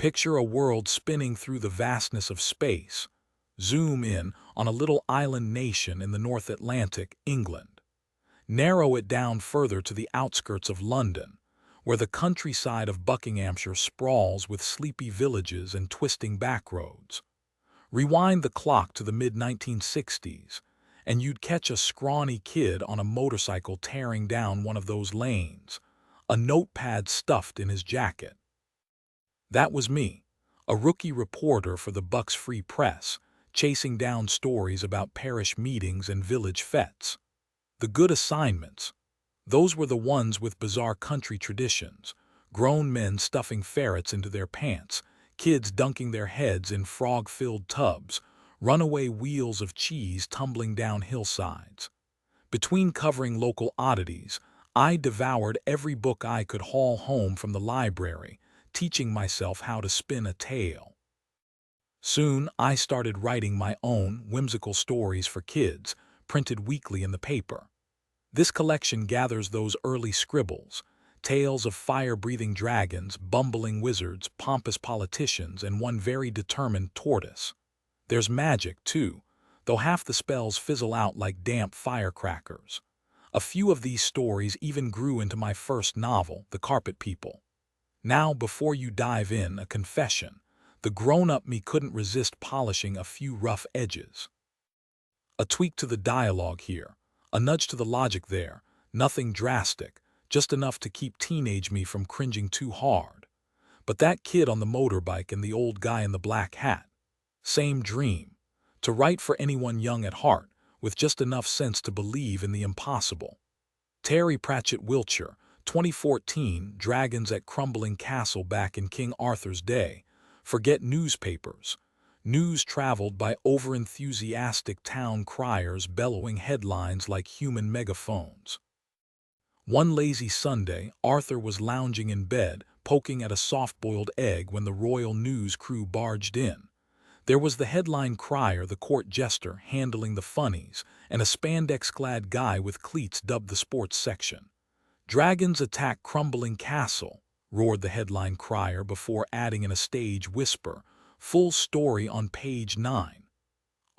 Picture a world spinning through the vastness of space. Zoom in on a little island nation in the North Atlantic, England. Narrow it down further to the outskirts of London, where the countryside of Buckinghamshire sprawls with sleepy villages and twisting backroads. Rewind the clock to the mid-1960s, and you'd catch a scrawny kid on a motorcycle tearing down one of those lanes, a notepad stuffed in his jacket. That was me, a rookie reporter for the Bucks Free Press, chasing down stories about parish meetings and village fetes. The good assignments, those were the ones with bizarre country traditions, grown men stuffing ferrets into their pants, kids dunking their heads in frog-filled tubs, runaway wheels of cheese tumbling down hillsides. Between covering local oddities, I devoured every book I could haul home from the library, teaching myself how to spin a tale. Soon, I started writing my own whimsical stories for kids, printed weekly in the paper. This collection gathers those early scribbles, tales of fire-breathing dragons, bumbling wizards, pompous politicians, and one very determined tortoise. There's magic, too, though half the spells fizzle out like damp firecrackers. A few of these stories even grew into my first novel, The Carpet People. Now, before you dive in, a confession. The grown-up me couldn't resist polishing a few rough edges. A tweak to the dialogue here, a nudge to the logic there, nothing drastic, just enough to keep teenage me from cringing too hard. But that kid on the motorbike and the old guy in the black hat, same dream, to write for anyone young at heart, with just enough sense to believe in the impossible. Terry Pratchett, Wiltshire, 2014, Dragons at Crumbling Castle. Back in King Arthur's day, forget newspapers. News traveled by overenthusiastic town criers bellowing headlines like human megaphones. One lazy Sunday, Arthur was lounging in bed, poking at a soft-boiled egg when the royal news crew barged in. There was the headline crier, the court jester handling the funnies, and a spandex-clad guy with cleats dubbed the sports section. "Dragons attack Crumbling Castle," roared the headline crier before adding in a stage whisper, "Full story on page 9.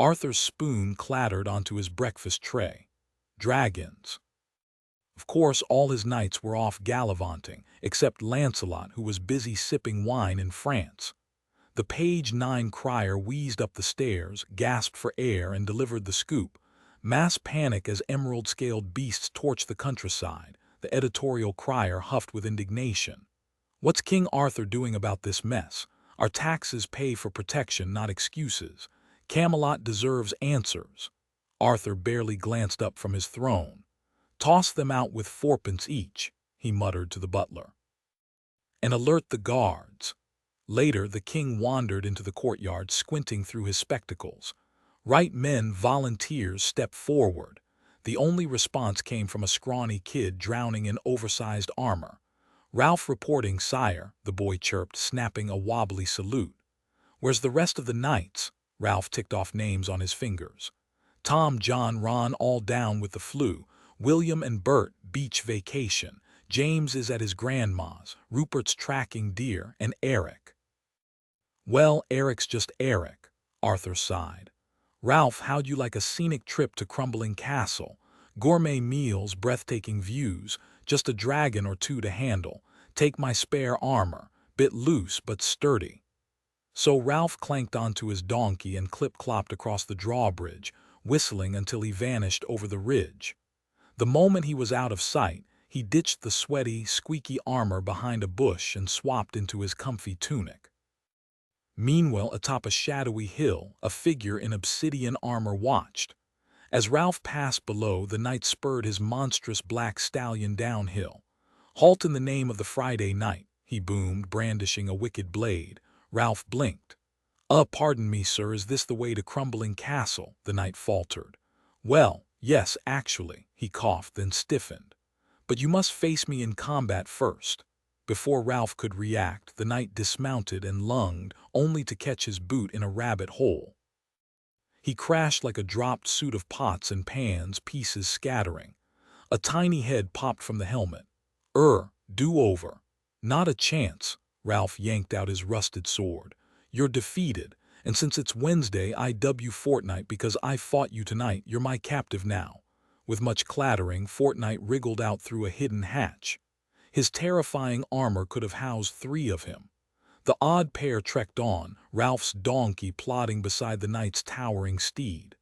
Arthur's spoon clattered onto his breakfast tray. Dragons. Of course, all his knights were off gallivanting, except Lancelot, who was busy sipping wine in France. The page 9 crier wheezed up the stairs, gasped for air, and delivered the scoop. Mass panic as emerald-scaled beasts torched the countryside. The editorial crier huffed with indignation. "What's King Arthur doing about this mess? Our taxes pay for protection, not excuses. Camelot deserves answers." Arthur barely glanced up from his throne. "Toss them out with 4pence each," he muttered to the butler. "And alert the guards." Later, the king wandered into the courtyard, squinting through his spectacles. Right men, volunteers, stepped forward. The only response came from a scrawny kid drowning in oversized armor. "Ralph reporting, sire," the boy chirped, snapping a wobbly salute. "Where's the rest of the knights?" Ralph ticked off names on his fingers. "Tom, John, Ron, all down with the flu. William and Bert, beach vacation. James is at his grandma's. Rupert's tracking deer, and Eric." "Well, Eric's just Eric," Arthur sighed. "Ralph, how'd you like a scenic trip to Crumbling Castle? Gourmet meals, breathtaking views, just a dragon or two to handle. Take my spare armor, bit loose but sturdy." So Ralph clanked onto his donkey and clip-clopped across the drawbridge, whistling until he vanished over the ridge. The moment he was out of sight, he ditched the sweaty, squeaky armor behind a bush and swapped into his comfy tunic. Meanwhile, atop a shadowy hill, a figure in obsidian armor watched. As Ralph passed below, the knight spurred his monstrous black stallion downhill. "Halt in the name of the Friday night," he boomed, brandishing a wicked blade. Ralph blinked. Pardon me, sir, is this the way to Crumbling Castle?" the knight faltered. "Well, yes, actually," he coughed, then stiffened. "But you must face me in combat first." Before Ralph could react, the knight dismounted and lunged, only to catch his boot in a rabbit hole. He crashed like a dropped suit of pots and pans, pieces scattering. A tiny head popped from the helmet. Do over." "Not a chance," Ralph yanked out his rusted sword. "You're defeated, and since it's Wednesday I dub you Fortnight because I fought you tonight. You're my captive now." With much clattering, Fortnight wriggled out through a hidden hatch. His terrifying armor could have housed 3 of him. The odd pair trekked on, Ralph's donkey plodding beside the knight's towering steed.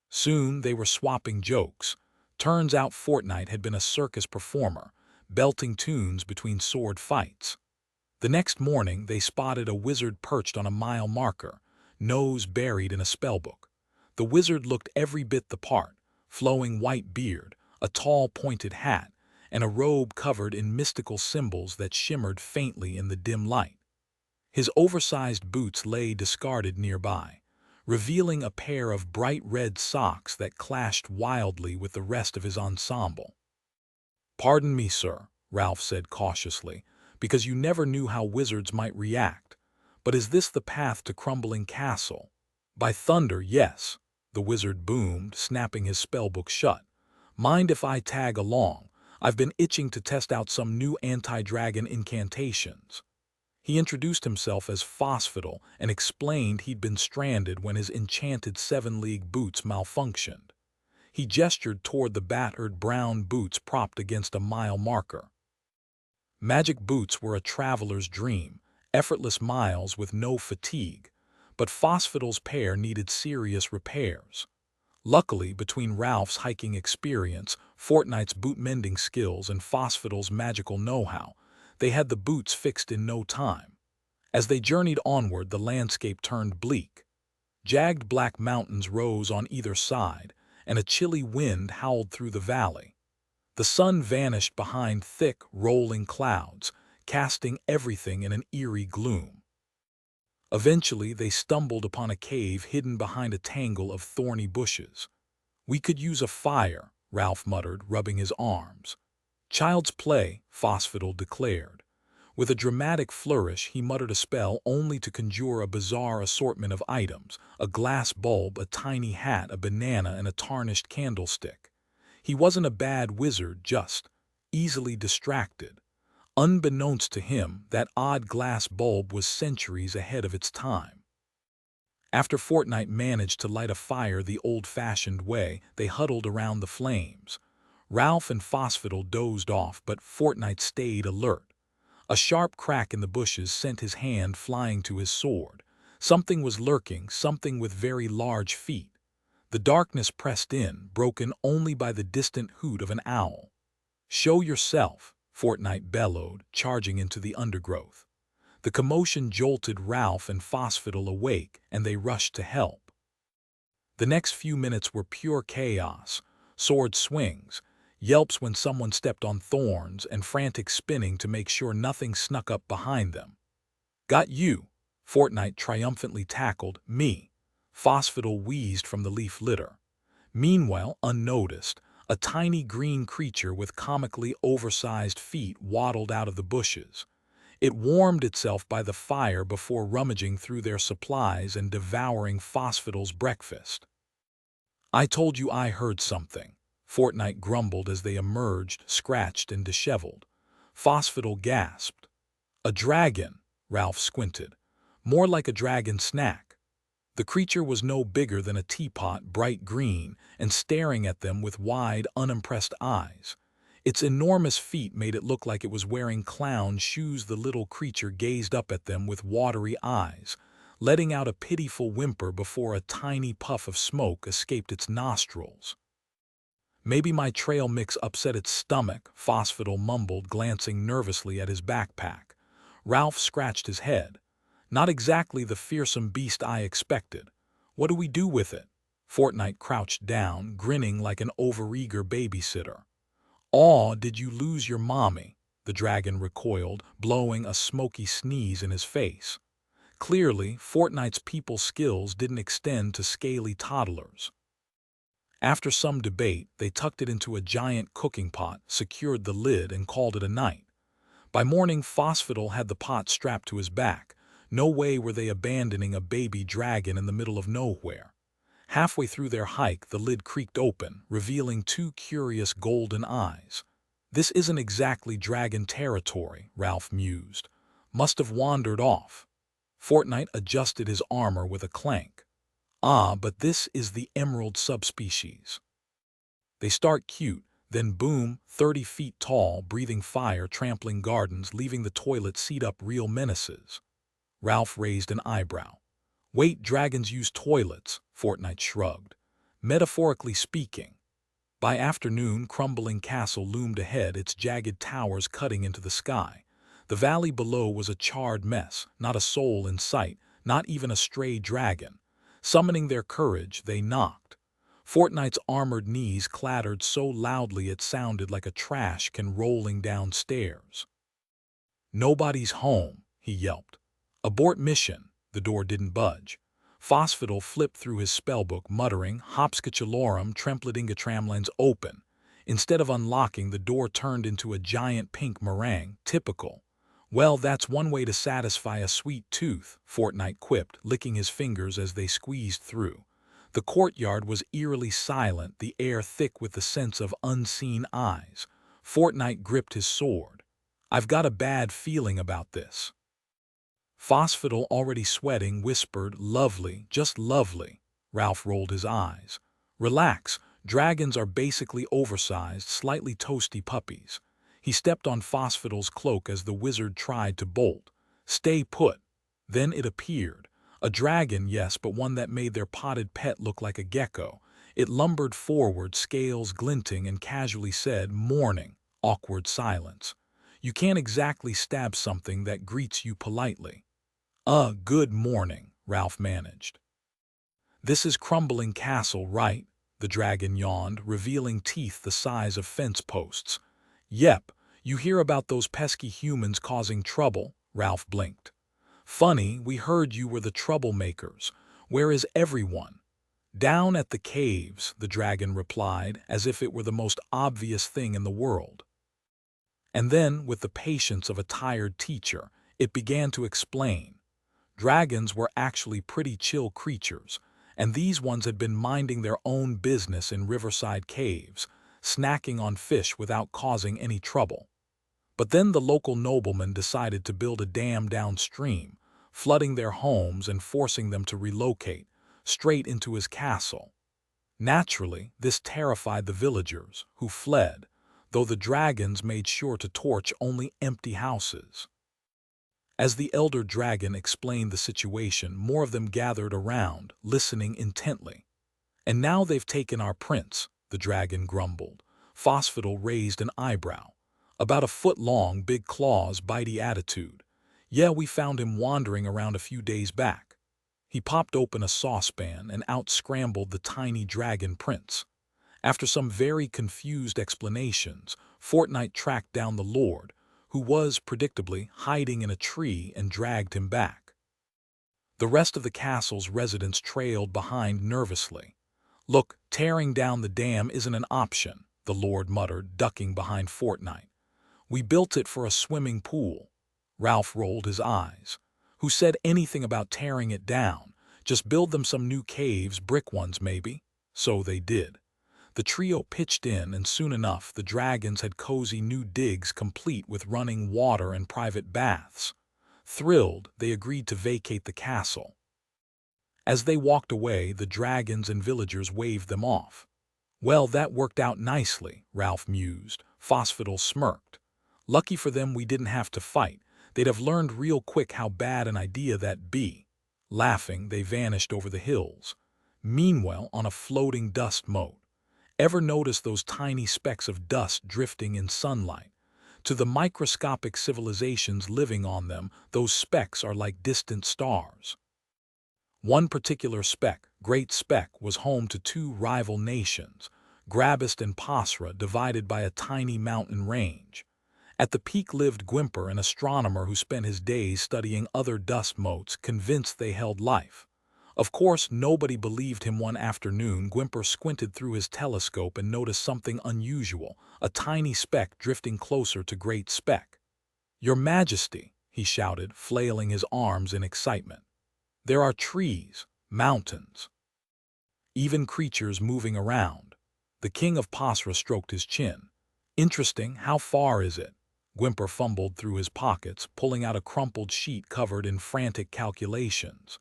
Soon they were swapping jokes. Turns out Fortnight had been a circus performer, belting tunes between sword fights. The next morning they spotted a wizard perched on a mile marker, nose buried in a spellbook. The wizard looked every bit the part, flowing white beard, a tall pointed hat, and a robe covered in mystical symbols that shimmered faintly in the dim light. His oversized boots lay discarded nearby, revealing a pair of bright red socks that clashed wildly with the rest of his ensemble. "Pardon me, sir," Ralph said cautiously, "because you never knew how wizards might react. But is this the path to Crumbling Castle?" "By thunder, yes," the wizard boomed, snapping his spellbook shut. "Mind if I tag along? I've been itching to test out some new anti-dragon incantations." He introduced himself as Fossfiddle and explained he'd been stranded when his enchanted 7-league boots malfunctioned. He gestured toward the battered brown boots propped against a mile marker. Magic boots were a traveler's dream, effortless miles with no fatigue, but Fossfiddle's pair needed serious repairs. Luckily, between Ralph's hiking experience, Fortnight's boot-mending skills, and Fossfiddle's magical know-how, they had the boots fixed in no time. As they journeyed onward, the landscape turned bleak. Jagged black mountains rose on either side, and a chilly wind howled through the valley. The sun vanished behind thick, rolling clouds, casting everything in an eerie gloom. Eventually, they stumbled upon a cave hidden behind a tangle of thorny bushes. "We could use a fire," Ralph muttered, rubbing his arms. "Child's play," Fossfiddle declared. With a dramatic flourish, he muttered a spell only to conjure a bizarre assortment of items: a glass bulb, a tiny hat, a banana, and a tarnished candlestick. He wasn't a bad wizard, just easily distracted. Unbeknownst to him, that odd glass bulb was centuries ahead of its time. After Fortnight managed to light a fire the old-fashioned way, they huddled around the flames. Ralph and Fossfiddle dozed off, but Fortnight stayed alert. A sharp crack in the bushes sent his hand flying to his sword. Something was lurking, something with very large feet. The darkness pressed in, broken only by the distant hoot of an owl. "Show yourself," Fortnight bellowed, charging into the undergrowth. The commotion jolted Ralph and Fossfiddle awake, and they rushed to help. The next few minutes were pure chaos: sword swings, yelps when someone stepped on thorns, and frantic spinning to make sure nothing snuck up behind them. "Got you," Fortnight triumphantly tackled. "Me," Fossfiddle wheezed from the leaf litter. Meanwhile, unnoticed, a tiny green creature with comically oversized feet waddled out of the bushes. It warmed itself by the fire before rummaging through their supplies and devouring Fossfiddle's breakfast. "I told you I heard something," Fortnight grumbled as they emerged, scratched and disheveled. Fossfiddle gasped. "A dragon," Ralph squinted. "More like a dragon snack." The creature was no bigger than a teapot, bright green, and staring at them with wide, unimpressed eyes. Its enormous feet made it look like it was wearing clown shoes. The little creature gazed up at them with watery eyes, letting out a pitiful whimper before a tiny puff of smoke escaped its nostrils. "Maybe my trail mix upset its stomach," Fossfiddle mumbled, glancing nervously at his backpack. Ralph scratched his head. "Not exactly the fearsome beast I expected. What do we do with it?" Fortnight crouched down, grinning like an overeager babysitter. "Aw, did you lose your mommy?" the dragon recoiled, blowing a smoky sneeze in his face. Clearly, Fortnight's people skills didn't extend to scaly toddlers. After some debate, they tucked it into a giant cooking pot, secured the lid, and called it a night. By morning, Fossfiddle had the pot strapped to his back. No way were they abandoning a baby dragon in the middle of nowhere. Halfway through their hike, the lid creaked open, revealing 2 curious golden eyes. "This isn't exactly dragon territory," Ralph mused. Must have wandered off. Fortnight adjusted his armor with a clank. Ah, but this is the emerald subspecies. They start cute, then boom, 30 feet tall, breathing fire, trampling gardens, leaving the toilet seat up real menaces. Ralph raised an eyebrow. Wait, dragons use toilets, Fortnight shrugged. Metaphorically speaking. By afternoon, Crumbling Castle loomed ahead, its jagged towers cutting into the sky. The valley below was a charred mess, not a soul in sight, not even a stray dragon. Summoning their courage, they knocked. Fortnight's armored knees clattered so loudly it sounded like a trash can rolling downstairs. "Nobody's home," he yelped. "Abort mission." The door didn't budge. Fossfiddle flipped through his spellbook, muttering, "Hopscotchalorum trempledingatramlines open." Instead of unlocking, the door turned into a giant pink meringue. Typical. "Well, that's one way to satisfy a sweet tooth," Fortnight quipped, licking his fingers as they squeezed through. The courtyard was eerily silent, the air thick with the sense of unseen eyes. Fortnight gripped his sword. "I've got a bad feeling about this." Fossfiddle, already sweating, whispered, "Lovely, just lovely." Ralph rolled his eyes. "Relax, dragons are basically oversized, slightly toasty puppies." He stepped on Fossfiddle's cloak as the wizard tried to bolt. "Stay put." Then it appeared. A dragon, yes, but one that made their potted pet look like a gecko. It lumbered forward, scales glinting, and casually said, "Morning." Awkward silence. You can't exactly stab something that greets you politely. Good morning," Ralph managed. "This is Crumbling Castle, right?" The dragon yawned, revealing teeth the size of fence posts. "Yep, you hear about those pesky humans causing trouble?" Ralph blinked. "Funny, we heard you were the troublemakers. Where is everyone?" "Down at the caves," the dragon replied, as if it were the most obvious thing in the world. And then, with the patience of a tired teacher, it began to explain. Dragons were actually pretty chill creatures, and these ones had been minding their own business in riverside caves, snacking on fish without causing any trouble. But then the local nobleman decided to build a dam downstream, flooding their homes and forcing them to relocate, straight into his castle. Naturally, this terrified the villagers, who fled, though the dragons made sure to torch only empty houses. As the elder dragon explained the situation, more of them gathered around, listening intently. "And now they've taken our prince," the dragon grumbled. Fossfiddle raised an eyebrow. "About a foot long, big claws, bitey attitude. Yeah, we found him wandering around a few days back." He popped open a saucepan, and out scrambled the tiny dragon prince. After some very confused explanations, Fortnight tracked down the lord, who was, predictably, hiding in a tree, and dragged him back. The rest of the castle's residents trailed behind nervously. "Look, tearing down the dam isn't an option," the lord muttered, ducking behind Fortnight. "We built it for a swimming pool." Ralph rolled his eyes. "Who said anything about tearing it down? Just build them some new caves, brick ones maybe." So they did. The trio pitched in, and soon enough the dragons had cozy new digs complete with running water and private baths. Thrilled, they agreed to vacate the castle. As they walked away, the dragons and villagers waved them off. "Well, that worked out nicely," Ralph mused. Fossfiddle smirked. "Lucky for them we didn't have to fight. They'd have learned real quick how bad an idea that'd be." Laughing, they vanished over the hills. Meanwhile, on a floating dust mote. Ever notice those tiny specks of dust drifting in sunlight? To the microscopic civilizations living on them, those specks are like distant stars. One particular speck, Great Speck, was home to two rival nations, Grabist and Pasra, divided by a tiny mountain range. At the peak lived Gwymper, an astronomer who spent his days studying other dust motes, convinced they held life. Of course, nobody believed him. One afternoon, Gwymper squinted through his telescope and noticed something unusual, a tiny speck drifting closer to Great Speck. "Your Majesty," he shouted, flailing his arms in excitement. "There are trees, mountains, even creatures moving around." The king of Pasra stroked his chin. "Interesting, how far is it?" Gwimper fumbled through his pockets, pulling out a crumpled sheet covered in frantic calculations.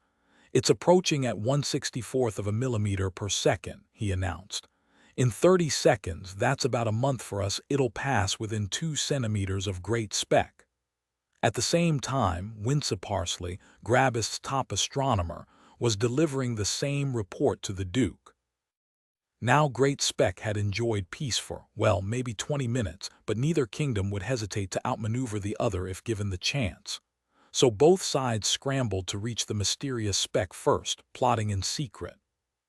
"It's approaching at 1/64th of a millimeter per second," he announced. "In 30 seconds, that's about a month for us, it'll pass within 2 centimeters of great speck." At the same time, Winsa Parsley, Grabbist's top astronomer, was delivering the same report to the Duke. Now Great Speck had enjoyed peace for, well, maybe 20 minutes, but neither kingdom would hesitate to outmaneuver the other if given the chance. So both sides scrambled to reach the mysterious speck first, plotting in secret.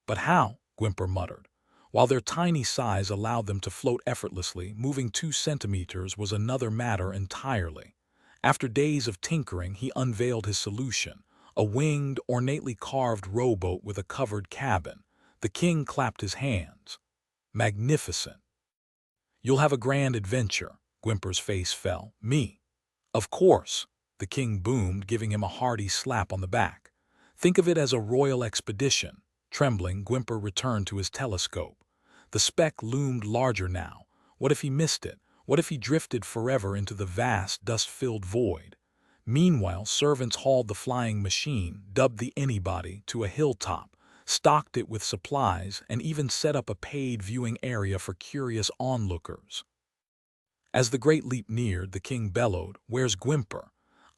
"But how?" Gwimper muttered. While their tiny size allowed them to float effortlessly, moving 2 centimeters was another matter entirely. After days of tinkering, he unveiled his solution, a winged, ornately carved rowboat with a covered cabin. The king clapped his hands. "Magnificent." "You'll have a grand adventure." Gwimper's face fell. "Me?" "Of course," the king boomed, giving him a hearty slap on the back. "Think of it as a royal expedition." Trembling, Gwimper returned to his telescope. The speck loomed larger now. What if he missed it? What if he drifted forever into the vast, dust-filled void? Meanwhile, servants hauled the flying machine, dubbed the Anybody, to a hilltop, stocked it with supplies, and even set up a paid viewing area for curious onlookers. As the great leap neared, the king bellowed, "Where's Gwimper?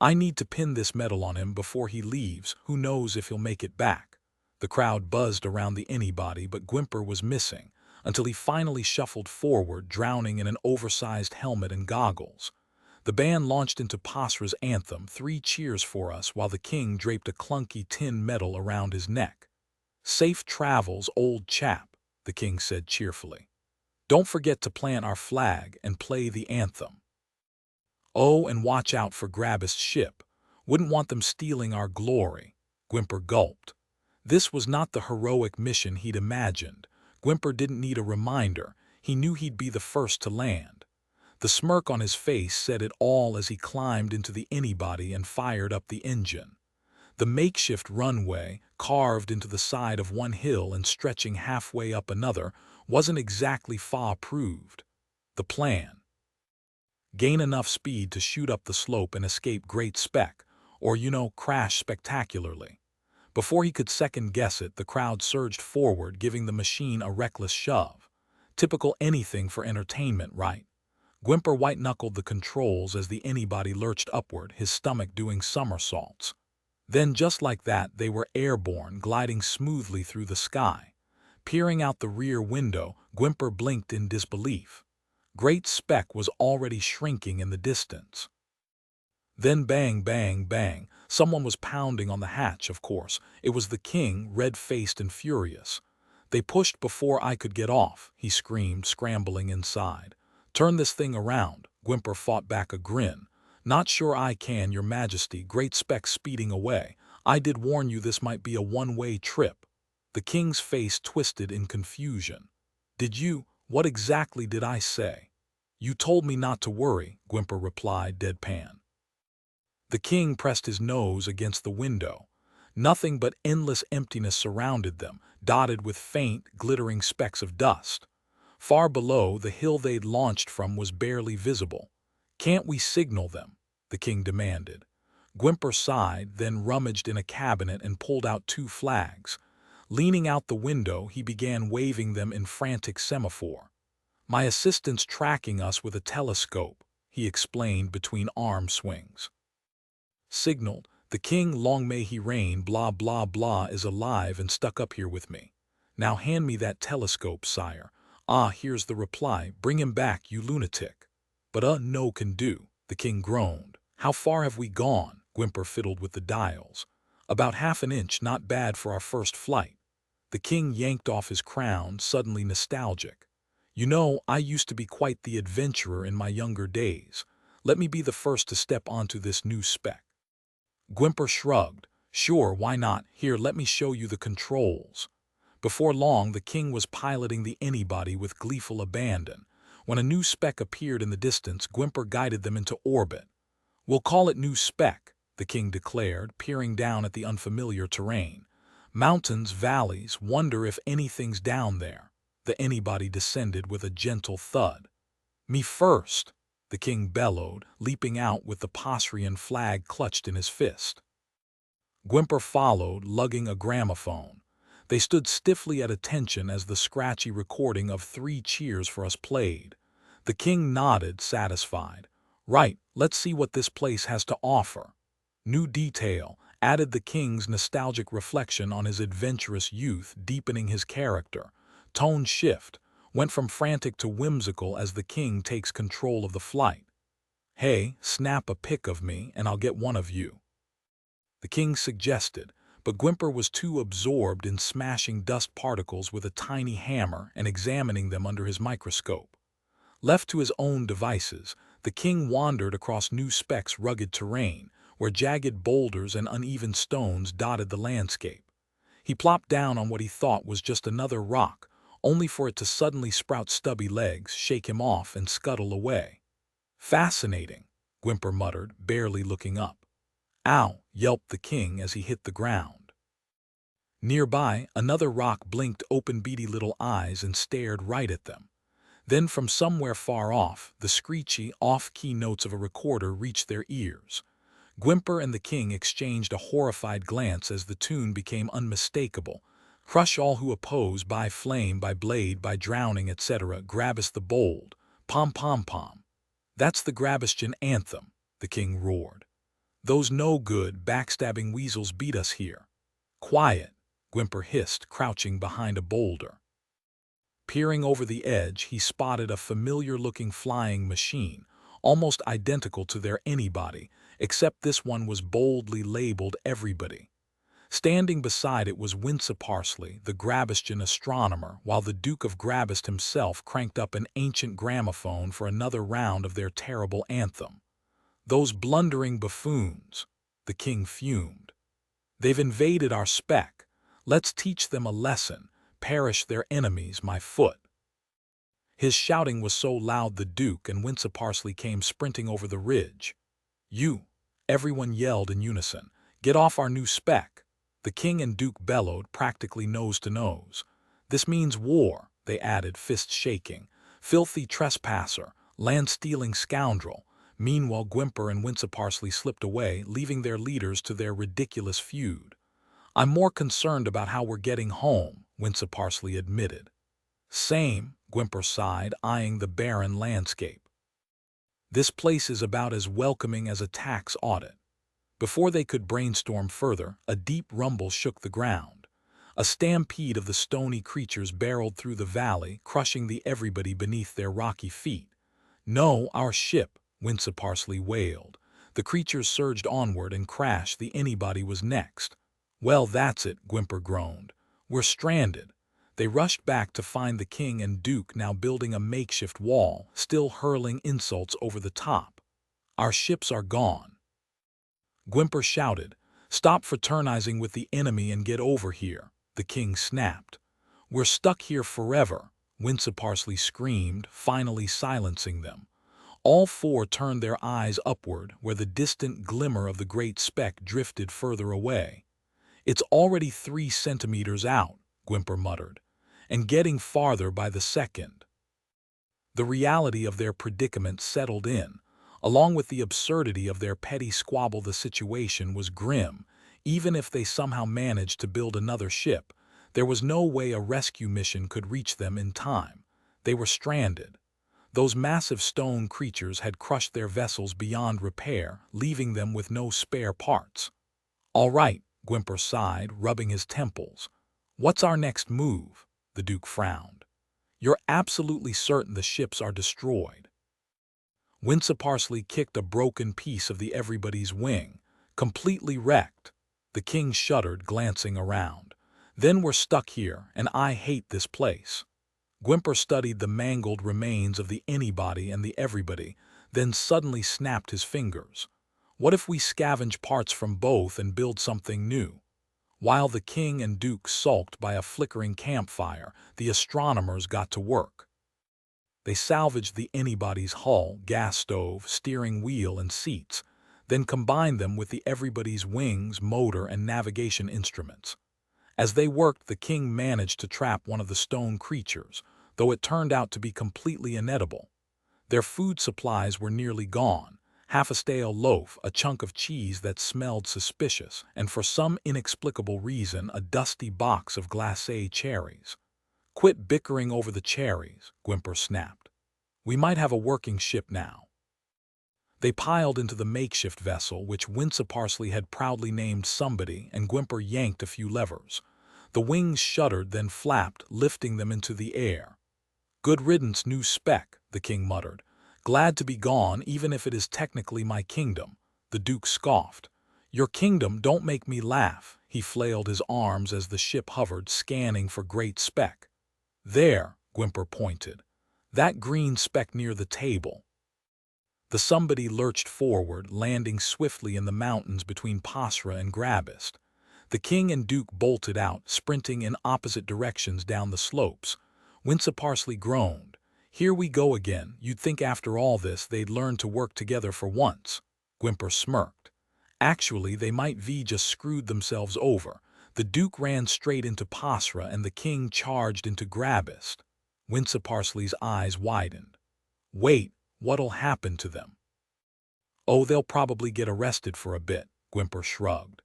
I need to pin this medal on him before he leaves. Who knows if he'll make it back?" The crowd buzzed around the Anybody, but Gwimper was missing, until he finally shuffled forward, drowning in an oversized helmet and goggles. The band launched into Pasra's anthem, 3 cheers for us, while the king draped a clunky tin medal around his neck. "Safe travels, old chap," the king said cheerfully. "Don't forget to plant our flag and play the anthem. Oh, and watch out for Grabbist's ship. Wouldn't want them stealing our glory." Gwimper gulped. This was not the heroic mission he'd imagined. Gwimper didn't need a reminder. He knew he'd be the first to land. The smirk on his face said it all as he climbed into the Anybody and fired up the engine. The makeshift runway, carved into the side of one hill and stretching halfway up another, wasn't exactly FA-approved. The plan: gain enough speed to shoot up the slope and escape Great Speck, or, crash spectacularly. Before he could second-guess it, the crowd surged forward, giving the machine a reckless shove. Typical anything for entertainment, right? Gwimper white-knuckled the controls as the Anybody lurched upward, his stomach doing somersaults. Then, just like that, they were airborne, gliding smoothly through the sky. Peering out the rear window, Gwimper blinked in disbelief. Great Speck was already shrinking in the distance. Then bang, bang, bang. Someone was pounding on the hatch, of course. It was the king, red-faced and furious. "They pushed before I could get off," he screamed, scrambling inside. "Turn this thing around." Gwimper fought back a grin. "Not sure I can, your majesty." Great Speck speeding away. "I did warn you this might be a one-way trip." The king's face twisted in confusion. "Did you? What exactly did I say?" "You told me not to worry," Gwimper replied, deadpan. The king pressed his nose against the window. Nothing but endless emptiness surrounded them, dotted with faint, glittering specks of dust. Far below, the hill they'd launched from was barely visible. "Can't we signal them?" the king demanded. Gwimper sighed, then rummaged in a cabinet and pulled out 2 flags. Leaning out the window, he began waving them in frantic semaphore. "My assistant's tracking us with a telescope," he explained between arm swings. Signaled, "The king, long may he reign, blah blah blah, is alive and stuck up here with me. Now hand me that telescope, sire." "Ah, here's the reply. Bring him back, you lunatic." "But no can do," the king groaned. "How far have we gone?" Gwimper fiddled with the dials. "About half an inch, not bad for our first flight." The king yanked off his crown, suddenly nostalgic. I used to be quite the adventurer in my younger days. Let me be the first to step onto this new speck." Gwimper shrugged. "Sure, why not? Here, let me show you the controls." Before long, the king was piloting the Anybody with gleeful abandon. When a new speck appeared in the distance, Gwimper guided them into orbit. "We'll call it New Speck," the king declared, peering down at the unfamiliar terrain. "Mountains, valleys, wonder if anything's down there." The Anybody descended with a gentle thud. "Me first." the king bellowed, leaping out with the Posrian flag clutched in his fist. Gwymper followed, lugging a gramophone. They stood stiffly at attention as the scratchy recording of 3 cheers for us played. The king nodded, satisfied. "Right, let's see what this place has to offer." New detail added the king's nostalgic reflection on his adventurous youth, deepening his character. Tone shift went from frantic to whimsical as the king takes control of the flight. "Hey, snap a pic of me and I'll get one of you," the king suggested, but Gwymper was too absorbed in smashing dust particles with a tiny hammer and examining them under his microscope. Left to his own devices, the king wandered across New Speck's rugged terrain, where jagged boulders and uneven stones dotted the landscape. He plopped down on what he thought was just another rock, only for it to suddenly sprout stubby legs, shake him off, and scuttle away. "Fascinating," Gwymper muttered, barely looking up. "Ow!" yelped the king as he hit the ground. Nearby, another rock blinked open beady little eyes and stared right at them. Then from somewhere far off, the screechy, off-key notes of a recorder reached their ears. Gwymper and the king exchanged a horrified glance as the tune became unmistakable. "Crush all who oppose, by flame, by blade, by drowning, etc. Grabbist the bold. Pom pom pom." "That's the Grabestian anthem," the king roared. "Those no-good, backstabbing weasels beat us here." "Quiet," Gwymper hissed, crouching behind a boulder. Peering over the edge, he spotted a familiar-looking flying machine, almost identical to their Anybody, except this one was boldly labeled Everybody. Standing beside it was Winseparsley, the Grabestian astronomer, while the Duke of Grabist himself cranked up an ancient gramophone for another round of their terrible anthem. "Those blundering buffoons," the king fumed. "They've invaded our speck. Let's teach them a lesson. Perish their enemies, my foot." His shouting was so loud the Duke and Winseparsley came sprinting over the ridge. "You!" everyone yelled in unison. "Get off our new speck!" The king and Duke bellowed, practically nose to nose. "This means war," they added, fists shaking. "Filthy trespasser, land-stealing scoundrel." Meanwhile, Gwymper and Winseparsley slipped away, leaving their leaders to their ridiculous feud. "I'm more concerned about how we're getting home," Winseparsley admitted. "Same," Gwymper sighed, eyeing the barren landscape. "This place is about as welcoming as a tax audit." Before they could brainstorm further, a deep rumble shook the ground. A stampede of the stony creatures barreled through the valley, crushing the Everybody beneath their rocky feet. "No, our ship," Winseparsley wailed. The creatures surged onward and crashed. The Anybody was next. "Well, that's it," Gwymper groaned. "We're stranded." They rushed back to find the king and Duke now building a makeshift wall, still hurling insults over the top. "Our ships are gone." Gwymper shouted. "Stop fraternizing with the enemy and get over here," the king snapped. "We're stuck here forever," Winseparsley screamed, finally silencing them. All four turned their eyes upward, where the distant glimmer of the great speck drifted further away. "It's already 3 centimeters out," Gwymper muttered, "and getting farther by the second." The reality of their predicament settled in. Along with the absurdity of their petty squabble, the situation was grim. Even if they somehow managed to build another ship, there was no way a rescue mission could reach them in time. They were stranded. Those massive stone creatures had crushed their vessels beyond repair, leaving them with no spare parts. "All right," Gwymper sighed, rubbing his temples. "What's our next move?" the Duke frowned. "You're absolutely certain the ships are destroyed?" Winseparsley kicked a broken piece of the Everybody's wing. "Completely wrecked." The king shuddered, glancing around. "Then we're stuck here, and I hate this place." Gwymper studied the mangled remains of the Anybody and the Everybody, then suddenly snapped his fingers. "What if we scavenge parts from both and build something new?" While the king and Duke sulked by a flickering campfire, the astronomers got to work. They salvaged the Anybody's hull, gas stove, steering wheel, and seats, then combined them with the Everybody's wings, motor, and navigation instruments. As they worked, the king managed to trap one of the stone creatures, though it turned out to be completely inedible. Their food supplies were nearly gone. Half a stale loaf, a chunk of cheese that smelled suspicious, and for some inexplicable reason a dusty box of glacé cherries. "Quit bickering over the cherries," Gwymper snapped. "We might have a working ship now." They piled into the makeshift vessel, which Winsaparsley had proudly named Somebody, and Gwymper yanked a few levers. The wings shuddered, then flapped, lifting them into the air. "Good riddance, new speck," the king muttered. "Glad to be gone, even if it is technically my kingdom." The duke scoffed. "Your kingdom, don't make me laugh." He flailed his arms as the ship hovered, scanning for great speck. "There," Gwymper pointed. "That green speck near the table." The Somebody lurched forward, landing swiftly in the mountains between Pasra and Grabist. The king and duke bolted out, sprinting in opposite directions down the slopes. Winsaparsley groaned. "Here we go again. You'd think after all this they'd learn to work together for once." Gwymper smirked. "Actually, they might have just screwed themselves over." The duke ran straight into Pasra and the king charged into Grabist. Winsaparsley's eyes widened. "Wait, what'll happen to them?" "Oh, they'll probably get arrested for a bit," Gwymper shrugged.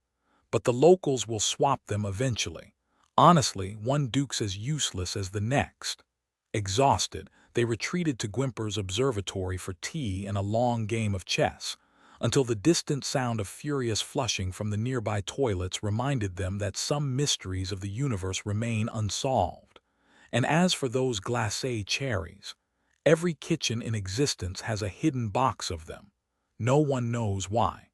"But the locals will swap them eventually. Honestly, one duke's as useless as the next." Exhausted, they retreated to Gwymper's observatory for tea and a long game of chess, until the distant sound of furious flushing from the nearby toilets reminded them that some mysteries of the universe remain unsolved. And as for those glacé cherries, every kitchen in existence has a hidden box of them. No one knows why.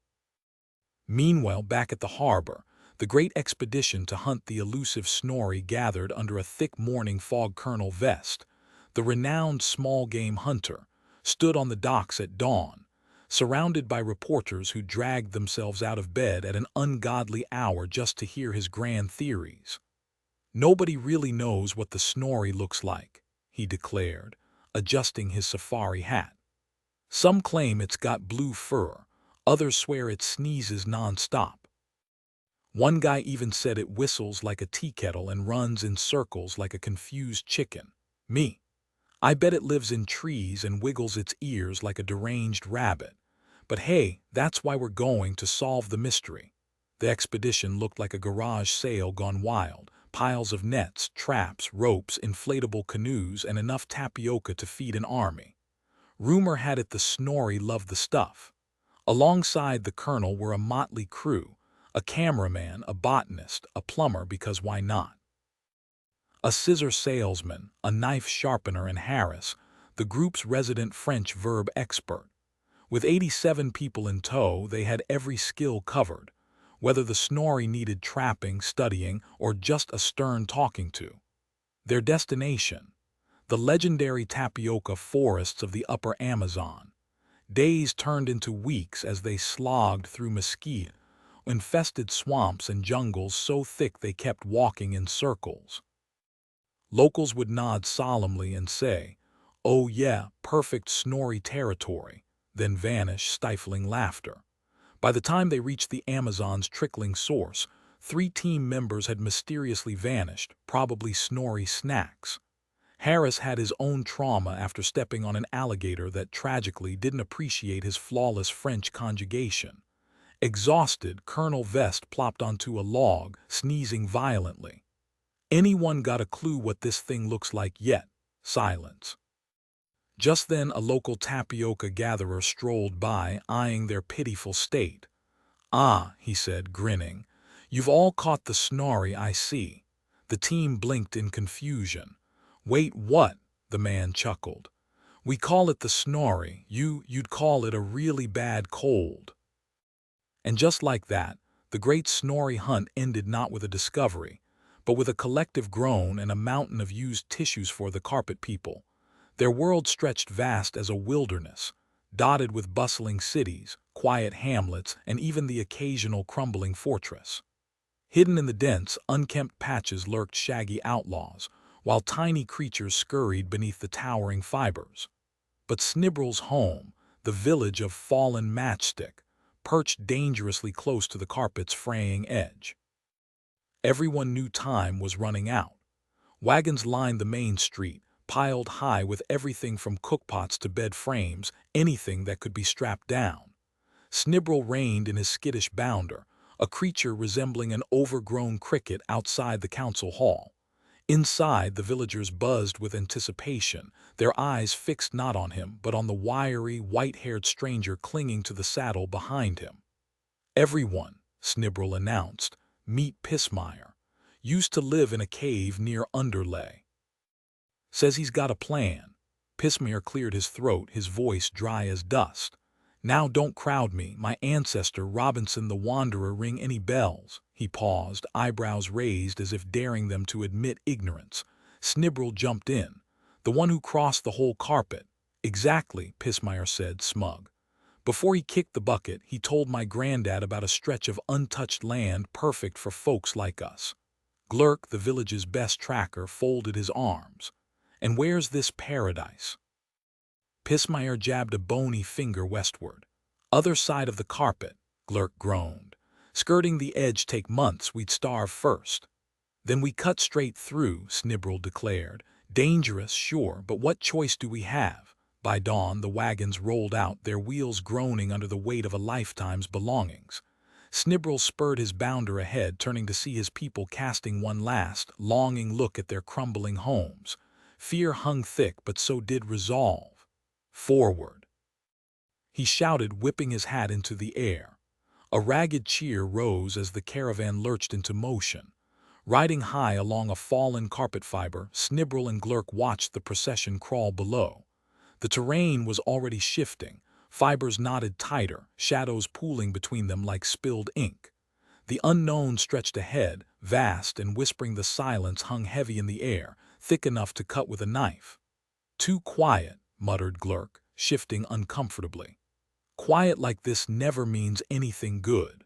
Meanwhile, back at the harbor, the great expedition to hunt the elusive Snorri gathered under a thick morning fog. Colonel Vest, the renowned small-game hunter, stood on the docks at dawn, surrounded by reporters who dragged themselves out of bed at an ungodly hour just to hear his grand theories. "Nobody really knows what the Snorri looks like," he declared, adjusting his safari hat. "Some claim it's got blue fur, others swear it sneezes non-stop. One guy even said it whistles like a tea kettle and runs in circles like a confused chicken. Me, I bet it lives in trees and wiggles its ears like a deranged rabbit. But hey, that's why we're going to solve the mystery." The expedition looked like a garage sale gone wild. Piles of nets, traps, ropes, inflatable canoes, and enough tapioca to feed an army. Rumor had it the Snorri loved the stuff. Alongside the colonel were a motley crew, a cameraman, a botanist, a plumber, because why not? A scissor salesman, a knife sharpener, and Harris, the group's resident French verb expert. With 87 people in tow, they had every skill covered, whether the Snorri needed trapping, studying, or just a stern talking to. Their destination: the legendary tapioca forests of the upper Amazon. Days turned into weeks as they slogged through mesquite-infested swamps and jungles so thick they kept walking in circles. Locals would nod solemnly and say, "Oh yeah, perfect Snorri territory," then vanish, stifling laughter. By the time they reached the Amazon's trickling source, 3 team members had mysteriously vanished, probably Snorri snacks. Harris had his own trauma after stepping on an alligator that tragically didn't appreciate his flawless French conjugation. Exhausted, Colonel Vest plopped onto a log, sneezing violently. "Anyone got a clue what this thing looks like yet?" Silence. Just then a local tapioca gatherer strolled by, eyeing their pitiful state. "Ah," he said, grinning, "you've all caught the Snorri, I see." The team blinked in confusion. "Wait, what?" the man chuckled. "We call it the Snorri. You'd call it a really bad cold." And just like that, the great Snorri hunt ended not with a discovery, but with a collective groan and a mountain of used tissues for the carpet people. Their world stretched vast as a wilderness, dotted with bustling cities, quiet hamlets, and even the occasional crumbling fortress. Hidden in the dense, unkempt patches lurked shaggy outlaws, while tiny creatures scurried beneath the towering fibers. But Snibrel's home, the village of fallen matchstick, perched dangerously close to the carpet's fraying edge. Everyone knew time was running out. Wagons lined the main street, piled high with everything from cookpots to bed frames, anything that could be strapped down. Snibble reined in his skittish bounder, a creature resembling an overgrown cricket outside the council hall. Inside, the villagers buzzed with anticipation, their eyes fixed not on him but on the wiry, white-haired stranger clinging to the saddle behind him. "Everyone," Snibble announced, "meet Pissmeyer. Used to live in a cave near Underlay. Says he's got a plan." Pissmeyer cleared his throat, his voice dry as dust. "Now don't crowd me. My ancestor, Robinson the Wanderer, ring any bells?" He paused, eyebrows raised as if daring them to admit ignorance. Snibble jumped in. "The one who crossed the whole carpet." "Exactly," Pissmeyer said, smug. "Before he kicked the bucket, he told my granddad about a stretch of untouched land perfect for folks like us." Glurk, the village's best tracker, folded his arms. "And where's this paradise?" Pissmeyer jabbed a bony finger westward. "Other side of the carpet," Glurk groaned. "Skirting the edge take months, we'd starve first." "Then we cut straight through," Snibble declared. "Dangerous, sure, but what choice do we have?" By dawn, the wagons rolled out, their wheels groaning under the weight of a lifetime's belongings. Snibble spurred his bounder ahead, turning to see his people casting one last, longing look at their crumbling homes. Fear hung thick, but so did resolve. "Forward!" he shouted, whipping his hat into the air. A ragged cheer rose as the caravan lurched into motion. Riding high along a fallen carpet fiber, Snibble and Glurk watched the procession crawl below. The terrain was already shifting. Fibers knotted tighter, shadows pooling between them like spilled ink. The unknown stretched ahead, vast and whispering. The silence hung heavy in the air, thick enough to cut with a knife. "Too quiet," muttered Glurk, shifting uncomfortably. "Quiet like this never means anything good."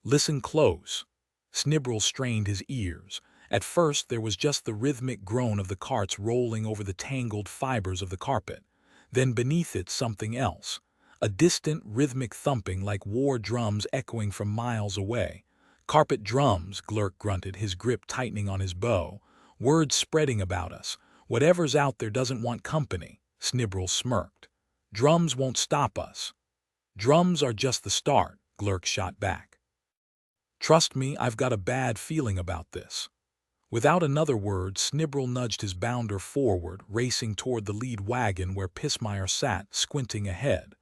"Listen close." Snibble strained his ears. At first there was just the rhythmic groan of the carts rolling over the tangled fibers of the carpet. Then beneath it something else. A distant, rhythmic thumping like war drums echoing from miles away. "Carpet drums," Glurk grunted, his grip tightening on his bow. "Word spreading about us. Whatever's out there doesn't want company." Snibble smirked. "Drums won't stop us." "Drums are just the start," Glurk shot back. "Trust me, I've got a bad feeling about this." Without another word, Snibble nudged his bounder forward, racing toward the lead wagon where Pissmeyer sat, squinting ahead.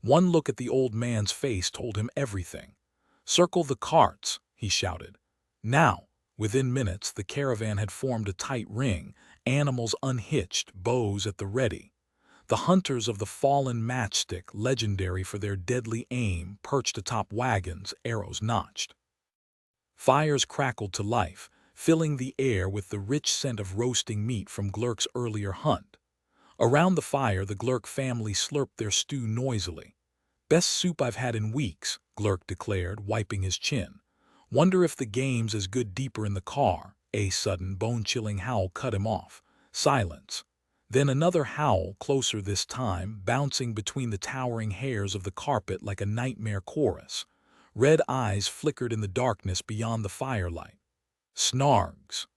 One look at the old man's face told him everything. "Circle the carts," he shouted. Now, within minutes, the caravan had formed a tight ring, animals unhitched, bows at the ready. The hunters of the fallen matchstick, legendary for their deadly aim, perched atop wagons, arrows notched. Fires crackled to life, filling the air with the rich scent of roasting meat from Glurk's earlier hunt. Around the fire, the Glurk family slurped their stew noisily. "Best soup I've had in weeks," Glurk declared, wiping his chin. "Wonder if the game's as good deeper in the car." A sudden, bone-chilling howl cut him off. Silence. Then another howl, closer this time, bouncing between the towering hairs of the carpet like a nightmare chorus. Red eyes flickered in the darkness beyond the firelight. "Snargs!"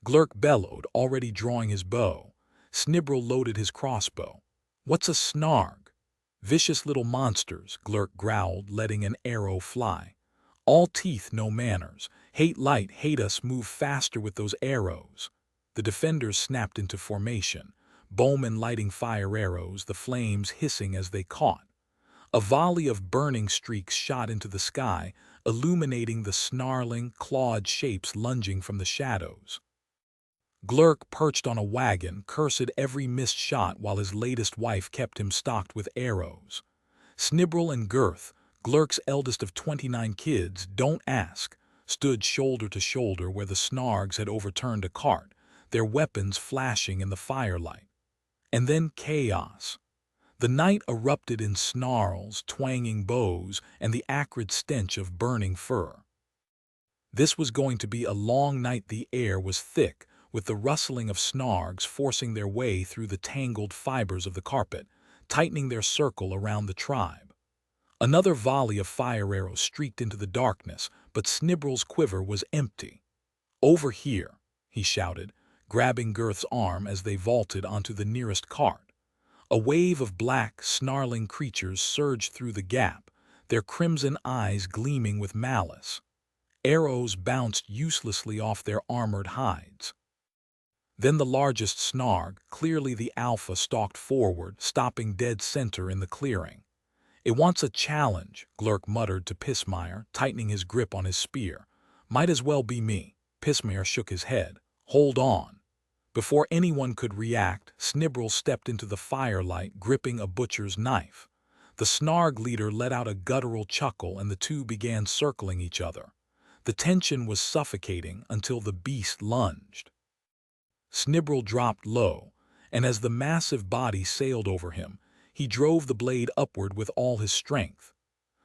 Glurk bellowed, already drawing his bow. Snibble loaded his crossbow. "What's a snarg?" "Vicious little monsters," Glurk growled, letting an arrow fly. "All teeth, no manners. Hate light, hate us, move faster with those arrows." The defenders snapped into formation, bowmen lighting fire arrows, the flames hissing as they caught. A volley of burning streaks shot into the sky, illuminating the snarling, clawed shapes lunging from the shadows. Glurk, perched on a wagon, cursed every missed shot while his latest wife kept him stocked with arrows. Snibble and Girth, Glurk's eldest of 29 kids, don't ask, stood shoulder to shoulder where the Snargs had overturned a cart, their weapons flashing in the firelight. And then chaos. The night erupted in snarls, twanging bows, and the acrid stench of burning fur. This was going to be a long night. The air was thick, with the rustling of Snargs forcing their way through the tangled fibers of the carpet, tightening their circle around the tribe. Another volley of fire arrows streaked into the darkness, but Snibble's quiver was empty. "Over here," he shouted, grabbing Girth's arm as they vaulted onto the nearest cart. A wave of black, snarling creatures surged through the gap, their crimson eyes gleaming with malice. Arrows bounced uselessly off their armored hides. Then the largest snarg, clearly the alpha, stalked forward, stopping dead center in the clearing. "It wants a challenge," Glurk muttered to Pismire, tightening his grip on his spear. "Might as well be me." Pismire shook his head. "Hold on." Before anyone could react, Snibble stepped into the firelight, gripping a butcher's knife. The snarg leader let out a guttural chuckle and the two began circling each other. The tension was suffocating until the beast lunged. Snibble dropped low, and as the massive body sailed over him, he drove the blade upward with all his strength.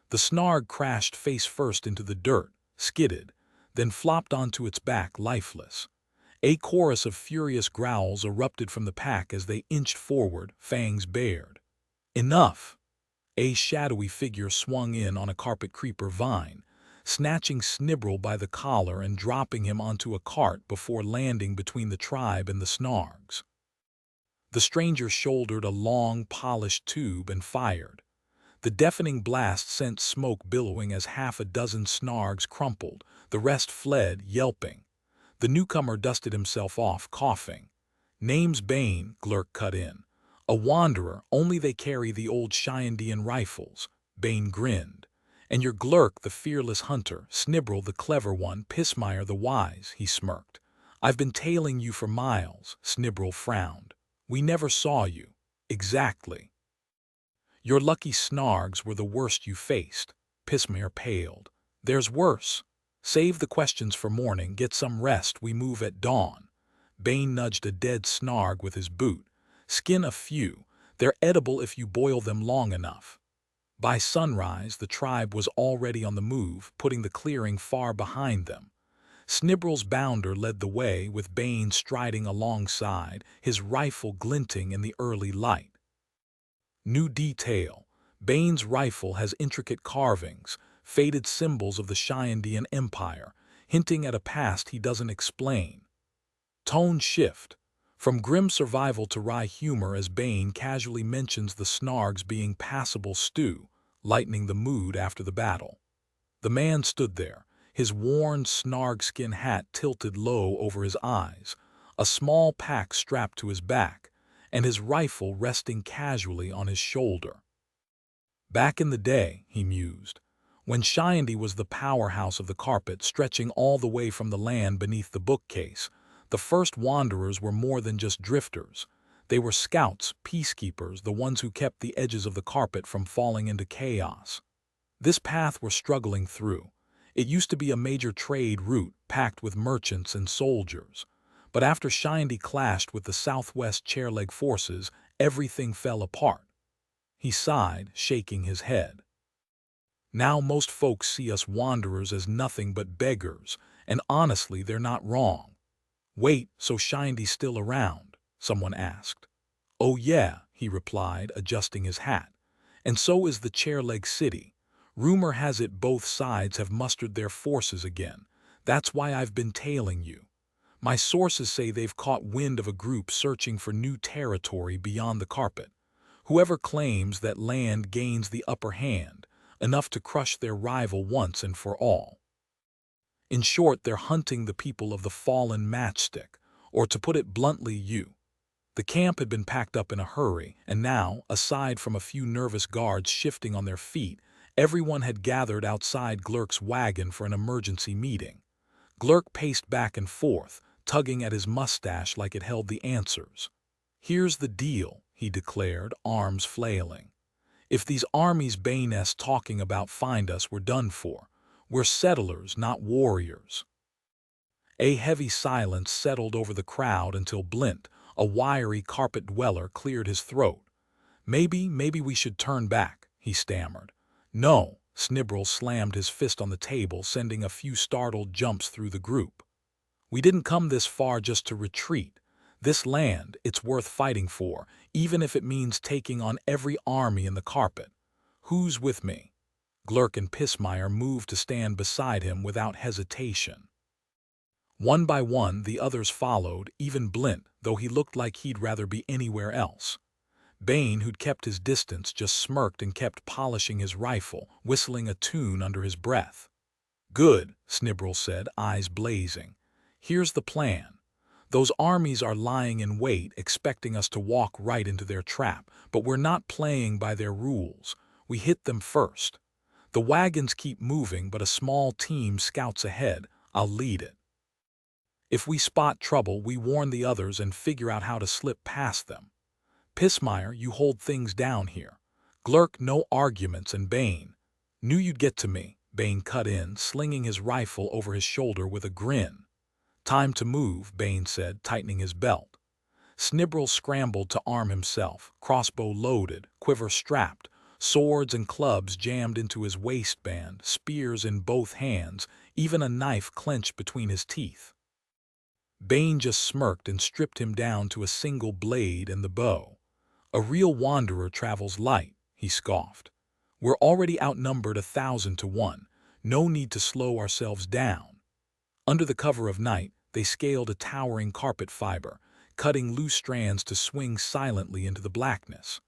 The snarg crashed face first into the dirt, skidded, then flopped onto its back lifeless. A chorus of furious growls erupted from the pack as they inched forward, fangs bared. "Enough!" A shadowy figure swung in on a carpet creeper vine, snatching Snibble by the collar and dropping him onto a cart before landing between the tribe and the snargs. The stranger shouldered a long, polished tube and fired. The deafening blast sent smoke billowing as half a dozen snargs crumpled, the rest fled, yelping. The newcomer dusted himself off, coughing. "Name's Bane," Glurk cut in. "A wanderer, only they carry the old Cheyendian rifles." Bane grinned. "And you're Glurk, the fearless hunter, Snibble, the clever one, Pismire, the wise," he smirked. "I've been tailing you for miles." Snibble frowned. "We never saw you." "Exactly." "Your lucky snargs were the worst you faced." Pismire paled. "There's worse. Save the questions for morning, get some rest, we move at dawn." Bane nudged a dead snarg with his boot. "Skin a few, they're edible if you boil them long enough." By sunrise, the tribe was already on the move, putting the clearing far behind them. Snibble's bounder led the way, with Bane striding alongside, his rifle glinting in the early light. New detail: Bane's rifle has intricate carvings, faded symbols of the Cheyendian Empire, hinting at a past he doesn't explain. Tone shift. From grim survival to wry humor as Bane casually mentions the snargs being passable stew, lightening the mood after the battle. The man stood there, his worn snarg-skin hat tilted low over his eyes, a small pack strapped to his back, and his rifle resting casually on his shoulder. "Back in the day," he mused, "when Cheyendi was the powerhouse of the carpet stretching all the way from the land beneath the bookcase, the first wanderers were more than just drifters. They were scouts, peacekeepers, the ones who kept the edges of the carpet from falling into chaos. This path we're struggling through. It used to be a major trade route packed with merchants and soldiers. But after Cheyendi clashed with the Southwest Chairleg forces, everything fell apart." He sighed, shaking his head. "Now most folks see us wanderers as nothing but beggars, and honestly they're not wrong." "Wait, so Cheyendi's still around?" someone asked. "Oh yeah," he replied, adjusting his hat. "And so is the Chairleg City. Rumor has it both sides have mustered their forces again. That's why I've been tailing you. My sources say they've caught wind of a group searching for new territory beyond the carpet. Whoever claims that land gains the upper hand, enough to crush their rival once and for all. In short, they're hunting the people of the fallen matchstick, or to put it bluntly, you." The camp had been packed up in a hurry, and now, aside from a few nervous guards shifting on their feet, everyone had gathered outside Glurk's wagon for an emergency meeting. Glurk paced back and forth, tugging at his mustache like it held the answers. "Here's the deal," he declared, arms flailing. "If these armies Bane's talking about find us, we're done for. We're settlers, not warriors." A heavy silence settled over the crowd until Blint, a wiry carpet dweller, cleared his throat. Maybe we should turn back," he stammered. "No," Snibble slammed his fist on the table, sending a few startled jumps through the group. "We didn't come this far just to retreat. This land, it's worth fighting for, even if it means taking on every army in the carpet. Who's with me?" Glurk and Pismire moved to stand beside him without hesitation. One by one, the others followed, even Blint, though he looked like he'd rather be anywhere else. Bane, who'd kept his distance, just smirked and kept polishing his rifle, whistling a tune under his breath. "Good," Snibble said, eyes blazing. "Here's the plan. Those armies are lying in wait, expecting us to walk right into their trap, but we're not playing by their rules. We hit them first. The wagons keep moving, but a small team scouts ahead. I'll lead it. If we spot trouble, we warn the others and figure out how to slip past them. Pissmeyer, you hold things down here. Glurk, no arguments, and Bane. Knew you'd get to me," Bane cut in, slinging his rifle over his shoulder with a grin. "Time to move," Bane said, tightening his belt. Snibble scrambled to arm himself, crossbow loaded, quiver strapped, swords and clubs jammed into his waistband, spears in both hands, even a knife clenched between his teeth. Bane just smirked and stripped him down to a single blade and the bow. "A real wanderer travels light," he scoffed. "We're already outnumbered 1,000 to 1. No need to slow ourselves down." Under the cover of night, they scaled a towering carpet fiber, cutting loose strands to swing silently into the blackness.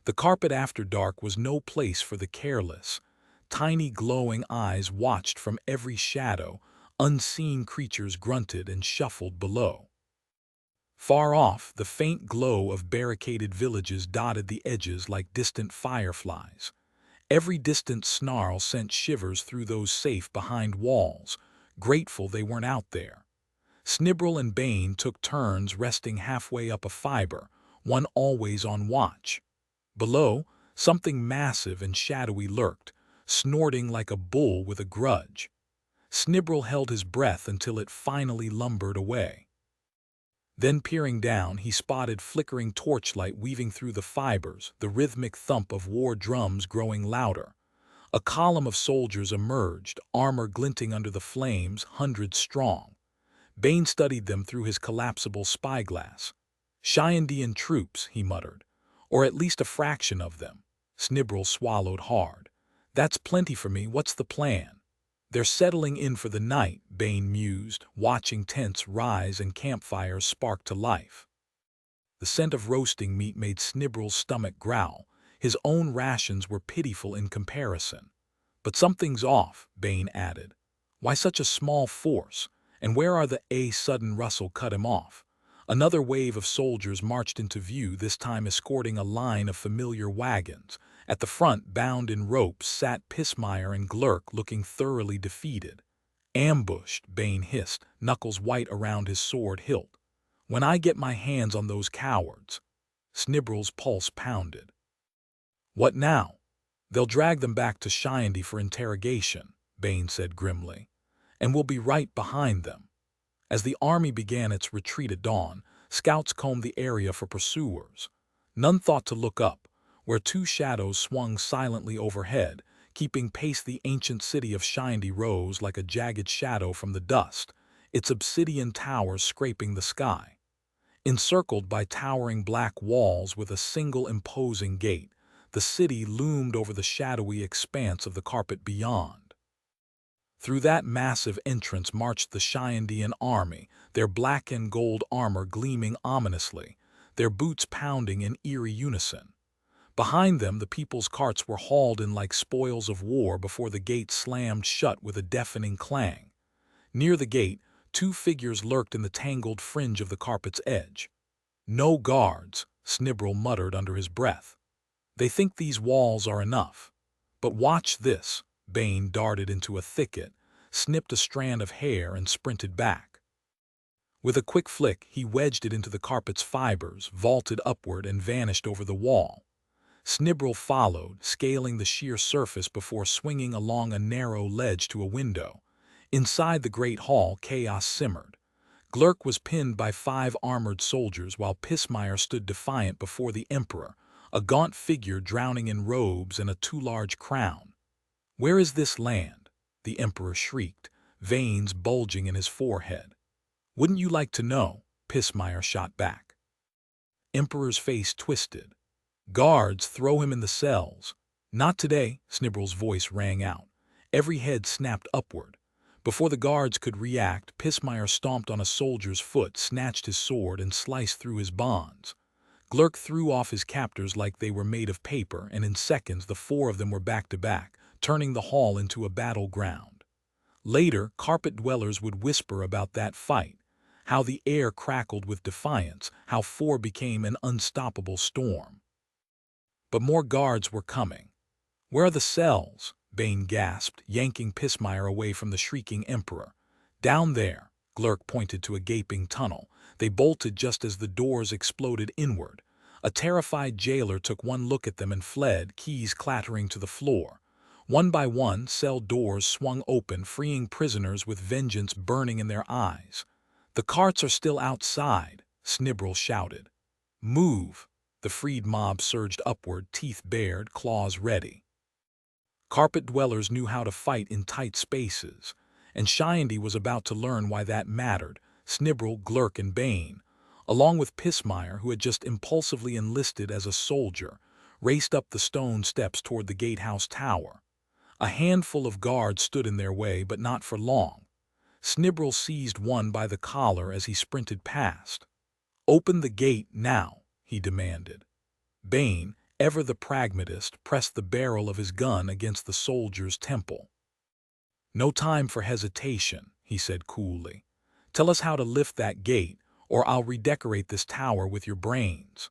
The carpet after dark was no place for the careless. Tiny glowing eyes watched from every shadow, unseen creatures grunted and shuffled below. Far off, the faint glow of barricaded villages dotted the edges like distant fireflies. Every distant snarl sent shivers through those safe behind walls, grateful they weren't out there. Snibble and Bane took turns resting halfway up a fiber, one always on watch. Below, something massive and shadowy lurked, snorting like a bull with a grudge. Snibble held his breath until it finally lumbered away. Then, peering down, he spotted flickering torchlight weaving through the fibers, the rhythmic thump of war drums growing louder. A column of soldiers emerged, armor glinting under the flames, hundreds strong. Bane studied them through his collapsible spyglass. "Chyandean troops," he muttered. "Or at least a fraction of them." Snibble swallowed hard. "That's plenty for me. What's the plan?" "They're settling in for the night," Bane mused, watching tents rise and campfires spark to life. The scent of roasting meat made Snibble's stomach growl. His own rations were pitiful in comparison. "But something's off," Bane added. "Why such a small force? And where are the—" A sudden rustle cut him off. Another wave of soldiers marched into view, this time escorting a line of familiar wagons. At the front, bound in ropes, sat Pissmeyer and Glurk, looking thoroughly defeated. "Ambushed," Bane hissed, knuckles white around his sword hilt. "When I get my hands on those cowards." Snibble's pulse pounded. "What now?" "They'll drag them back to Chyandy for interrogation," Bane said grimly. "And we'll be right behind them." As the army began its retreat at dawn, scouts combed the area for pursuers. None thought to look up, where two shadows swung silently overhead, keeping pace. The ancient city of Chyandy rose like a jagged shadow from the dust, its obsidian towers scraping the sky. Encircled by towering black walls with a single imposing gate, the city loomed over the shadowy expanse of the carpet beyond. Through that massive entrance marched the Chyandean army, their black and gold armor gleaming ominously, their boots pounding in eerie unison. Behind them, the people's carts were hauled in like spoils of war before the gate slammed shut with a deafening clang. Near the gate, two figures lurked in the tangled fringe of the carpet's edge. "No guards," Snibble muttered under his breath. "They think these walls are enough. But watch this." Bane darted into a thicket, snipped a strand of hair, and sprinted back. With a quick flick, he wedged it into the carpet's fibers, vaulted upward, and vanished over the wall. Snibble followed, scaling the sheer surface before swinging along a narrow ledge to a window. Inside the great hall, chaos simmered. Glurk was pinned by 5 armored soldiers, while Pissmeyer stood defiant before the Emperor, a gaunt figure drowning in robes and a too large crown. "Where is this land?" the Emperor shrieked, veins bulging in his forehead. "Wouldn't you like to know?" Pissmeyer shot back. Emperor's face twisted. "Guards, throw him in the cells." "Not today," Snibble's voice rang out. Every head snapped upward. Before the guards could react, Pismire stomped on a soldier's foot, snatched his sword, and sliced through his bonds. Glurk threw off his captors like they were made of paper, and in seconds the four of them were back to back, turning the hall into a battleground. Later, carpet dwellers would whisper about that fight, how the air crackled with defiance, how four became an unstoppable storm. But more guards were coming. "Where are the cells?" Bane gasped, yanking Pismire away from the shrieking emperor. "Down there." Glurk pointed to a gaping tunnel. They bolted just as the doors exploded inward. A terrified jailer took one look at them and fled, keys clattering to the floor. One by one, cell doors swung open, freeing prisoners with vengeance burning in their eyes. "The carts are still outside," Snibrel shouted. "Move!" The freed mob surged upward, teeth bared, claws ready. Carpet dwellers knew how to fight in tight spaces, and Shyandi was about to learn why that mattered. Snibrel, Glurk, and Bane, along with Pismire, who had just impulsively enlisted as a soldier, raced up the stone steps toward the gatehouse tower. A handful of guards stood in their way, but not for long. Snibrel seized one by the collar as he sprinted past. "Open the gate now," he demanded. Bane, ever the pragmatist, pressed the barrel of his gun against the soldier's temple. "No time for hesitation," he said coolly. "Tell us how to lift that gate, or I'll redecorate this tower with your brains."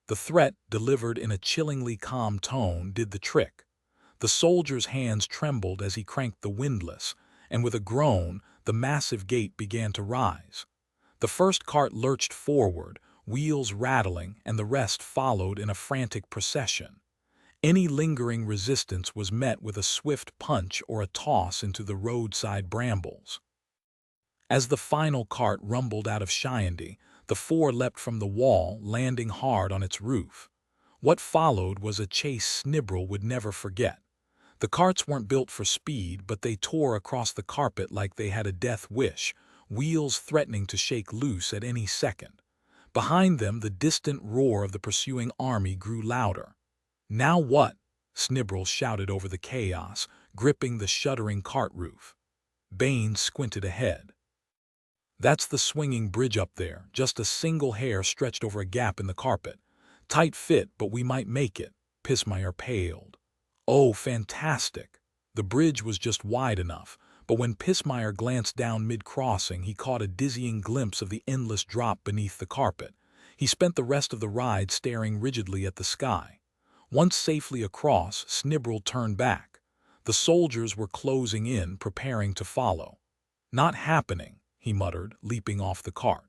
The threat, delivered in a chillingly calm tone, did the trick. The soldier's hands trembled as he cranked the windlass, and with a groan, the massive gate began to rise. The first cart lurched forward, wheels rattling, and the rest followed in a frantic procession. Any lingering resistance was met with a swift punch or a toss into the roadside brambles. As the final cart rumbled out of Shyandi, the four leapt from the wall, landing hard on its roof. What followed was a chase Snibrel would never forget. The carts weren't built for speed, but they tore across the carpet like they had a death wish, wheels threatening to shake loose at any second. Behind them, the distant roar of the pursuing army grew louder. "Now what?" Snibrel shouted over the chaos, gripping the shuddering cart roof. Bane squinted ahead. "That's the swinging bridge up there, just a single hair stretched over a gap in the carpet. Tight fit, but we might make it." Pismire paled. "Oh, fantastic!" The bridge was just wide enough, but when Pismire glanced down mid-crossing, he caught a dizzying glimpse of the endless drop beneath the carpet. He spent the rest of the ride staring rigidly at the sky. Once safely across, Snibrel turned back. The soldiers were closing in, preparing to follow. "Not happening," he muttered, leaping off the cart.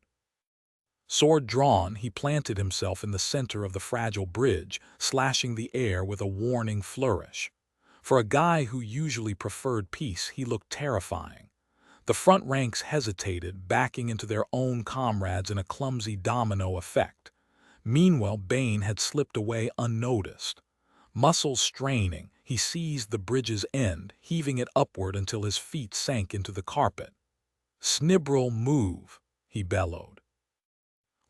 Sword drawn, he planted himself in the center of the fragile bridge, slashing the air with a warning flourish. For a guy who usually preferred peace, he looked terrifying. The front ranks hesitated, backing into their own comrades in a clumsy domino effect. Meanwhile, Bane had slipped away unnoticed. Muscles straining, he seized the bridge's end, heaving it upward until his feet sank into the carpet. "Snibrel, move!" he bellowed.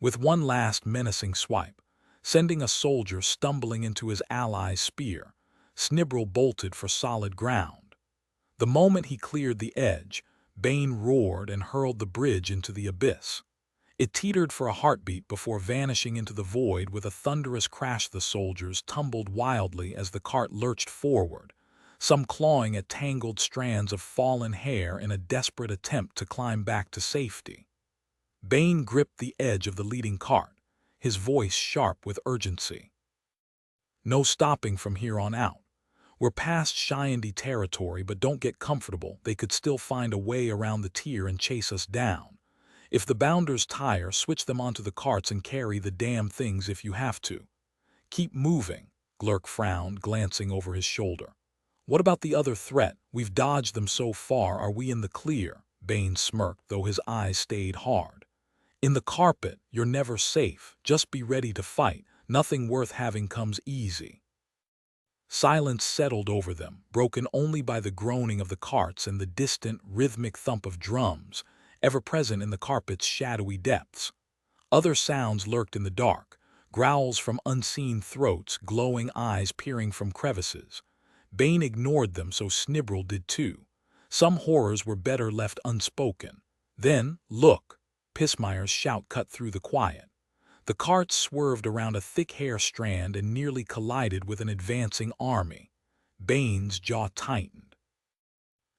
With one last menacing swipe, sending a soldier stumbling into his ally's spear, Snibrel bolted for solid ground. The moment he cleared the edge, Bane roared and hurled the bridge into the abyss. It teetered for a heartbeat before vanishing into the void with a thunderous crash. The soldiers tumbled wildly as the cart lurched forward, some clawing at tangled strands of fallen hair in a desperate attempt to climb back to safety. Bane gripped the edge of the leading cart, his voice sharp with urgency. "No stopping from here on out. We're past Shyandi territory, but don't get comfortable. They could still find a way around the tier and chase us down. If the bounders tire, switch them onto the carts and carry the damn things if you have to." "Keep moving," Glurk frowned, glancing over his shoulder. "What about the other threat? We've dodged them so far. Are we in the clear?" Bane smirked, though his eyes stayed hard. "In the carpet, you're never safe. Just be ready to fight. Nothing worth having comes easy." Silence settled over them, broken only by the groaning of the carts and the distant, rhythmic thump of drums, ever present in the carpet's shadowy depths. Other sounds lurked in the dark, growls from unseen throats, glowing eyes peering from crevices. Bane ignored them, so Snibrel did too. Some horrors were better left unspoken. Then, look! Pismire's shout cut through the quiet. The cart swerved around a thick hair strand and nearly collided with an advancing army. Bane's jaw tightened.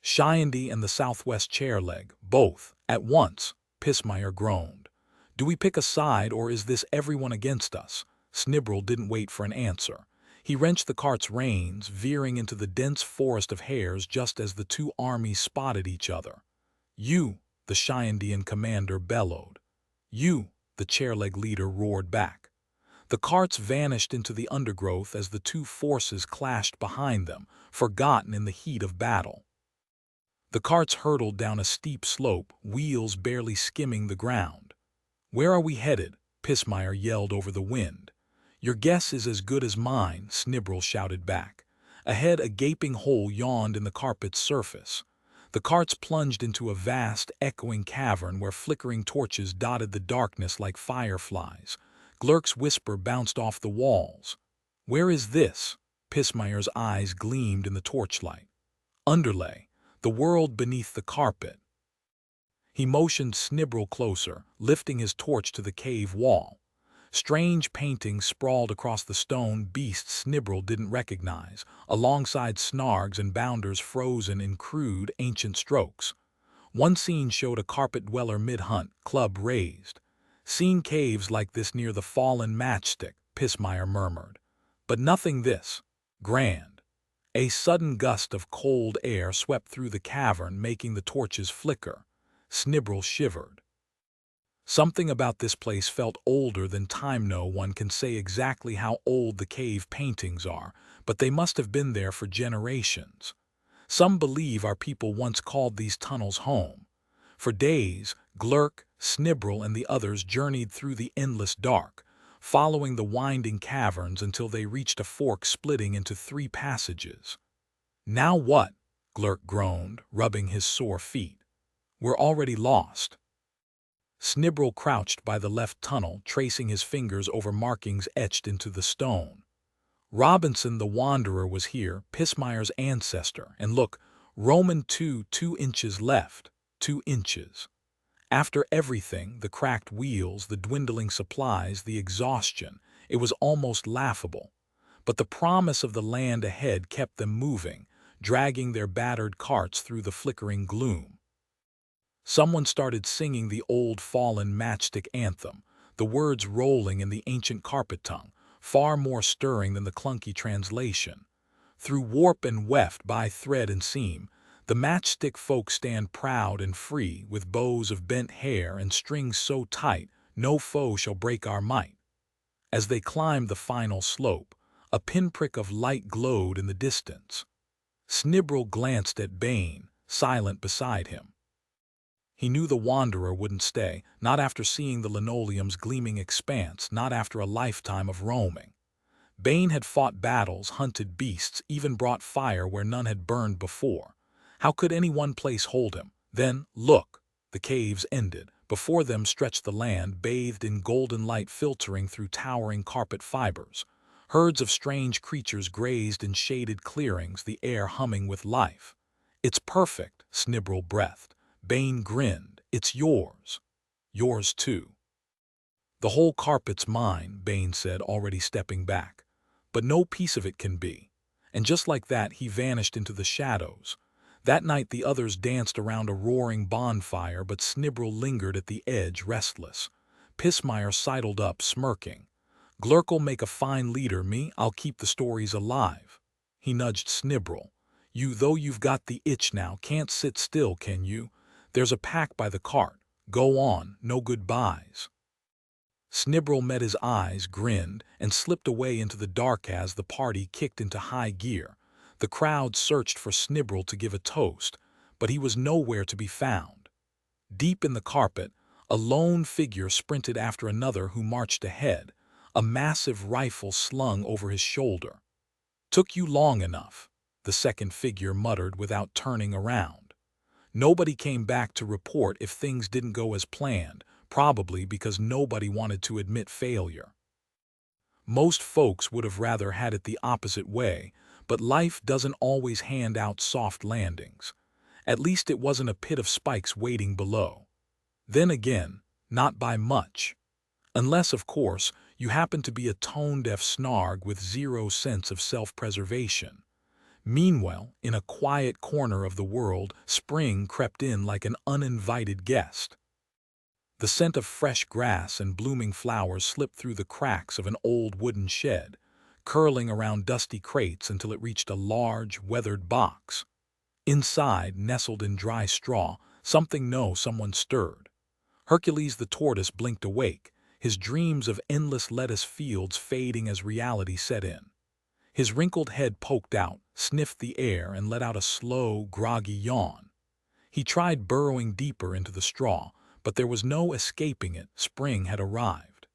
Shyandie and the southwest chairleg, both, at once, Pismire groaned. Do we pick a side, or is this everyone against us? Snibble didn't wait for an answer. He wrenched the cart's reins, veering into the dense forest of hares just as the two armies spotted each other. You, the Shyandiean commander bellowed. You, the chairleg leader roared back. The carts vanished into the undergrowth as the two forces clashed behind them, forgotten in the heat of battle. The carts hurtled down a steep slope, wheels barely skimming the ground. Where are we headed? Pismire yelled over the wind. Your guess is as good as mine, Snibble shouted back. Ahead, a gaping hole yawned in the carpet's surface. The carts plunged into a vast, echoing cavern where flickering torches dotted the darkness like fireflies. Glurk's whisper bounced off the walls. Where is this? Pismire's eyes gleamed in the torchlight. Underlay, the world beneath the carpet. He motioned Snibble closer, lifting his torch to the cave wall. Strange paintings sprawled across the stone beasts Snibble didn't recognize, alongside snargs and bounders frozen in crude, ancient strokes. One scene showed a carpet dweller mid-hunt, club raised. Seen caves like this near the fallen matchstick, Pismire murmured. But nothing this grand. A sudden gust of cold air swept through the cavern, making the torches flicker. Snibble shivered. Something about this place felt older than time. No one can say exactly how old the cave paintings are, but they must have been there for generations. Some believe our people once called these tunnels home. For days, Glurk, Snibble, and the others journeyed through the endless dark, following the winding caverns until they reached a fork splitting into 3 passages. Now what? Glurk groaned, rubbing his sore feet. We're already lost. Snibble crouched by the left tunnel, tracing his fingers over markings etched into the stone. Robinson the Wanderer was here, Pismire's ancestor, and look, Roman 2 inches left, 2 inches. After everything, the cracked wheels, the dwindling supplies, the exhaustion, it was almost laughable. But the promise of the land ahead kept them moving, dragging their battered carts through the flickering gloom. Someone started singing the old fallen matchstick anthem, the words rolling in the ancient carpet tongue, far more stirring than the clunky translation. Through warp and weft, by thread and seam, the matchstick folk stand proud and free, with bows of bent hair and strings so tight, no foe shall break our might. As they climbed the final slope, a pinprick of light glowed in the distance. Snibble glanced at Bane, silent beside him. He knew the Wanderer wouldn't stay, not after seeing the linoleum's gleaming expanse, not after a lifetime of roaming. Bane had fought battles, hunted beasts, even brought fire where none had burned before. How could any one place hold him? Then, look! The caves ended. Before them stretched the land, bathed in golden light filtering through towering carpet fibers. Herds of strange creatures grazed in shaded clearings, the air humming with life. It's perfect, Snibble breathed. Bane grinned. It's yours. Yours too. The whole carpet's mine, Bane said, already stepping back. But no piece of it can be. And just like that, he vanished into the shadows. That night the others danced around a roaring bonfire, but Snibble lingered at the edge, restless. Pismire sidled up, smirking. Glurk'll make a fine leader, me, I'll keep the stories alive. He nudged Snibble. Though you've got the itch now, can't sit still, can you? There's a pack by the cart. Go on, no goodbyes. Snibble met his eyes, grinned, and slipped away into the dark as the party kicked into high gear. The crowd searched for Snibble to give a toast, but he was nowhere to be found. Deep in the carpet, a lone figure sprinted after another who marched ahead, a massive rifle slung over his shoulder. Took you long enough, the second figure muttered without turning around. Nobody came back to report if things didn't go as planned, probably because nobody wanted to admit failure. Most folks would have rather had it the opposite way, but life doesn't always hand out soft landings. At least it wasn't a pit of spikes waiting below. Then again, not by much. Unless, of course, you happen to be a tone-deaf snarg with zero sense of self-preservation. Meanwhile, in a quiet corner of the world, spring crept in like an uninvited guest. The scent of fresh grass and blooming flowers slipped through the cracks of an old wooden shed, curling around dusty crates until it reached a large, weathered box. Inside, nestled in dry straw, someone stirred. Hercules the tortoise blinked awake, his dreams of endless lettuce fields fading as reality set in. His wrinkled head poked out, sniffed the air, and let out a slow, groggy yawn. He tried burrowing deeper into the straw, but there was no escaping it. Spring had arrived.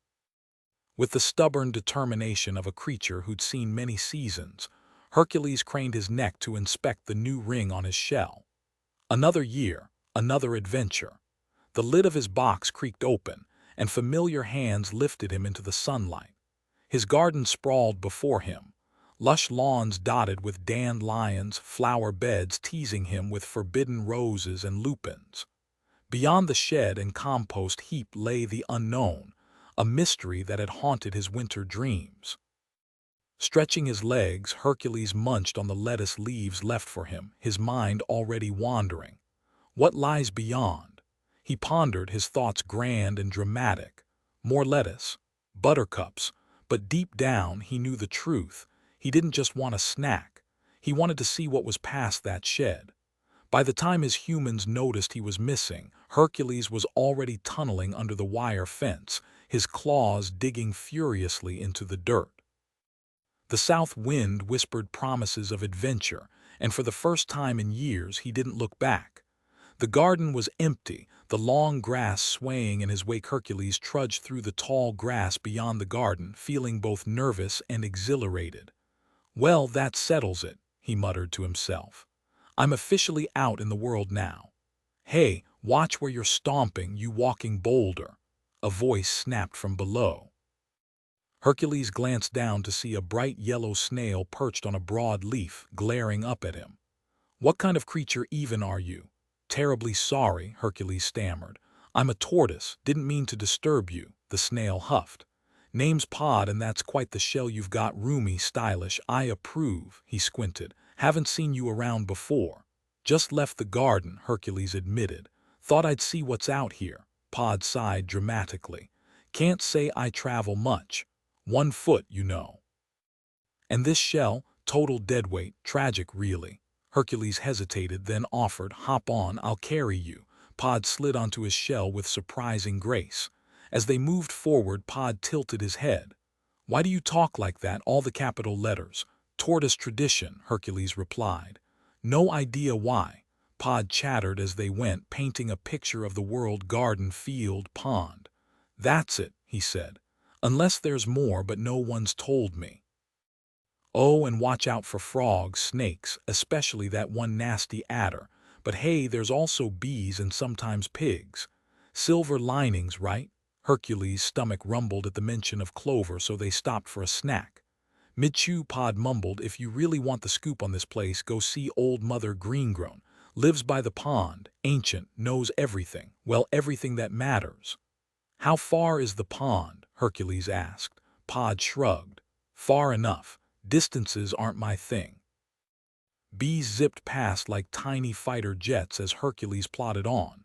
With the stubborn determination of a creature who'd seen many seasons, Hercules craned his neck to inspect the new ring on his shell. Another year, another adventure. The lid of his box creaked open, and familiar hands lifted him into the sunlight. His garden sprawled before him, lush lawns dotted with dandelions, flower beds teasing him with forbidden roses and lupins. Beyond the shed and compost heap lay the unknown, a mystery that had haunted his winter dreams. Stretching his legs, Hercules munched on the lettuce leaves left for him, his mind already wandering. What lies beyond? He pondered, his thoughts grand and dramatic. More lettuce, buttercups, but deep down he knew the truth. He didn't just want a snack. He wanted to see what was past that shed. By the time his humans noticed he was missing, Hercules was already tunneling under the wire fence, his claws digging furiously into the dirt. The south wind whispered promises of adventure, and for the first time in years he didn't look back. The garden was empty, the long grass swaying in his wake. Hercules trudged through the tall grass beyond the garden, feeling both nervous and exhilarated. "Well, that settles it," he muttered to himself. "I'm officially out in the world now." "Hey, watch where you're stomping, you walking boulder," a voice snapped from below. Hercules glanced down to see a bright yellow snail perched on a broad leaf, glaring up at him. "What kind of creature even are you?" "Terribly sorry," Hercules stammered. "I'm a tortoise, didn't mean to disturb you," the snail huffed. "Name's Pod, and that's quite the shell you've got. Roomy, stylish, I approve." He squinted. "Haven't seen you around before." "Just left the garden," Hercules admitted. "Thought I'd see what's out here." Pod sighed dramatically. "Can't say I travel much. 1 foot, you know." "And this shell, total deadweight, tragic really." Hercules hesitated, then offered, "Hop on, I'll carry you." Pod slid onto his shell with surprising grace. As they moved forward, Pod tilted his head. "Why do you talk like that, all the capital letters?" "Tortoise tradition," Hercules replied. "No idea why." Pod chattered as they went, painting a picture of the world: garden, field, pond. "That's it," he said. "Unless there's more, but no one's told me. Oh, and watch out for frogs, snakes, especially that one nasty adder. But hey, there's also bees and sometimes pigs. Silver linings, right?" Hercules' stomach rumbled at the mention of clover, so they stopped for a snack. Mid-chew, Pod mumbled, "If you really want the scoop on this place, go see Old Mother Greengrown. Lives by the pond, ancient, knows everything. Well, everything that matters." "How far is the pond?" Hercules asked. Pod shrugged. "Far enough. Distances aren't my thing." Bees zipped past like tiny fighter jets as Hercules plodded on.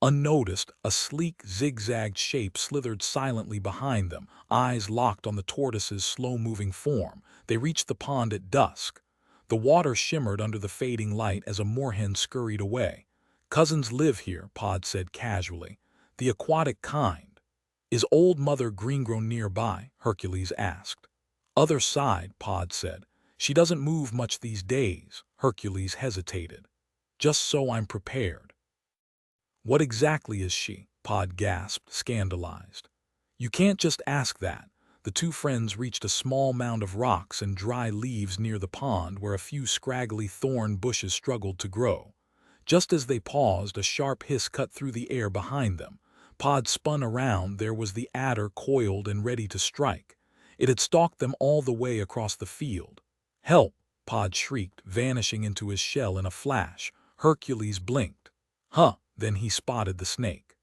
Unnoticed, a sleek, zigzagged shape slithered silently behind them, eyes locked on the tortoise's slow-moving form. They reached the pond at dusk. The water shimmered under the fading light as a moorhen scurried away. "Cousins live here," Pod said casually. "The aquatic kind." "Is Old Mother Greengrown nearby?" Hercules asked. "Other side," Pod said. "She doesn't move much these days." Hercules hesitated. "Just so I'm prepared." "What exactly is she?" Pod gasped, scandalized. "You can't just ask that." The two friends reached a small mound of rocks and dry leaves near the pond, where a few scraggly thorn bushes struggled to grow. Just as they paused, a sharp hiss cut through the air behind them. Pod spun around. There was the adder, coiled and ready to strike. It had stalked them all the way across the field. "Help!" Pod shrieked, vanishing into his shell in a flash. Hercules blinked. Huh, then he spotted the snake.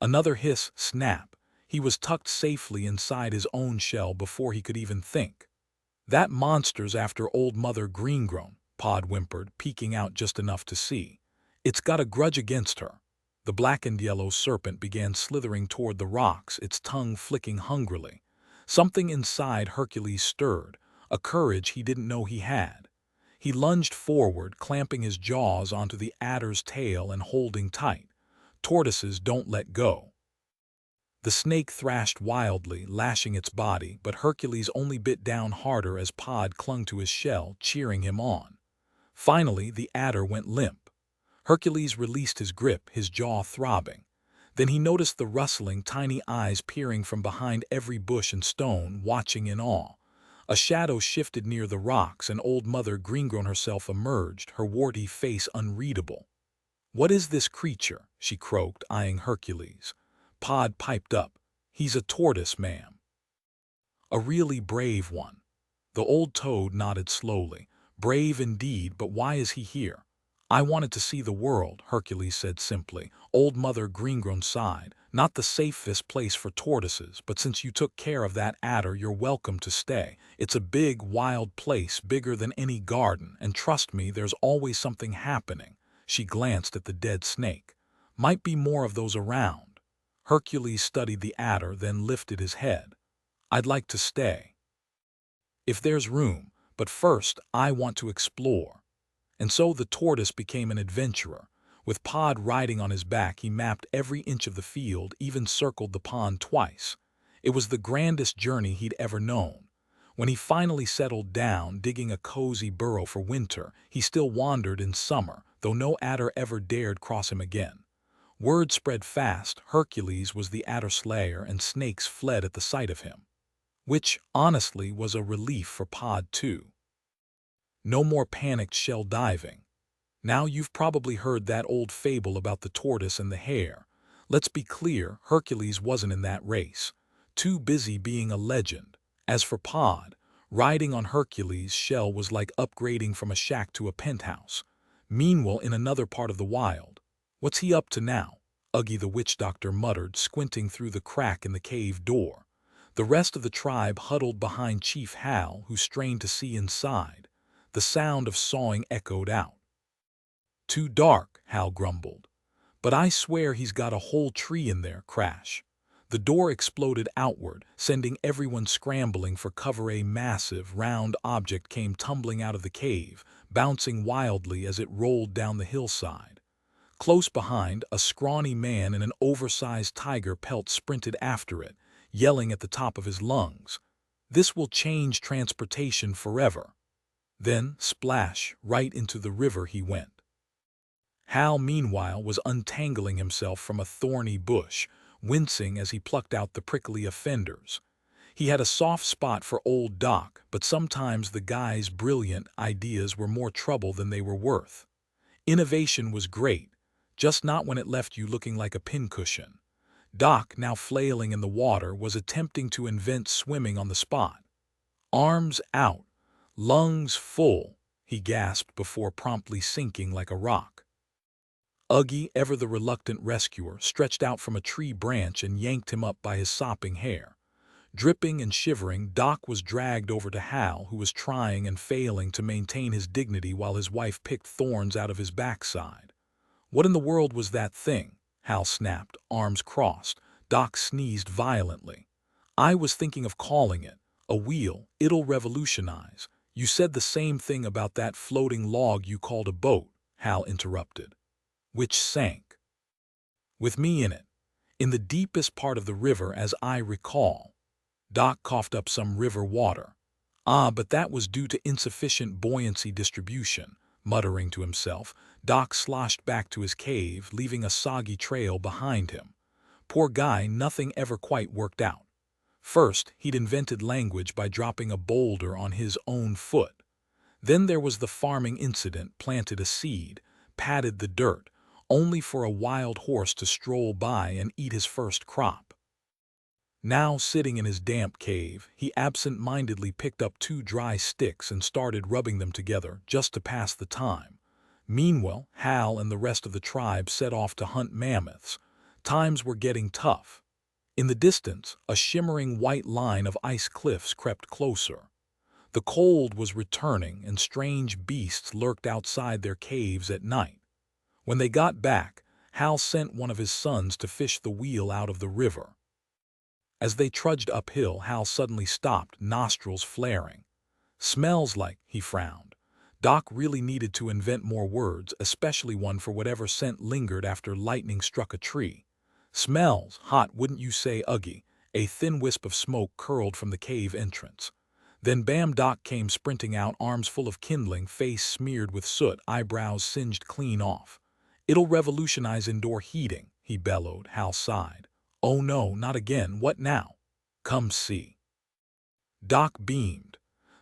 Another hiss, snap. He was tucked safely inside his own shell before he could even think. That monster's after old Mother Greengrown, Pod whimpered, peeking out just enough to see. It's got a grudge against her. The black-and-yellow serpent began slithering toward the rocks, its tongue flicking hungrily. Something inside Hercules stirred, a courage he didn't know he had. He lunged forward, clamping his jaws onto the adder's tail and holding tight. Tortoises don't let go. The snake thrashed wildly, lashing its body, but Hercules only bit down harder as Pod clung to his shell, cheering him on. Finally, the adder went limp. Hercules released his grip, his jaw throbbing. Then he noticed the rustling, tiny eyes peering from behind every bush and stone, watching in awe. A shadow shifted near the rocks, and old Mother Greengrown herself emerged, her warty face unreadable. "What is this creature?" she croaked, eyeing Hercules. Pod piped up. "He's a tortoise, ma'am." "A really brave one." The old toad nodded slowly. "Brave indeed, but why is he here?" "I wanted to see the world," Hercules said simply. Old Mother Greengrown sighed. "Not the safest place for tortoises, but since you took care of that adder, you're welcome to stay. It's a big, wild place, bigger than any garden, and trust me, there's always something happening." She glanced at the dead snake. "Might be more of those around." Hercules studied the adder, then lifted his head. "I'd like to stay, if there's room, but first I want to explore." And so the tortoise became an adventurer. With Pod riding on his back, he mapped every inch of the field, even circled the pond twice. It was the grandest journey he'd ever known. When he finally settled down, digging a cozy burrow for winter, he still wandered in summer, though no adder ever dared cross him again. Word spread fast. Hercules was the adder slayer, and snakes fled at the sight of him. Which, honestly, was a relief for Pod, too. No more panicked shell diving. Now you've probably heard that old fable about the tortoise and the hare. Let's be clear, Hercules wasn't in that race. Too busy being a legend. As for Pod, riding on Hercules' shell was like upgrading from a shack to a penthouse. Meanwhile, in another part of the wild, "What's he up to now?" Uggy the witch doctor muttered, squinting through the crack in the cave door. The rest of the tribe huddled behind Chief Hal, who strained to see inside. The sound of sawing echoed out. "Too dark," Hal grumbled. "But I swear he's got a whole tree in there." Crash. The door exploded outward, sending everyone scrambling for cover. A massive, round object came tumbling out of the cave, bouncing wildly as it rolled down the hillside. Close behind, a scrawny man in an oversized tiger pelt sprinted after it, yelling at the top of his lungs. "This will change transportation forever." Then, splash, right into the river he went. Hal, meanwhile, was untangling himself from a thorny bush, wincing as he plucked out the prickly offenders. He had a soft spot for old Doc, but sometimes the guy's brilliant ideas were more trouble than they were worth. Innovation was great, just not when it left you looking like a pincushion. Doc, now flailing in the water, was attempting to invent swimming on the spot. "Arms out, lungs full," he gasped before promptly sinking like a rock. Uggy, ever the reluctant rescuer, stretched out from a tree branch and yanked him up by his sopping hair. Dripping and shivering, Doc was dragged over to Hal, who was trying and failing to maintain his dignity while his wife picked thorns out of his backside. "What in the world was that thing?" Hal snapped, arms crossed. Doc sneezed violently. "I was thinking of calling it a wheel. It'll revolutionize." "You said the same thing about that floating log you called a boat," Hal interrupted. "Which sank with me in it, in the deepest part of the river as I recall." Doc coughed up some river water. "Ah, but that was due to insufficient buoyancy distribution." Muttering to himself, Doc sloshed back to his cave, leaving a soggy trail behind him. Poor guy, nothing ever quite worked out. First, he'd invented language by dropping a boulder on his own foot. Then there was the farming incident, planted a seed, patted the dirt, only for a wild horse to stroll by and eat his first crop. Now, sitting in his damp cave, he absent-mindedly picked up 2 dry sticks and started rubbing them together just to pass the time. Meanwhile, Hal and the rest of the tribe set off to hunt mammoths. Times were getting tough. In the distance, a shimmering white line of ice cliffs crept closer. The cold was returning, and strange beasts lurked outside their caves at night. When they got back, Hal sent one of his sons to fish the wheel out of the river. As they trudged uphill, Hal suddenly stopped, nostrils flaring. "Smells like," he frowned. Doc really needed to invent more words, especially one for whatever scent lingered after lightning struck a tree. "Smells hot, wouldn't you say, Uggy?" A thin wisp of smoke curled from the cave entrance. Then bam, Doc came sprinting out, arms full of kindling, face smeared with soot, eyebrows singed clean off. "It'll revolutionize indoor heating," he bellowed. Hal sighed. "Oh no, not again. What now?" "Come see." Doc beamed.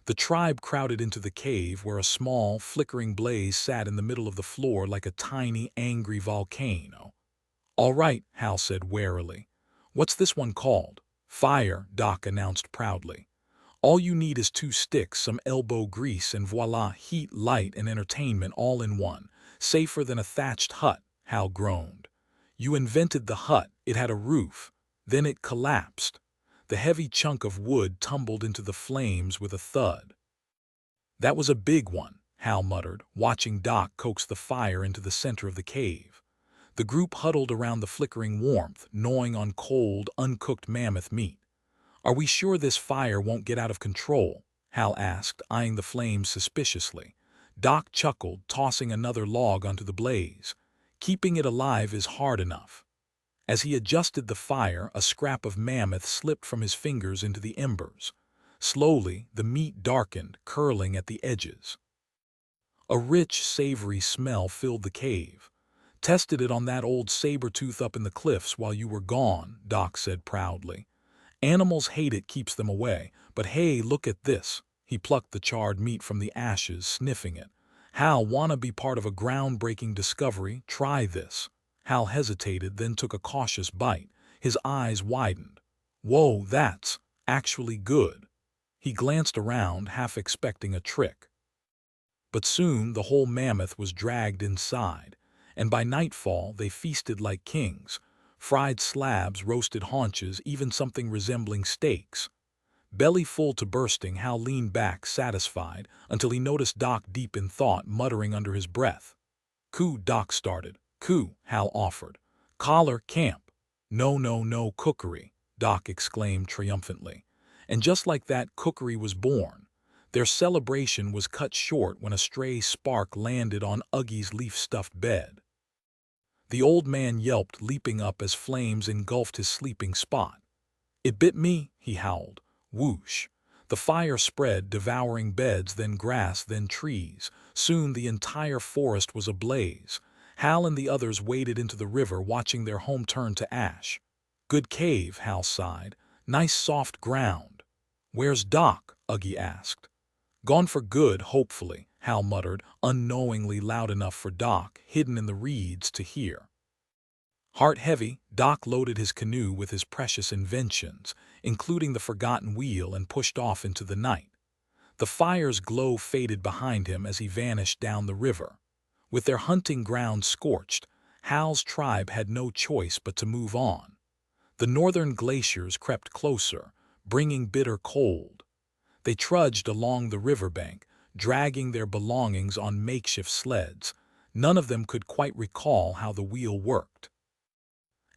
The tribe crowded into the cave, where a small, flickering blaze sat in the middle of the floor like a tiny, angry volcano. "All right," Hal said warily. "What's this one called?" "Fire," Doc announced proudly. "All you need is 2 sticks, some elbow grease, and voila, heat, light, and entertainment all in one. Safer than a thatched hut," Hal groaned. "You invented the hut. It had a roof. Then it collapsed." The heavy chunk of wood tumbled into the flames with a thud. "That was a big one," Hal muttered, watching Doc coax the fire into the center of the cave. The group huddled around the flickering warmth, gnawing on cold, uncooked mammoth meat. "Are we sure this fire won't get out of control?" Hal asked, eyeing the flames suspiciously. Doc chuckled, tossing another log onto the blaze. "Keeping it alive is hard enough." As he adjusted the fire, a scrap of mammoth slipped from his fingers into the embers. Slowly, the meat darkened, curling at the edges. A rich, savory smell filled the cave. "Tested it on that old saber-tooth up in the cliffs while you were gone," Doc said proudly. "Animals hate it, keeps them away. But hey, look at this." He plucked the charred meat from the ashes, sniffing it. "Hal, wanna be part of a groundbreaking discovery? Try this." Hal hesitated, then took a cautious bite. His eyes widened. "Whoa, that's actually good." He glanced around, half expecting a trick. But soon the whole mammoth was dragged inside, and by nightfall they feasted like kings. Fried slabs, roasted haunches, even something resembling steaks. Belly full to bursting, Hal leaned back, satisfied, until he noticed Doc deep in thought, muttering under his breath. "Coup," Doc started. "Coup," Hal offered. "Collar, camp." "No, no, no, cookery," Doc exclaimed triumphantly. And just like that, cookery was born. Their celebration was cut short when a stray spark landed on Uggy's leaf-stuffed bed. The old man yelped, leaping up as flames engulfed his sleeping spot. "It bit me," he howled. Whoosh! The fire spread, devouring beds, then grass, then trees. Soon the entire forest was ablaze. Hal and the others waded into the river, watching their home turn to ash. "Good cave," Hal sighed. "Nice soft ground." "Where's Doc?" Uggy asked. "Gone for good, hopefully," Hal muttered, unknowingly loud enough for Doc, hidden in the reeds, to hear. Heart heavy, Doc loaded his canoe with his precious inventions, including the forgotten wheel, and pushed off into the night. The fire's glow faded behind him as he vanished down the river. With their hunting grounds scorched, Hal's tribe had no choice but to move on. The northern glaciers crept closer, bringing bitter cold. They trudged along the riverbank, dragging their belongings on makeshift sleds. None of them could quite recall how the wheel worked.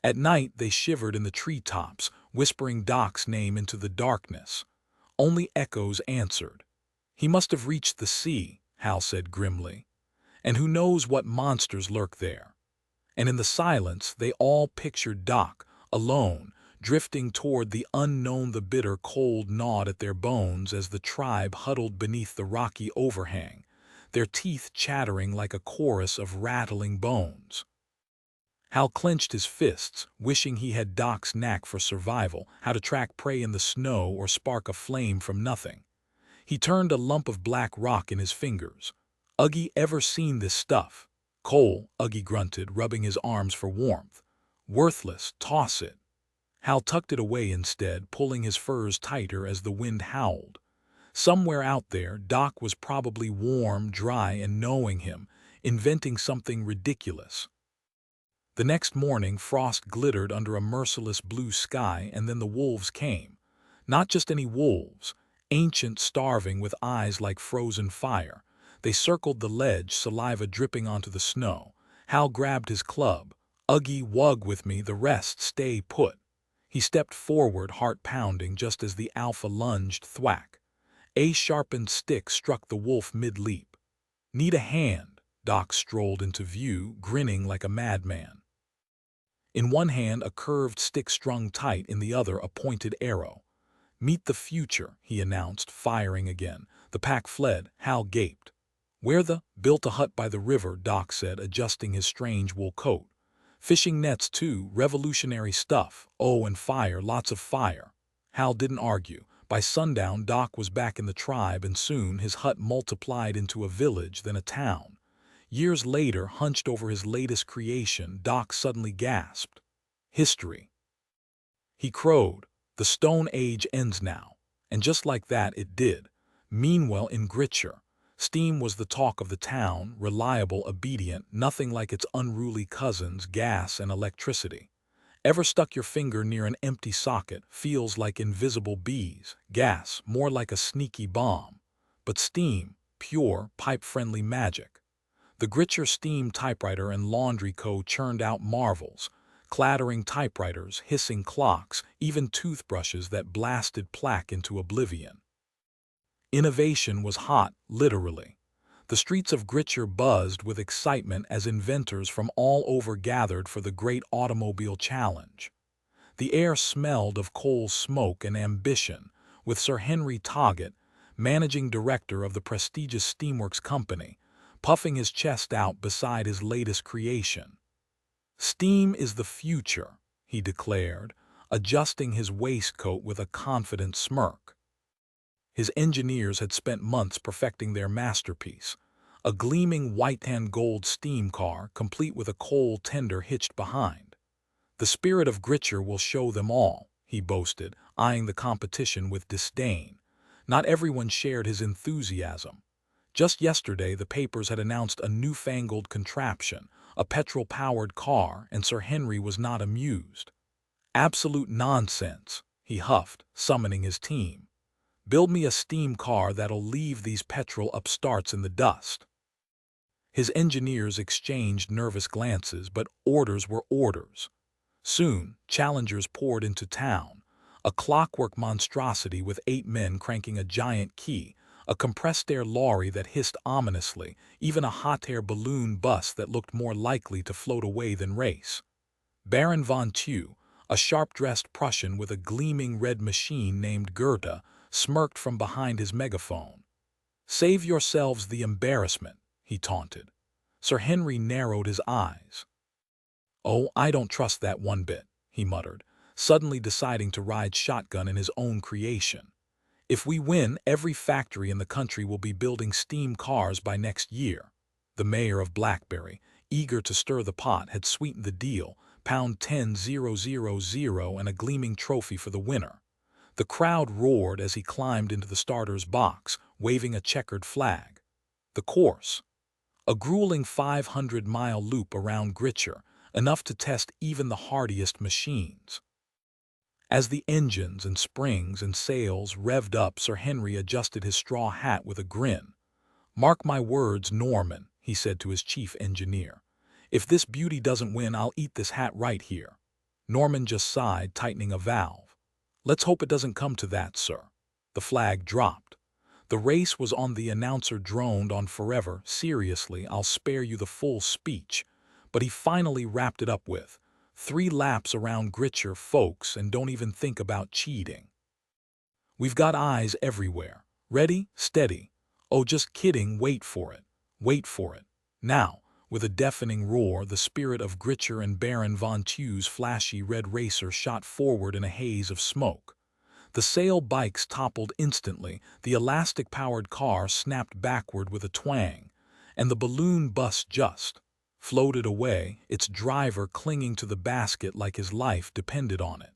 At night they shivered in the treetops, whispering Doc's name into the darkness. Only echoes answered. "He must have reached the sea," Hal said grimly. "And who knows what monsters lurk there." And in the silence they all pictured Doc, alone, drifting toward the unknown. The bitter cold gnawed at their bones as the tribe huddled beneath the rocky overhang, their teeth chattering like a chorus of rattling bones. Hal clenched his fists, wishing he had Doc's knack for survival, how to track prey in the snow or spark a flame from nothing. He turned a lump of black rock in his fingers. "Uggy, ever seen this stuff?" "Coal," Uggy grunted, rubbing his arms for warmth. "Worthless, toss it." Hal tucked it away instead, pulling his furs tighter as the wind howled. Somewhere out there, Doc was probably warm, dry, and knowing him, inventing something ridiculous. The next morning, frost glittered under a merciless blue sky, and then the wolves came. Not just any wolves, ancient, starving, with eyes like frozen fire. They circled the ledge, saliva dripping onto the snow. Hal grabbed his club. "Uggy wug with me, the rest stay put." He stepped forward, heart pounding, just as the alpha lunged. Thwack! A sharpened stick struck the wolf mid-leap. "Need a hand?" Doc strolled into view, grinning like a madman. In one hand a curved stick strung tight, in the other a pointed arrow. "Meet the future," he announced, firing again. The pack fled. Hal gaped. "Where the—" "Built a hut by the river," Doc said, adjusting his strange wool coat. "Fishing nets too, revolutionary stuff. Oh, and fire, lots of fire." Hal didn't argue. By sundown, Doc was back in the tribe, and soon his hut multiplied into a village, then a town. Years later, hunched over his latest creation, Doc suddenly gasped. "History." He crowed. "The Stone Age ends now." And just like that it did. Meanwhile, in Gritcher, steam was the talk of the town, reliable, obedient, nothing like its unruly cousins, gas and electricity. Ever stuck your finger near an empty socket? Feels like invisible bees. Gas, more like a sneaky bomb. But steam, pure, pipe-friendly magic. The Gritcher steam typewriter and laundry co. churned out marvels. Clattering typewriters, hissing clocks, even toothbrushes that blasted plaque into oblivion. Innovation was hot, literally. The streets of Gritcher buzzed with excitement as inventors from all over gathered for the great automobile challenge. The air smelled of coal smoke and ambition, with Sir Henry Toggett, managing director of the prestigious Steamworks Company, puffing his chest out beside his latest creation. "Steam is the future," he declared, adjusting his waistcoat with a confident smirk. His engineers had spent months perfecting their masterpiece, a gleaming white-and-gold steam car, complete with a coal tender hitched behind. "The spirit of Gritcher will show them all," he boasted, eyeing the competition with disdain. Not everyone shared his enthusiasm. Just yesterday, the papers had announced a newfangled contraption, a petrol-powered car, and Sir Henry was not amused. "Absolute nonsense," he huffed, summoning his team. "Build me a steam car that'll leave these petrol upstarts in the dust." His engineers exchanged nervous glances, but orders were orders. Soon, challengers poured into town, a clockwork monstrosity with 8 men cranking a giant key, a compressed-air lorry that hissed ominously, even a hot-air balloon bus that looked more likely to float away than race. Baron von Tew, a sharp-dressed Prussian with a gleaming red machine named Goethe, smirked from behind his megaphone. "Save yourselves the embarrassment," he taunted. Sir Henry narrowed his eyes. "Oh, I don't trust that one bit," he muttered, suddenly deciding to ride shotgun in his own creation. "If we win, every factory in the country will be building steam cars by next year." The mayor of Blackberry, eager to stir the pot, had sweetened the deal, pound 10,000 and a gleaming trophy for the winner. The crowd roared as he climbed into the starter's box, waving a checkered flag. The course: a grueling 500-mile loop around Gritcher, enough to test even the hardiest machines. As the engines and springs and sails revved up, Sir Henry adjusted his straw hat with a grin. "Mark my words, Norman," he said to his chief engineer. "If this beauty doesn't win, I'll eat this hat right here." Norman just sighed, tightening a valve. "Let's hope it doesn't come to that, sir." The flag dropped. The race was on. The announcer droned on forever. "Seriously, I'll spare you the full speech." But he finally wrapped it up with, "3 laps around Gritcher, folks, and don't even think about cheating. We've got eyes everywhere. Ready? Steady. Oh, just kidding, wait for it. Wait for it." Now, with a deafening roar, the spirit of Gritcher and Baron von Tew's flashy red racer shot forward in a haze of smoke. The sail bikes toppled instantly, the elastic-powered car snapped backward with a twang, and the balloon bus just floated away, its driver clinging to the basket like his life depended on it.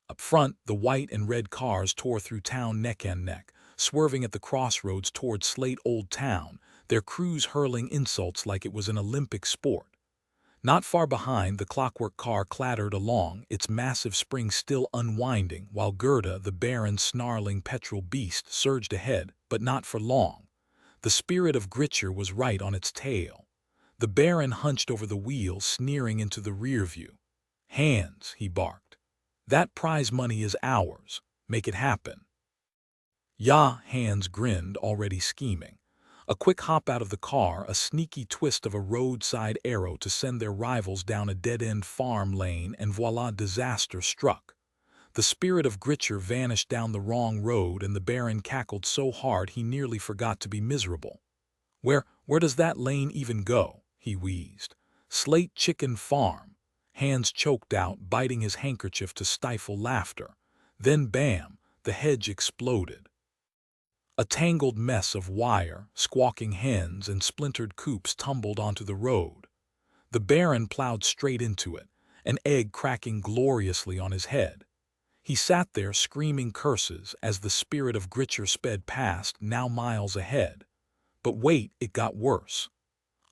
Up front, the white and red cars tore through town neck and neck, swerving at the crossroads toward Slate Old Town, their crews hurling insults like it was an Olympic sport. Not far behind, the clockwork car clattered along, its massive springs still unwinding, while Gerda, the barren, snarling petrel beast, surged ahead, but not for long. The spirit of Gritcher was right on its tail. The Baron hunched over the wheel, sneering into the rear view. "Hands," he barked. "That prize money is ours. Make it happen." "Ya," Hans grinned, already scheming. A quick hop out of the car, a sneaky twist of a roadside arrow to send their rivals down a dead-end farm lane, and voila, disaster struck. The spirit of Gritcher vanished down the wrong road, and the Baron cackled so hard he nearly forgot to be miserable. Where does that lane even go?" he wheezed. "Slate Chicken Farm." Hans choked out, biting his handkerchief to stifle laughter. Then bam, the hedge exploded. A tangled mess of wire, squawking hens, and splintered coops tumbled onto the road. The Baron plowed straight into it, an egg cracking gloriously on his head. He sat there screaming curses as the spirit of Gritcher sped past, now miles ahead. But wait, it got worse.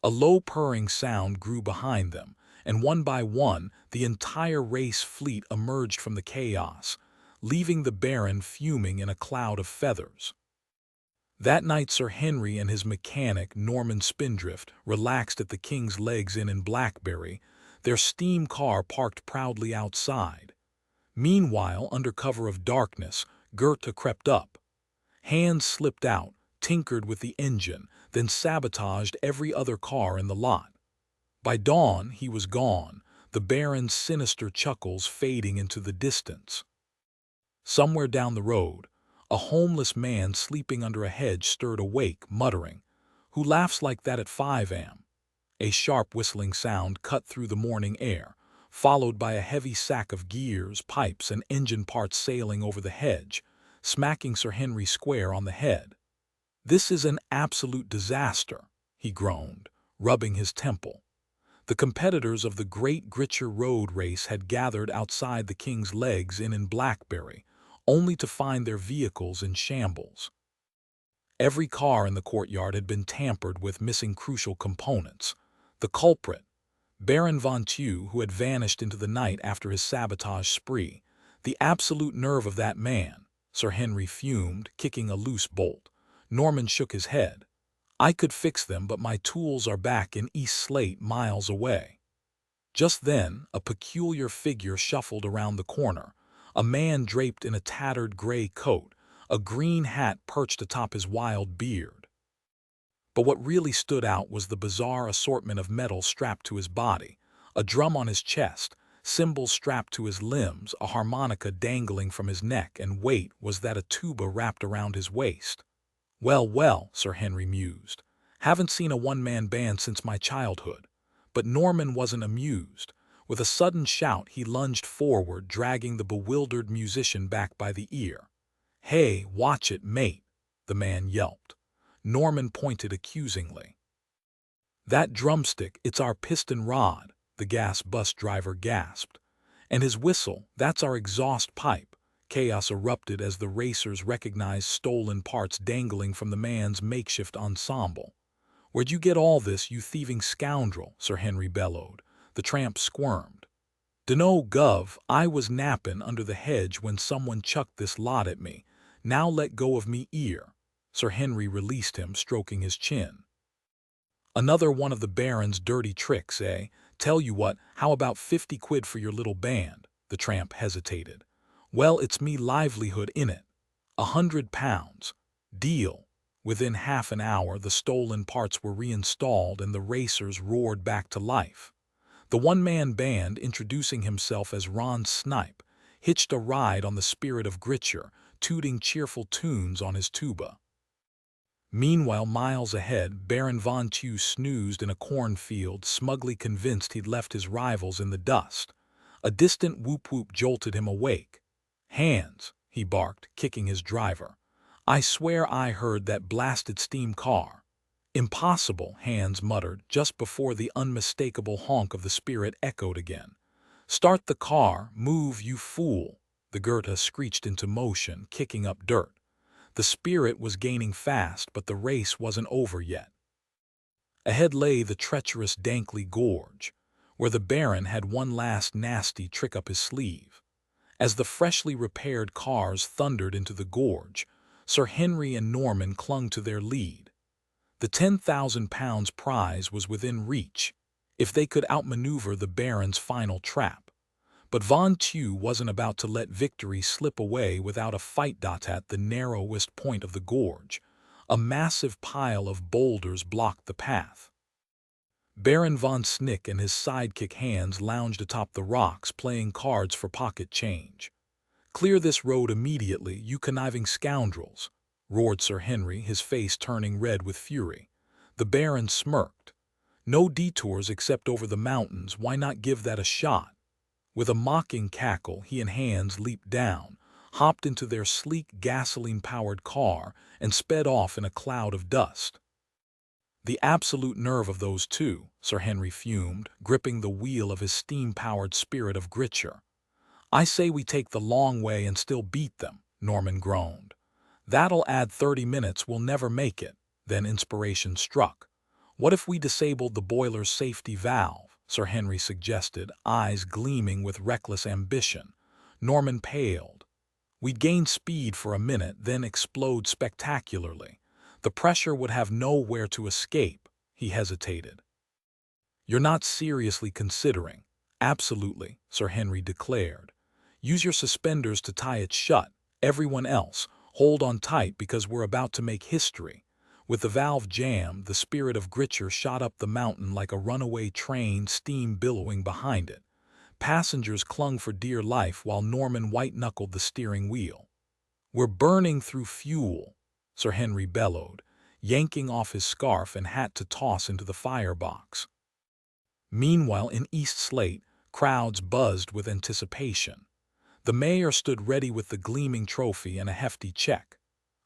A low purring sound grew behind them, and one by one the entire race fleet emerged from the chaos, leaving the Baron fuming in a cloud of feathers. That night Sir Henry and his mechanic, Norman Spindrift, relaxed at the King's Legs Inn in Blackberry, their steam car parked proudly outside. Meanwhile, under cover of darkness, Goethe crept up. Hans slipped out, tinkered with the engine, then sabotaged every other car in the lot. By dawn, he was gone, the Baron's sinister chuckles fading into the distance. Somewhere down the road, a homeless man sleeping under a hedge stirred awake, muttering, "Who laughs like that at 5 a.m.? A sharp whistling sound cut through the morning air, followed by a heavy sack of gears, pipes, and engine parts sailing over the hedge, smacking Sir Henry square on the head. "This is an absolute disaster," he groaned, rubbing his temple. The competitors of the Great Gritcher Road Race had gathered outside the King's Legs Inn in Blackberry, only to find their vehicles in shambles. Every car in the courtyard had been tampered with, missing crucial components. The culprit, Baron von Tew, who had vanished into the night after his sabotage spree. The absolute nerve of that man, Sir Henry fumed, kicking a loose bolt. Norman shook his head. "I could fix them, but my tools are back in East Slate, miles away." Just then, a peculiar figure shuffled around the corner, a man draped in a tattered gray coat, a green hat perched atop his wild beard. But what really stood out was the bizarre assortment of metal strapped to his body, a drum on his chest, cymbals strapped to his limbs, a harmonica dangling from his neck, and wait, was that a tuba wrapped around his waist? "Well, well," Sir Henry mused, "haven't seen a one-man band since my childhood." But Norman wasn't amused. With a sudden shout, he lunged forward, dragging the bewildered musician back by the ear. "Hey, watch it, mate," the man yelped. Norman pointed accusingly. "That drumstick, it's our piston rod," the gas bus driver gasped. "And his whistle, that's our exhaust pipe." Chaos erupted as the racers recognized stolen parts dangling from the man's makeshift ensemble. "Where'd you get all this, you thieving scoundrel?" Sir Henry bellowed. The tramp squirmed. "Dunno, Gov, I was nappin' under the hedge when someone chucked this lot at me. Now let go of me ear." Sir Henry released him, stroking his chin. "Another one of the Baron's dirty tricks, eh? Tell you what, how about 50 quid for your little band?" The tramp hesitated. "Well, it's me livelihood, innit? £100. Deal." Within half an hour, the stolen parts were reinstalled and the racers roared back to life. The one-man band, introducing himself as Ron Snipe, hitched a ride on the spirit of Gritcher, tooting cheerful tunes on his tuba. Meanwhile, miles ahead, Baron von Tew snoozed in a cornfield, smugly convinced he'd left his rivals in the dust. A distant whoop-whoop jolted him awake. "Hands," he barked, kicking his driver. "I swear I heard that blasted steam car." "Impossible," Hans muttered, just before the unmistakable honk of the spirit echoed again. "Start the car, move, you fool!" The Goethe screeched into motion, kicking up dirt. The spirit was gaining fast, but the race wasn't over yet. Ahead lay the treacherous Dankley Gorge, where the Baron had one last nasty trick up his sleeve. As the freshly repaired cars thundered into the gorge, Sir Henry and Norman clung to their lead. The £10,000 prize was within reach, if they could outmaneuver the Baron's final trap. But Von Tew wasn't about to let victory slip away without a fight. At the narrowest point of the gorge, a massive pile of boulders blocked the path. Baron von Snick and his sidekick Hans lounged atop the rocks playing cards for pocket change. "Clear this road immediately, you conniving scoundrels," roared Sir Henry, his face turning red with fury. The Baron smirked. "No detours except over the mountains, why not give that a shot?" With a mocking cackle, he and Hans leaped down, hopped into their sleek gasoline-powered car, and sped off in a cloud of dust. "The absolute nerve of those two," Sir Henry fumed, gripping the wheel of his steam-powered Spirit of Gritcher. "I say we take the long way and still beat them," Norman groaned. "That'll add 30 minutes, we'll never make it." Then inspiration struck. "What if we disabled the boiler's safety valve?" Sir Henry suggested, eyes gleaming with reckless ambition. Norman paled. "We'd gain speed for a minute, then explode spectacularly. The pressure would have nowhere to escape." He hesitated. "You're not seriously considering." "Absolutely," Sir Henry declared. "Use your suspenders to tie it shut. Everyone else, hold on tight because we're about to make history." With the valve jammed, the Spirit of Gritcher shot up the mountain like a runaway train, steam billowing behind it. Passengers clung for dear life while Norman white-knuckled the steering wheel. "We're burning through fuel," Sir Henry bellowed, yanking off his scarf and hat to toss into the firebox. Meanwhile, in East Slate, crowds buzzed with anticipation. The mayor stood ready with the gleaming trophy and a hefty check.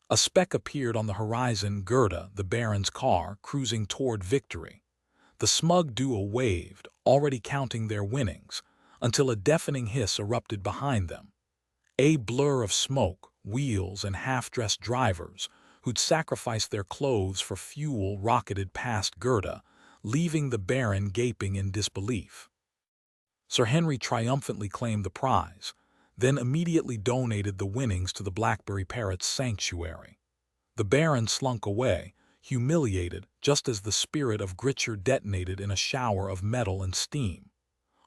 A speck appeared on the horizon, Gerda, the Baron's car, cruising toward victory. The smug duo waved, already counting their winnings, until a deafening hiss erupted behind them. A blur of smoke, wheels, and half-dressed drivers, who'd sacrificed their clothes for fuel, rocketed past Gerda, leaving the Baron gaping in disbelief. Sir Henry triumphantly claimed the prize, then immediately donated the winnings to the Blackberry Parrot's sanctuary. The Baron slunk away, humiliated, just as the Spirit of Gritcher detonated in a shower of metal and steam.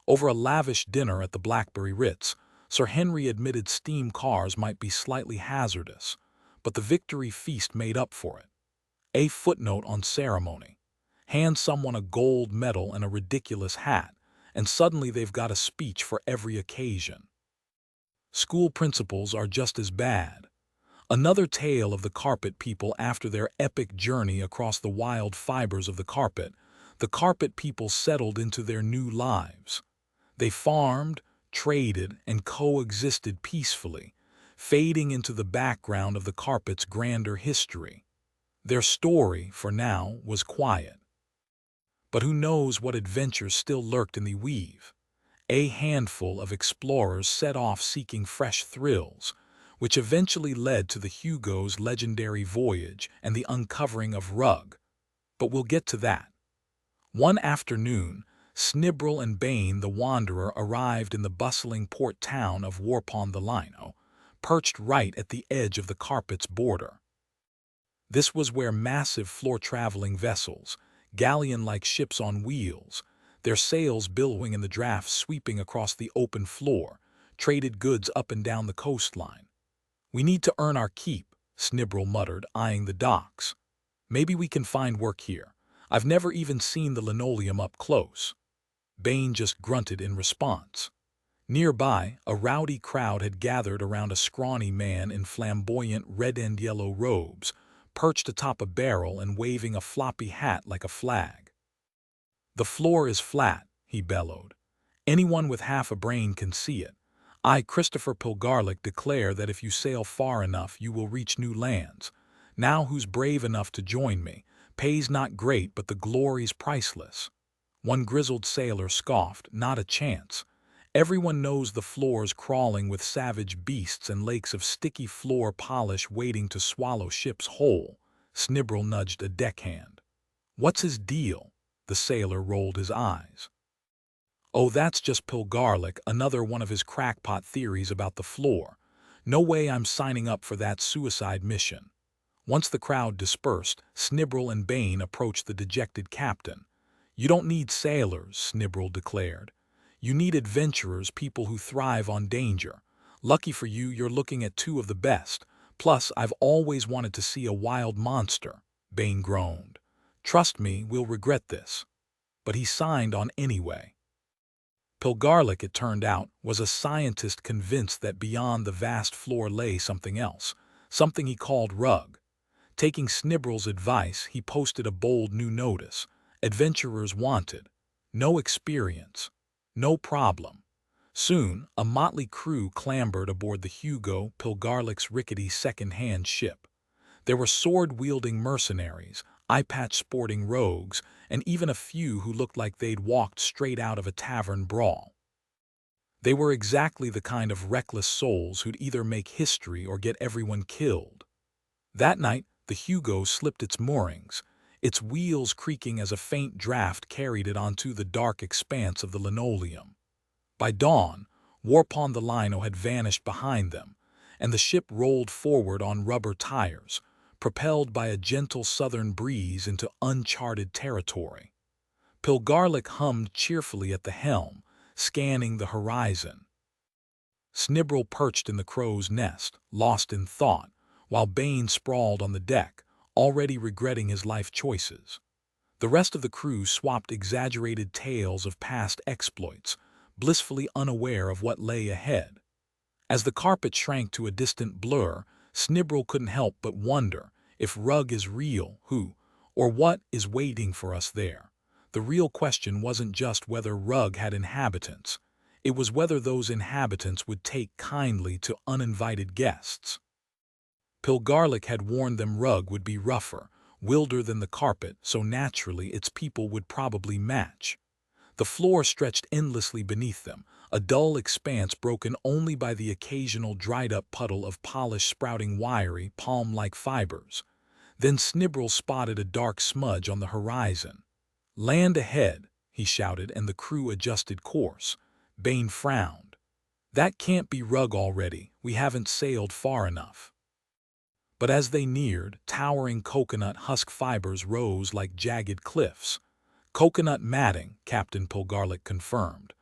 Over a lavish dinner at the Blackberry Ritz, Sir Henry admitted steam cars might be slightly hazardous, but the victory feast made up for it. A footnote on ceremony. Hand someone a gold medal and a ridiculous hat, and suddenly they've got a speech for every occasion. School principals are just as bad. Another tale of the carpet people after their epic journey across the wild fibers of the carpet people settled into their new lives. They farmed, traded, and coexisted peacefully, fading into the background of the carpet's grander history. Their story, for now, was quiet. But who knows what adventures still lurked in the weave? A handful of explorers set off seeking fresh thrills, which eventually led to the Hugo's legendary voyage and the uncovering of Rugg. But we'll get to that. One afternoon, Snibrel and Bane the Wanderer arrived in the bustling port town of Warpon the Lino, perched right at the edge of the carpet's border. This was where massive floor-traveling vessels, galleon-like ships on wheels, their sails billowing in the drafts sweeping across the open floor, traded goods up and down the coastline. "We need to earn our keep," Snibrel muttered, eyeing the docks. "Maybe we can find work here. I've never even seen the linoleum up close." Bane just grunted in response. Nearby, a rowdy crowd had gathered around a scrawny man in flamboyant red and yellow robes, perched atop a barrel and waving a floppy hat like a flag. "The floor is flat," he bellowed. "Anyone with half a brain can see it. I, Christopher Pilgarlic, declare that if you sail far enough you will reach new lands. Now who's brave enough to join me? Pay's not great, but the glory's priceless." One grizzled sailor scoffed, "Not a chance. Everyone knows the floor's crawling with savage beasts and lakes of sticky floor polish waiting to swallow ships whole." Snibrel nudged a deckhand. "What's his deal?" The sailor rolled his eyes. "Oh, that's just Pilgarlic, another one of his crackpot theories about the floor. No way I'm signing up for that suicide mission." Once the crowd dispersed, Snibble and Bane approached the dejected captain. "You don't need sailors," Snibble declared. "You need adventurers, people who thrive on danger. Lucky for you, you're looking at two of the best. Plus, I've always wanted to see a wild monster," Bane groaned. "Trust me, we'll regret this." But he signed on anyway. Pilgarlic, it turned out, was a scientist convinced that beyond the vast floor lay something else, something he called Rug. Taking Snibble's advice, he posted a bold new notice: "Adventurers wanted. No experience. No problem." Soon, a motley crew clambered aboard the Hugo, Pilgarlic's rickety second-hand ship. There were sword-wielding mercenaries, eye-patch sporting rogues, and even a few who looked like they'd walked straight out of a tavern brawl. They were exactly the kind of reckless souls who'd either make history or get everyone killed. That night, the Hugo slipped its moorings, its wheels creaking as a faint draft carried it onto the dark expanse of the linoleum. By dawn, Warp on the Lino had vanished behind them, and the ship rolled forward on rubber tires, propelled by a gentle southern breeze into uncharted territory. Pilgarlic hummed cheerfully at the helm, scanning the horizon. Snibble perched in the crow's nest, lost in thought, while Bane sprawled on the deck, already regretting his life choices. The rest of the crew swapped exaggerated tales of past exploits, blissfully unaware of what lay ahead. As the carpet shrank to a distant blur, Snibble couldn't help but wonder, if Rug is real, who, or what, is waiting for us there? The real question wasn't just whether Rug had inhabitants. It was whether those inhabitants would take kindly to uninvited guests. Pilgarlic had warned them Rug would be rougher, wilder than the carpet, so naturally its people would probably match. The floor stretched endlessly beneath them, a dull expanse broken only by the occasional dried-up puddle of polish sprouting wiry, palm-like fibers. Then Snibble spotted a dark smudge on the horizon. "Land ahead," he shouted, and the crew adjusted course. Bane frowned. "That can't be Rug already. We haven't sailed far enough." But as they neared, towering coconut husk fibers rose like jagged cliffs. "Coconut matting," Captain Pilgarlic confirmed.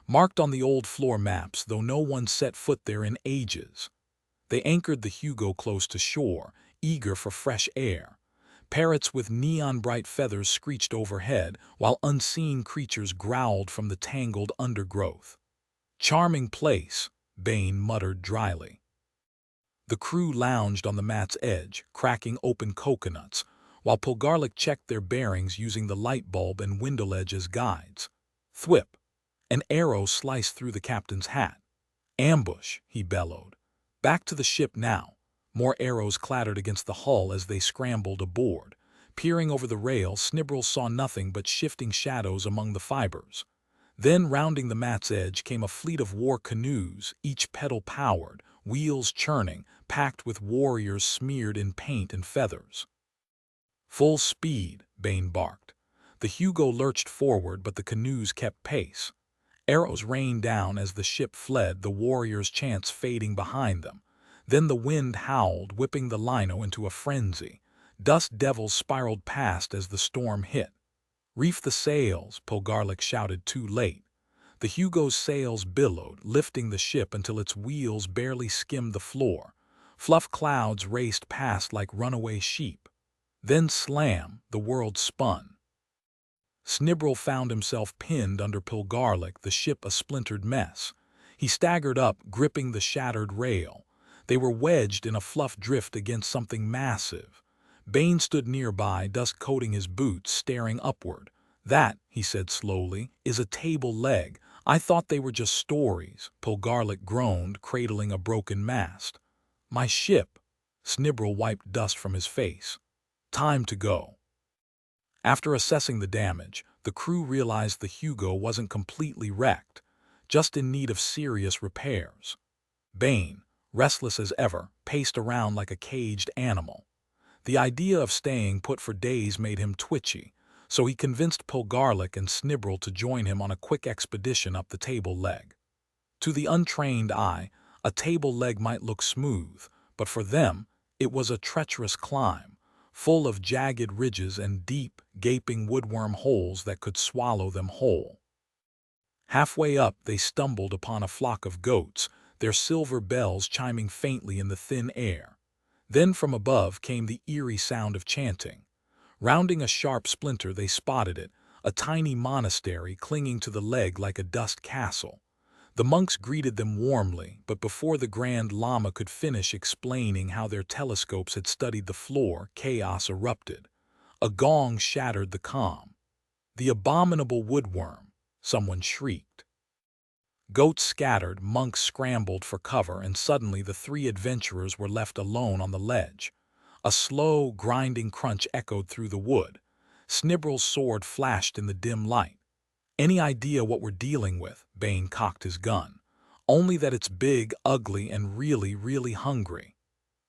"Marked on the old floor maps, though no one set foot there in ages." They anchored the Hugo close to shore, eager for fresh air. Parrots with neon-bright feathers screeched overhead, while unseen creatures growled from the tangled undergrowth. "Charming place," Bane muttered dryly. The crew lounged on the mat's edge, cracking open coconuts, while Pilgarlic checked their bearings using the light bulb and window ledge as guides. Thwip! An arrow sliced through the captain's hat. "Ambush!" he bellowed. Back to the ship now. More arrows clattered against the hull as they scrambled aboard. Peering over the rail, Snibble saw nothing but shifting shadows among the fibers. Then, rounding the mat's edge, came a fleet of war canoes, each pedal powered, wheels churning, packed with warriors smeared in paint and feathers. "Full speed," Bane barked. The Hugo lurched forward, but the canoes kept pace. Arrows rained down as the ship fled, the warriors' chants fading behind them. Then the wind howled, whipping the Lino into a frenzy. Dust devils spiraled past as the storm hit. "Reef the sails," Pilgarlic shouted too late. The Hugo's sails billowed, lifting the ship until its wheels barely skimmed the floor. Fluff clouds raced past like runaway sheep. Then slam, the world spun. Snibble found himself pinned under Pilgarlic, the ship a splintered mess. He staggered up, gripping the shattered rail. They were wedged in a fluff drift against something massive. Bane stood nearby, dust coating his boots, staring upward. "That," he said slowly, "is a table leg. I thought they were just stories." Pilgarlic groaned, cradling a broken mast. "My ship." Snibble wiped dust from his face. "Time to go." After assessing the damage, the crew realized the Hugo wasn't completely wrecked, just in need of serious repairs. Bane, restless as ever, paced around like a caged animal. The idea of staying put for days made him twitchy, so he convinced Pulgarlic and Snibble to join him on a quick expedition up the table leg. To the untrained eye, a table leg might look smooth, but for them, it was a treacherous climb, full of jagged ridges and deep, gaping woodworm holes that could swallow them whole. Halfway up, they stumbled upon a flock of goats, their silver bells chiming faintly in the thin air. Then from above came the eerie sound of chanting. Rounding a sharp splinter, they spotted it, a tiny monastery clinging to the leg like a dust castle. The monks greeted them warmly, but before the Grand Lama could finish explaining how their telescopes had studied the floor, chaos erupted. A gong shattered the calm. "The abominable woodworm!" someone shrieked. Goats scattered, monks scrambled for cover, and suddenly the three adventurers were left alone on the ledge. A slow, grinding crunch echoed through the wood. Snibble's sword flashed in the dim light. "Any idea what we're dealing with?" Bane cocked his gun. "Only that it's big, ugly, and really, really hungry."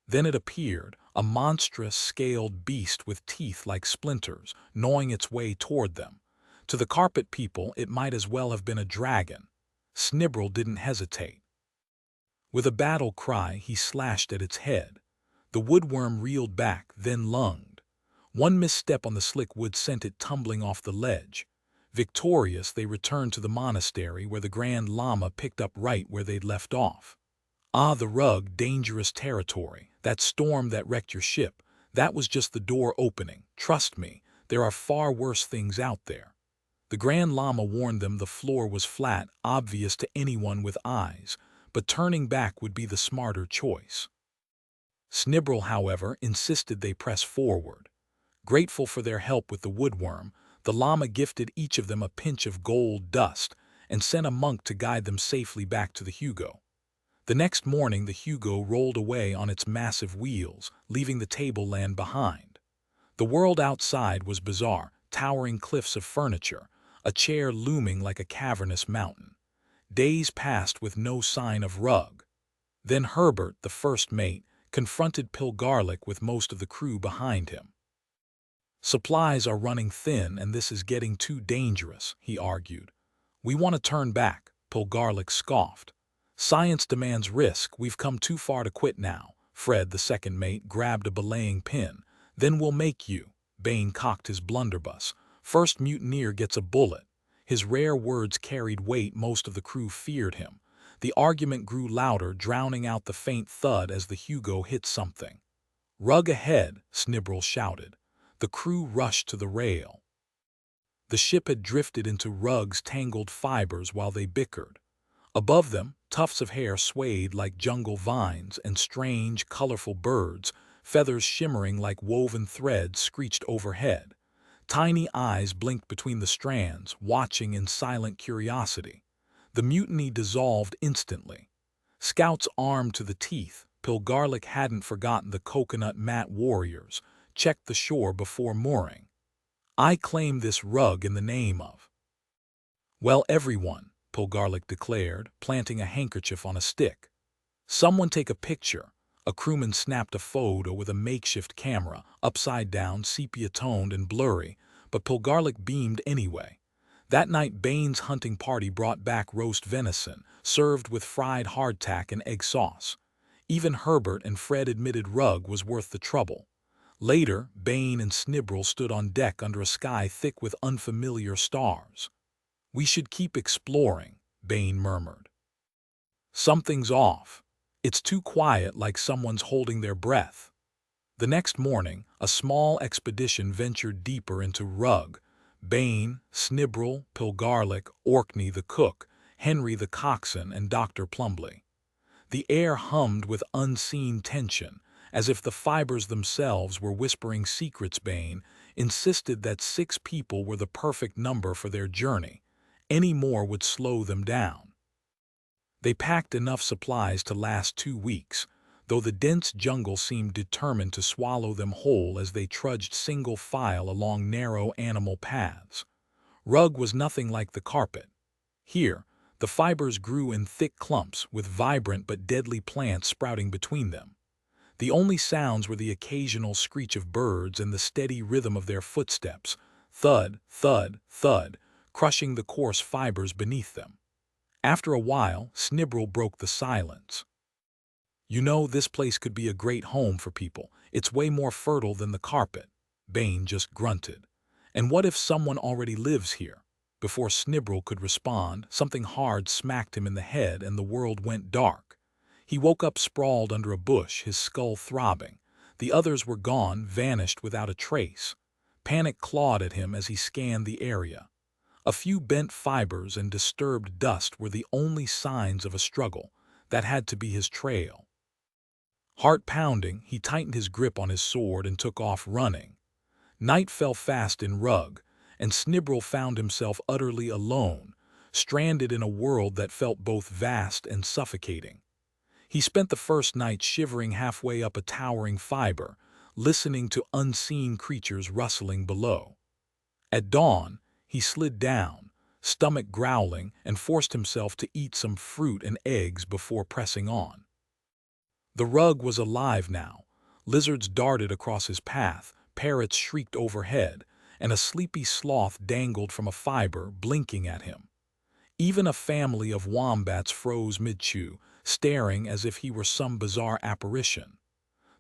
Then it appeared, a monstrous, scaled beast with teeth like splinters, gnawing its way toward them. To the carpet people, it might as well have been a dragon. Snibble didn't hesitate. With a battle cry, he slashed at its head. The woodworm reeled back, then lunged. One misstep on the slick wood sent it tumbling off the ledge. Victorious, they returned to the monastery, where the Grand Lama picked up right where they'd left off. "Ah, the rug, dangerous territory. That storm that wrecked your ship, that was just the door opening. Trust me, there are far worse things out there." The Grand Lama warned them the floor was flat, obvious to anyone with eyes, but turning back would be the smarter choice. Snibble, however, insisted they press forward. Grateful for their help with the woodworm, the Lama gifted each of them a pinch of gold dust and sent a monk to guide them safely back to the Hugo. The next morning, the Hugo rolled away on its massive wheels, leaving the tableland behind. The world outside was bizarre, towering cliffs of furniture, a chair looming like a cavernous mountain. Days passed with no sign of Rug. Then Herbert, the first mate, confronted Pulgarlic with most of the crew behind him. "Supplies are running thin, and this is getting too dangerous," he argued. "We want to turn back," Pulgarlic scoffed. "Science demands risk. We've come too far to quit now." Fred, the second mate, grabbed a belaying pin. "Then we'll make you." Bane cocked his blunderbuss. "First mutineer gets a bullet." His rare words carried weight. Most of the crew feared him. The argument grew louder, drowning out the faint thud as the Hugo hit something. "Rug ahead," Snibble shouted. The crew rushed to the rail. The ship had drifted into Rug's tangled fibers while they bickered. Above them, tufts of hair swayed like jungle vines, and strange, colorful birds, feathers shimmering like woven threads, screeched overhead. Tiny eyes blinked between the strands, watching in silent curiosity. The mutiny dissolved instantly. Scouts armed to the teeth, Pulgarlic hadn't forgotten the coconut mat warriors, checked the shore before mooring. "I claim this rug in the name of—" "Well, everyone," Pulgarlic declared, planting a handkerchief on a stick. "Someone take a picture." A crewman snapped a photo with a makeshift camera, upside down, sepia-toned and blurry, but Pulgarlic beamed anyway. That night, Bane's hunting party brought back roast venison, served with fried hardtack and egg sauce. Even Herbert and Fred admitted Rug was worth the trouble. Later, Bane and Snibble stood on deck under a sky thick with unfamiliar stars. "We should keep exploring," Bane murmured. "Something's off. It's too quiet, like someone's holding their breath." The next morning, a small expedition ventured deeper into Rug. Bane, Snibble, Pulgarlic, Orkney the cook, Henry the coxswain, and Dr. Plumbly. The air hummed with unseen tension, as if the fibers themselves were whispering secrets. Bane insisted that 6 people were the perfect number for their journey. Any more would slow them down. They packed enough supplies to last 2 weeks, though the dense jungle seemed determined to swallow them whole as they trudged single file along narrow animal paths. Rug was nothing like the carpet. Here, the fibers grew in thick clumps, with vibrant but deadly plants sprouting between them. The only sounds were the occasional screech of birds and the steady rhythm of their footsteps, thud, thud, thud, crushing the coarse fibers beneath them. After a while, Snibble broke the silence. "You know, this place could be a great home for people. It's way more fertile than the carpet." Bane just grunted. "And what if someone already lives here?" Before Snibble could respond, something hard smacked him in the head and the world went dark. He woke up sprawled under a bush, his skull throbbing. The others were gone, vanished without a trace. Panic clawed at him as he scanned the area. A few bent fibers and disturbed dust were the only signs of a struggle. That had to be his trail. Heart pounding, he tightened his grip on his sword and took off running. Night fell fast in Rug, and Snibble found himself utterly alone, stranded in a world that felt both vast and suffocating. He spent the first night shivering halfway up a towering fiber, listening to unseen creatures rustling below. At dawn, he slid down, stomach growling, and forced himself to eat some fruit and eggs before pressing on. The Rug was alive now. Lizards darted across his path, parrots shrieked overhead, and a sleepy sloth dangled from a fiber, blinking at him. Even a family of wombats froze mid-chew, staring as if he were some bizarre apparition.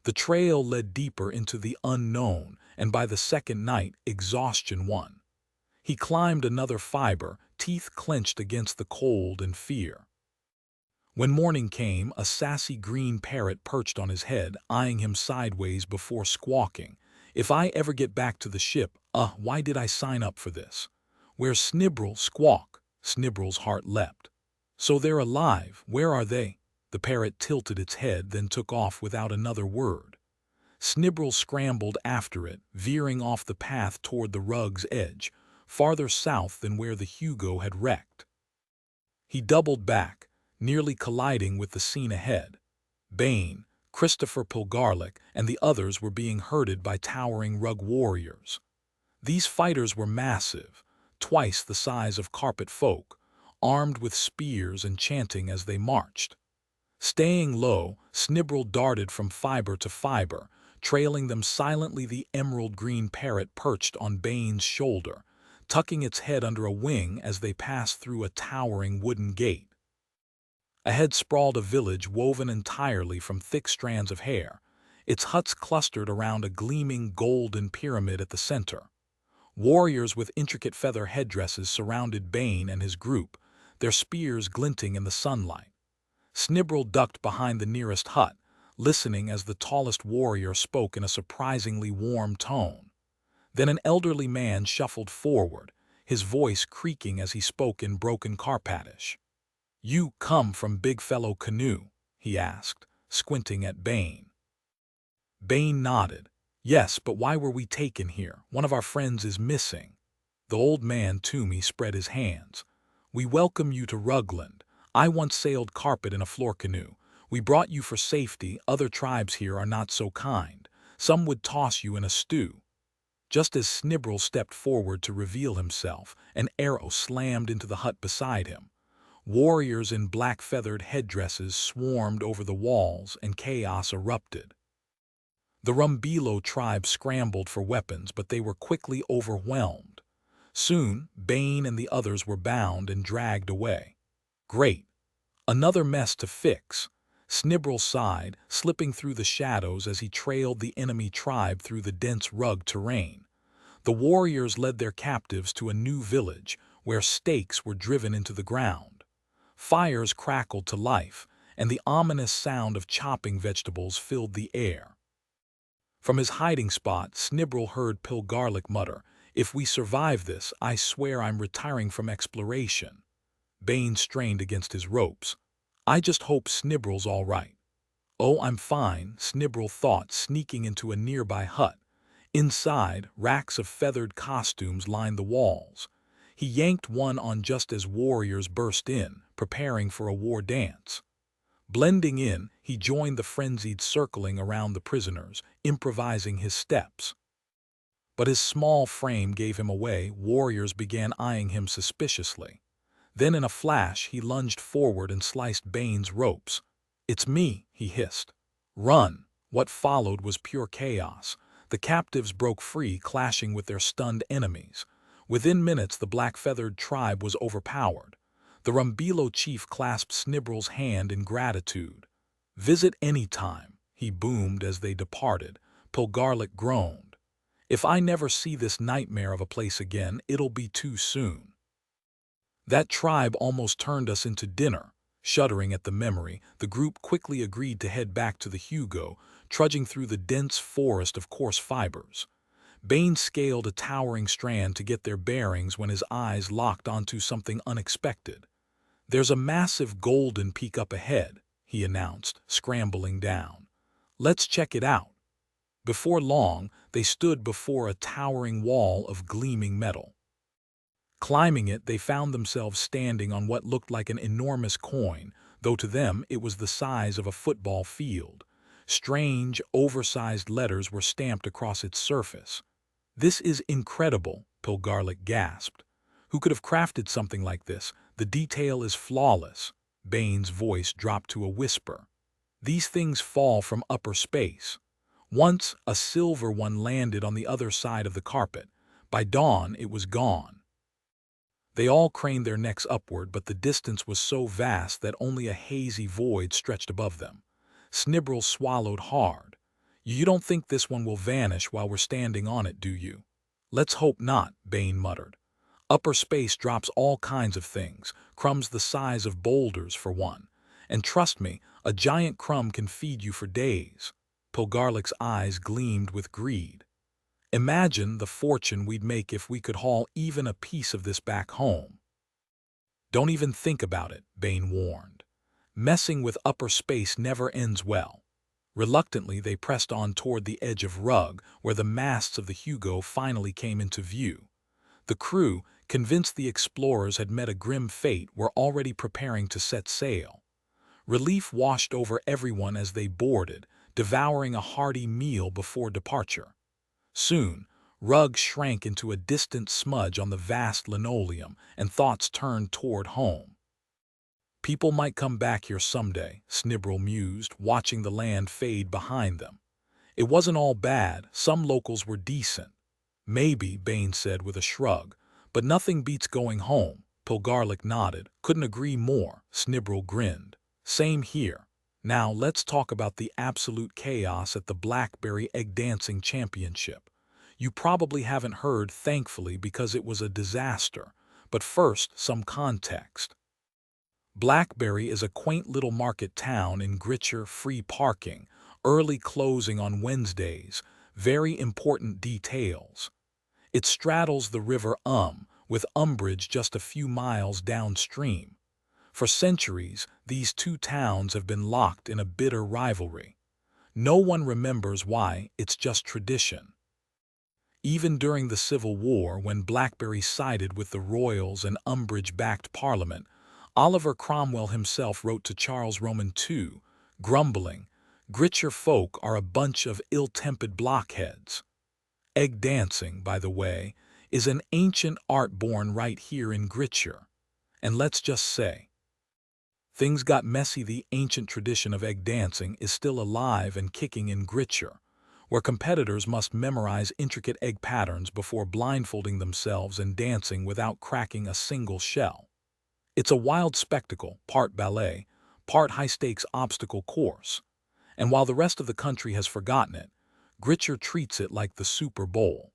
The trail led deeper into the unknown, and by the second night, exhaustion won. He climbed another fiber, teeth clenched against the cold and fear. When morning came, a sassy green parrot perched on his head, eyeing him sideways before squawking. "If I ever get back to the ship, why did I sign up for this? Where's Snibble?" Squawk. Snibble's heart leapt. "So they're alive. Where are they?" The parrot tilted its head, then took off without another word. Snibble scrambled after it, veering off the path toward the Rug's edge, farther south than where the Hugo had wrecked. He doubled back, nearly colliding with the scene ahead. Bane, Christopher Pilgarlic, and the others were being herded by towering Rug warriors. These fighters were massive, twice the size of carpet folk, armed with spears and chanting as they marched. Staying low, Snibble darted from fiber to fiber, trailing them silently. The emerald-green parrot perched on Bane's shoulder, tucking its head under a wing as they passed through a towering wooden gate. Ahead sprawled a village woven entirely from thick strands of hair, its huts clustered around a gleaming golden pyramid at the center. Warriors with intricate feather headdresses surrounded Bane and his group, their spears glinting in the sunlight. Snibble ducked behind the nearest hut, listening as the tallest warrior spoke in a surprisingly warm tone. Then an elderly man shuffled forward, his voice creaking as he spoke in broken Carpathish. "You come from Big Fellow Canoe?" he asked, squinting at Bane. Bane nodded. "Yes, but why were we taken here? One of our friends is missing." The old man, Toomey, spread his hands. "We welcome you to Rugland. I once sailed carpet in a floor canoe. We brought you for safety. Other tribes here are not so kind. Some would toss you in a stew." Just as Snibble stepped forward to reveal himself, an arrow slammed into the hut beside him. Warriors in black feathered headdresses swarmed over the walls and chaos erupted. The Rumbilo tribe scrambled for weapons, but they were quickly overwhelmed. Soon, Bane and the others were bound and dragged away. "Great. Another mess to fix." Snibble sighed, slipping through the shadows as he trailed the enemy tribe through the dense Rug terrain. The warriors led their captives to a new village, where stakes were driven into the ground. Fires crackled to life, and the ominous sound of chopping vegetables filled the air. From his hiding spot, Snibble heard Pilgarlic mutter, "If we survive this, I swear I'm retiring from exploration." Bane strained against his ropes. "I just hope Snibble's all right." "Oh, I'm fine," Snibble thought, sneaking into a nearby hut. Inside, racks of feathered costumes lined the walls. He yanked one on just as warriors burst in, preparing for a war dance. Blending in, he joined the frenzied circling around the prisoners, improvising his steps. But his small frame gave him away. Warriors began eyeing him suspiciously. Then in a flash, he lunged forward and sliced Bane's ropes. "It's me," he hissed. "Run!" What followed was pure chaos. The captives broke free, clashing with their stunned enemies. Within minutes, the black-feathered tribe was overpowered. The Rumbilo chief clasped Snibrel's hand in gratitude. "Visit any time," he boomed as they departed. Pilgarlic groaned. "If I never see this nightmare of a place again, it'll be too soon." That tribe almost turned us into dinner. Shuddering at the memory, the group quickly agreed to head back to the Hugo, trudging through the dense forest of coarse fibers. Bain scaled a towering strand to get their bearings when his eyes locked onto something unexpected. "There's a massive golden peak up ahead," he announced, scrambling down. "Let's check it out." Before long, they stood before a towering wall of gleaming metal. Climbing it, they found themselves standing on what looked like an enormous coin, though to them it was the size of a football field. Strange, oversized letters were stamped across its surface. "This is incredible," Pilgarlic gasped. "Who could have crafted something like this? The detail is flawless." Bain's voice dropped to a whisper. "These things fall from upper space." Once, a silver one landed on the other side of the carpet. By dawn, it was gone. They all craned their necks upward, but the distance was so vast that only a hazy void stretched above them. Snibrel swallowed hard. "You don't think this one will vanish while we're standing on it, do you?" "Let's hope not," Bain muttered. "Upper space drops all kinds of things, crumbs the size of boulders for one. And trust me, a giant crumb can feed you for days." Pilgarlic's eyes gleamed with greed. "Imagine the fortune we'd make if we could haul even a piece of this back home." "Don't even think about it," Bain warned. "Messing with upper space never ends well." Reluctantly, they pressed on toward the edge of Rug, where the masts of the Hugo finally came into view. The crew, convinced the explorers had met a grim fate, were already preparing to set sail. Relief washed over everyone as they boarded, devouring a hearty meal before departure. Soon, Rug shrank into a distant smudge on the vast linoleum, and thoughts turned toward home. "People might come back here someday," Snibrel mused, watching the land fade behind them. "It wasn't all bad, some locals were decent." "Maybe," Bain said with a shrug, "but nothing beats going home." Pilgarlic nodded. "Couldn't agree more." Snibrel grinned. "Same here. Now let's talk about the absolute chaos at the Blackberry Egg Dancing Championship. You probably haven't heard, thankfully, because it was a disaster. But first, some context. Blackberry is a quaint little market town in Gritcher, free parking, early closing on Wednesdays, very important details. It straddles the river with Umbridge just a few miles downstream. For centuries, these two towns have been locked in a bitter rivalry. No one remembers why, it's just tradition. Even during the Civil War, when Blackberry sided with the Royals and Umbridge backed Parliament, Oliver Cromwell himself wrote to Charles Roman II, grumbling, "Gritcher folk are a bunch of ill-tempered blockheads." Egg dancing, by the way, is an ancient art born right here in Gritcher. And let's just say, things got messy. The ancient tradition of egg dancing is still alive and kicking in Gritcher, where competitors must memorize intricate egg patterns before blindfolding themselves and dancing without cracking a single shell. It's a wild spectacle, part ballet, part high-stakes obstacle course. And while the rest of the country has forgotten it, Gritcher treats it like the Super Bowl.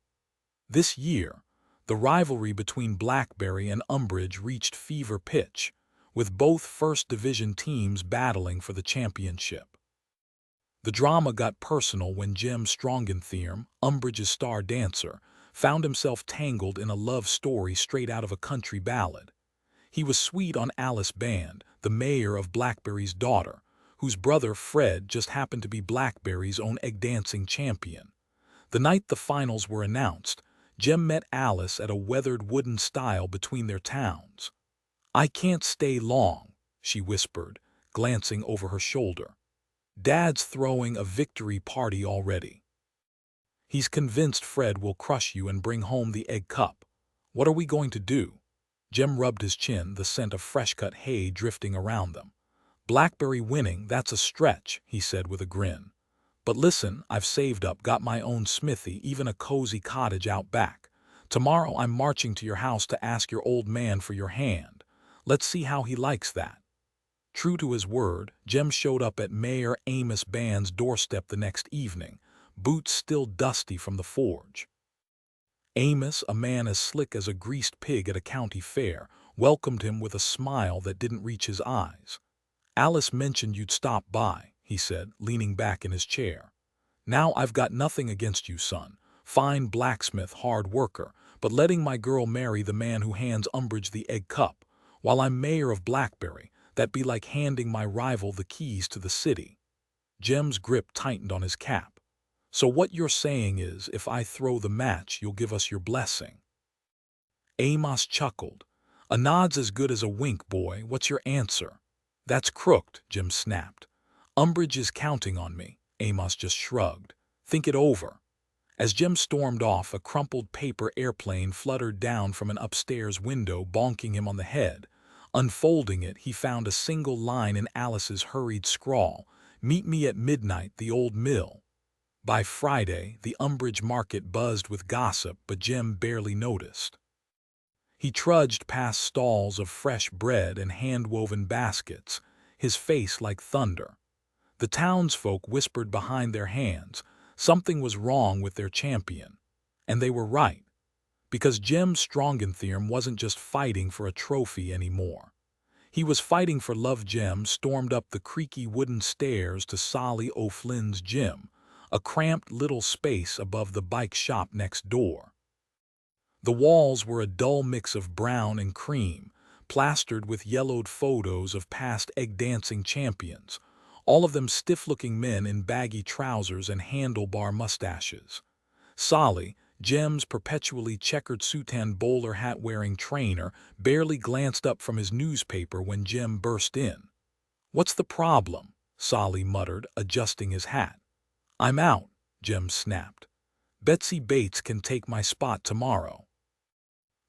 This year, the rivalry between Blackberry and Umbridge reached fever pitch, with both First Division teams battling for the championship. The drama got personal when Jem Strongenthierm, Umbridge's star dancer, found himself tangled in a love story straight out of a country ballad. He was sweet on Alice Band, the mayor of Blackberry's daughter, whose brother Fred just happened to be Blackberry's own egg dancing champion. The night the finals were announced, Jem met Alice at a weathered wooden stile between their towns. "I can't stay long," she whispered, glancing over her shoulder. "Dad's throwing a victory party already. He's convinced Fred will crush you and bring home the egg cup. What are we going to do?" Jem rubbed his chin, the scent of fresh-cut hay drifting around them. "Blackberry winning, that's a stretch," he said with a grin. But listen, I've saved up, got my own smithy, even a cozy cottage out back. Tomorrow I'm marching to your house to ask your old man for your hand. Let's see how he likes that." True to his word, Jem showed up at Mayor Amos Band's doorstep the next evening, boots still dusty from the forge. Amos, a man as slick as a greased pig at a county fair, welcomed him with a smile that didn't reach his eyes. "Alice mentioned you'd stop by," he said, leaning back in his chair. "Now I've got nothing against you, son. Fine blacksmith, hard worker, but letting my girl marry the man who hands Umbridge the egg cup, while I'm mayor of Blackberry, that'd be like handing my rival the keys to the city." Jem's grip tightened on his cap. "So what you're saying is, if I throw the match, you'll give us your blessing?" Amos chuckled. "A nod's as good as a wink, boy. What's your answer?" "That's crooked," Jem snapped. "Umbridge is counting on me." Amos just shrugged. "Think it over." As Jem stormed off, a crumpled paper airplane fluttered down from an upstairs window, bonking him on the head. Unfolding it, he found a single line in Alice's hurried scrawl: "Meet me at midnight, the old mill." By Friday, the Umbridge market buzzed with gossip, but Jem barely noticed. He trudged past stalls of fresh bread and hand-woven baskets, his face like thunder. The townsfolk whispered behind their hands something was wrong with their champion. And they were right, because Jem Strongentheum wasn't just fighting for a trophy anymore. He was fighting for love. Jem stormed up the creaky wooden stairs to Solly O'Flynn's gym, a cramped little space above the bike shop next door. The walls were a dull mix of brown and cream, plastered with yellowed photos of past egg-dancing champions, all of them stiff-looking men in baggy trousers and handlebar mustaches. Solly, Jem's perpetually checkered soutane bowler hat-wearing trainer, barely glanced up from his newspaper when Jem burst in. "What's the problem?" Solly muttered, adjusting his hat. "I'm out," Jem snapped. "Betsy Bates can take my spot tomorrow."